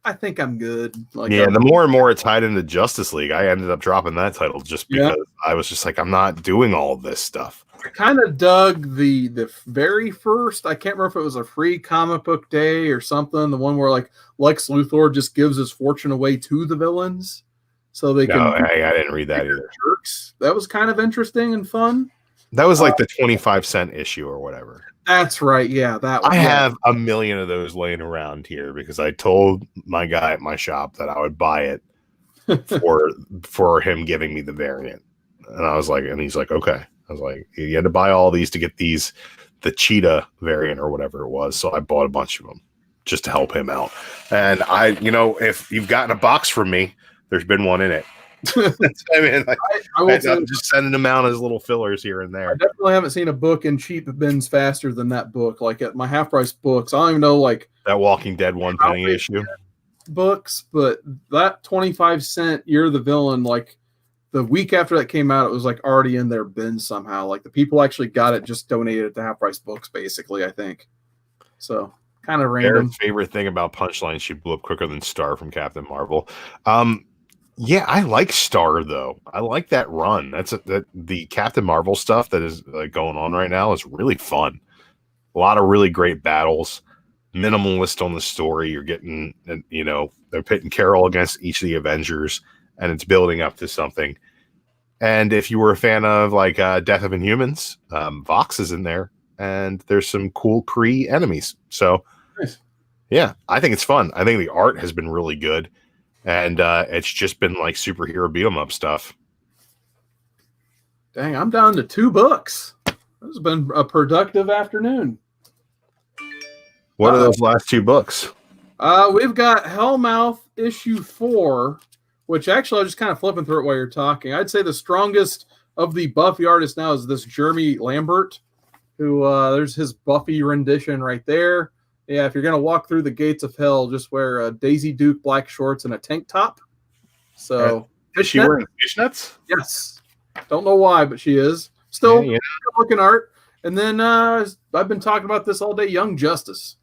I think I'm good. Like, yeah, the more and more it tied into Justice League, I ended up dropping that title just because I was just like, I'm not doing all this stuff. I kind of dug the very first, I can't remember if it was a free comic book day or something, the one where like Lex Luthor just gives his fortune away to the villains so they can. I didn't read that either. Jerks. That was kind of interesting and fun. That was like the 25-cent issue or whatever. That's right. Yeah, that was. I have a million of those laying around here because I told my guy at my shop that I would buy it for him giving me the variant. And I was like, and he's like, okay. I was like, you had to buy all these to get the cheetah variant or whatever it was. So I bought a bunch of them just to help him out. And if you've gotten a box from me, there's been one in it. I mean, I'm just sending them out as little fillers here and there. I definitely haven't seen a book in cheap bins faster than that book. Like at my half price books, I don't even know like that Walking Dead 1 penny issue books, but that 25-cent Year of the Villain, like the week after that came out, it was like already in their bin somehow. Like the people actually got it, just donated it to half price books, basically. I think so. Kind of random. Aaron's favorite thing about Punchline, she blew up quicker than Star from Captain Marvel. Yeah, I like Star though. I like that run. The Captain Marvel stuff that is going on right now is really fun. A lot of really great battles. Minimalist on the story. You're getting, they're pitting Carol against each of the Avengers, and it's building up to something. And if you were a fan of like Death of Inhumans, Vox is in there, and there's some cool Kree enemies. So, nice. Yeah, I think it's fun. I think the art has been really good. And it's just been like superhero beat 'em up stuff. Dang, I'm down to 2 books. This has been a productive afternoon. What are those last 2 books? We've got Hellmouth issue 4, which actually I was just kind of flipping through it while you're talking. I'd say the strongest of the Buffy artists now is this Jeremy Lambert, who there's his Buffy rendition right there. Yeah, if you're going to walk through the gates of hell, just wear a Daisy Duke black shorts and a tank top. So, is she wearing fishnets? Yes. Don't know why, but she is. Still good looking art. And then I've been talking about this all day, Young Justice.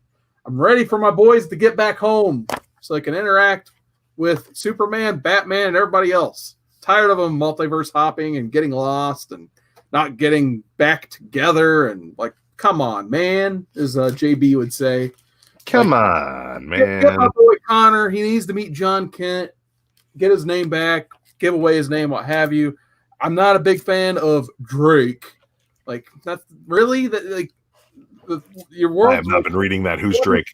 I'm ready for my boys to get back home so they can interact with Superman, Batman, and everybody else. Tired of them multiverse hopping and getting lost and not getting back together and like, come on, man, as JB would say. Come on, man. Get my boy Connor. He needs to meet John Kent, get his name back, give away his name, what have you. I'm not a big fan of Drake. Like, that's really your world. I have not been reading that. Who's Drake?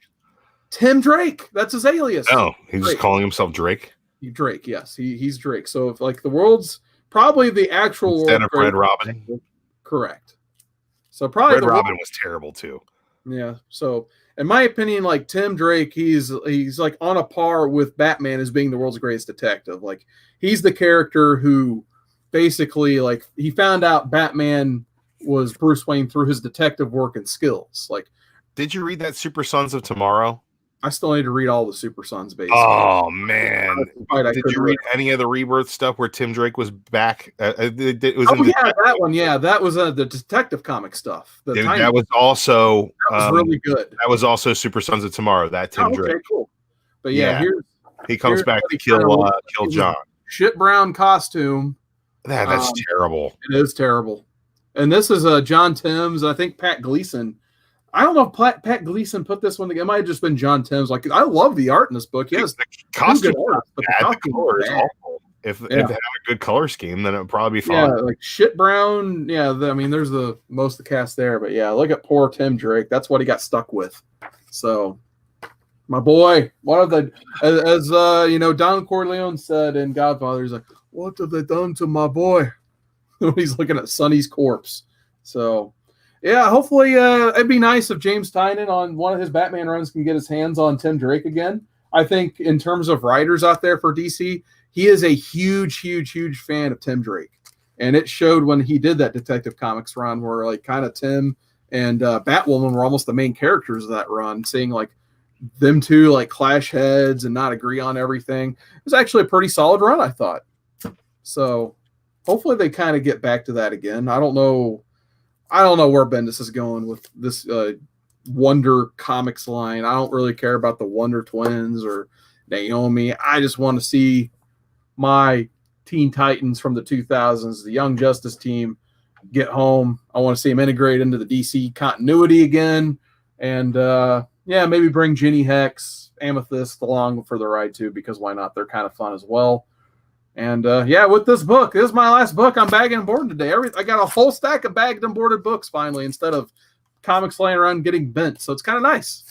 Tim Drake. That's his alias. Oh, he's just calling himself Drake? Drake, yes. He's Drake. So, if like the world's probably the actual instead world. Of Red Robin. Correct. So probably Red Robin was terrible too. Yeah. So in my opinion, like Tim Drake, he's like on a par with Batman as being the world's greatest detective. Like he's the character who basically like he found out Batman was Bruce Wayne through his detective work and skills. Like, did you read that Super Sons of Tomorrow? I still need to read all the Super Sons, basically. Oh, man. Did you read any of the Rebirth stuff where Tim Drake was back? That one. Yeah, that was the detective comic stuff. That was also... That was really good. That was also Super Sons of Tomorrow, that Tim Drake. Okay, cool. But yeah, he comes back to kill John. Shit brown costume. That's terrible. It is terrible. And this is John Timms. I think Pat Gleason... I don't know if Pat Gleason put this one together. It might have just been John Timms. Like, I love the art in this book. Yes, the costume art, but the costume is awful. If they have a good color scheme, then it would probably be Yeah, fine. like shit brown. Yeah, I mean, there's the most of the cast there, but yeah, look at poor Tim Drake. That's what he got stuck with. So, my boy, one of the as Don Corleone said in Godfather, he's like, "What have they done to my boy?" When he's looking at Sonny's corpse. So, yeah, hopefully, it'd be nice if James Tynion on one of his Batman runs can get his hands on Tim Drake again. I think in terms of writers out there for DC, he is a huge, huge, huge fan of Tim Drake. And it showed when he did that Detective Comics run where like kind of Tim and Batwoman were almost the main characters of that run, seeing like them two like clash heads and not agree on everything. It was actually a pretty solid run, I thought. So hopefully they kind of get back to that again. I don't know where Bendis is going with this Wonder Comics line. I don't really care about the Wonder Twins or Naomi. I just want to see my Teen Titans from the 2000s, the Young Justice team, get home. I want to see them integrate into the DC continuity again. And maybe bring Ginny Hex, Amethyst along for the ride too, because why not? They're kind of fun as well. And with this book, this is my last book I'm bagging and boarding today. I got a whole stack of bagged and boarded books finally, instead of comics laying around getting bent. So it's kind of nice.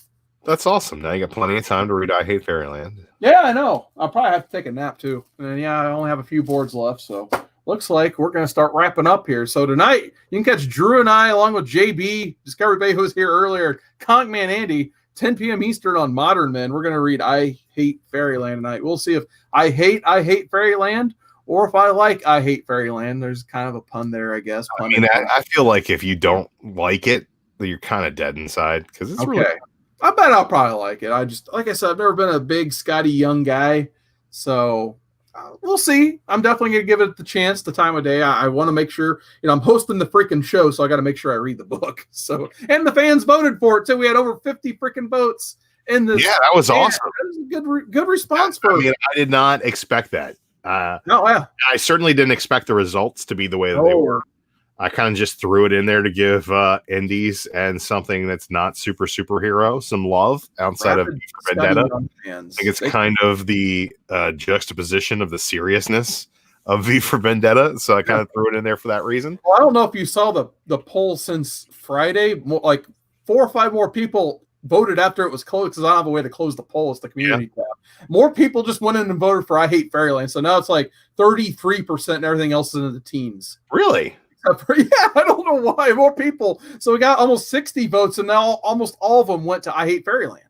That's awesome. Now you got plenty of time to read I Hate Fairyland. Yeah, I know. I'll probably have to take a nap too. And I only have a few boards left. So looks like we're going to start wrapping up here. So tonight, you can catch Drew and I along with JB, Discovery Bay, who was here earlier, Comic Man Andy, 10 p.m. Eastern on Modern Men. We're going to read I Hate Fairyland tonight. We'll see if I hate Fairyland, or if I like I Hate Fairyland. There's kind of a pun there, I guess. I feel like if you don't like it, you're kind of dead inside, because it's really. I bet I'll probably like it. Like I said, I've never been a big Scotty Young guy, so we'll see. I'm definitely going to give it the chance, the time of day. I want to make sure, I'm hosting the freaking show, so I got to make sure I read the book. So, and the fans voted for it too. We had over 50 freaking votes in this. Yeah, that was awesome. That was a good response for I did not expect that. I certainly didn't expect the results to be the way that they were. I kind of just threw it in there to give indies and something that's not superhero some love outside of V for Vendetta. I think it's kind of the juxtaposition of the seriousness of V for Vendetta, so I kind of threw it in there for that reason. Well, I don't know if you saw the poll since Friday. Like 4 or 5 more people voted after it was closed, because I don't have a way to close the poll. It's the community tab. More people just went in and voted for I Hate Fairyland, so now it's like 33% and everything else is in the teens. Really? Yeah, I don't know why. More people. So we got almost 60 votes, and now almost all of them went to I Hate Fairyland.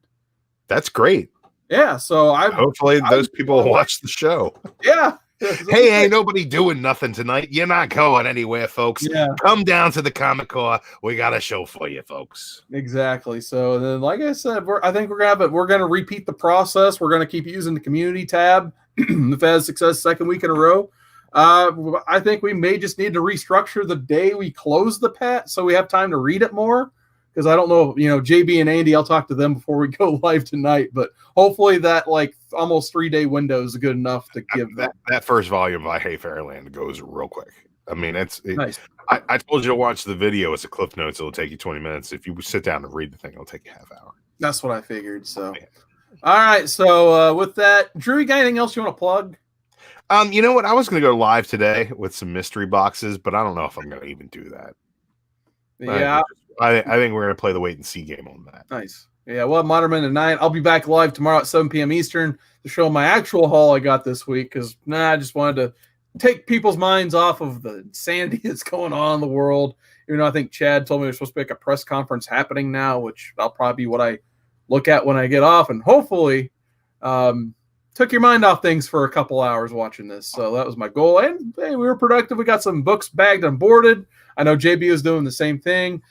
That's great. Yeah, so hopefully those people will watch the show. Yeah. Hey, ain't nobody doing nothing tonight. You're not going anywhere, folks. Yeah. Come down to the Comic Core. We got a show for you, folks. Exactly. So then, like I said, I think we're gonna repeat the process. We're gonna keep using the community tab. The Faz Success second week in a row. I think we may just need to restructure the day we close the pet, so we have time to read it more. Because I don't know, JB and Andy, I'll talk to them before we go live tonight. But hopefully that like almost 3-day window is good enough to give that first volume of I Hate Fairyland goes real quick. I mean, nice. I told you to watch the video as a cliff notes. It'll take you 20 minutes. If you sit down and read the thing, it'll take you half hour. That's what I figured. So, all right. So with that, Drew, you got anything else you want to plug? You know what? I was going to go live today with some mystery boxes, but I don't know if I'm going to even do that. Yeah. I think we're going to play the wait and see game on that. Nice. Yeah, we'll have Modern Men tonight. I'll be back live tomorrow at 7 p.m. Eastern to show my actual haul I got this week, because I just wanted to take people's minds off of the insanity that's going on in the world. I think Chad told me there's supposed to be like a press conference happening now, which I'll probably be what I look at when I get off, and hopefully took your mind off things for a couple hours watching this. So that was my goal. And hey, we were productive. We got some books bagged and boarded. I know JB was doing the same thing.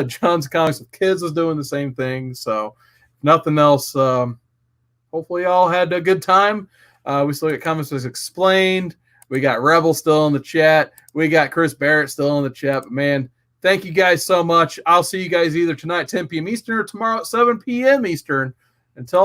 John's Comics with Kids is doing the same thing. So nothing else. Hopefully y'all had a good time. We still got Comics as Explained. We got Rebel still in the chat. We got Chris Barrett still in the chat. But man, thank you guys so much. I'll see you guys either tonight at 10 p.m. Eastern or tomorrow at 7 p.m. Eastern. Until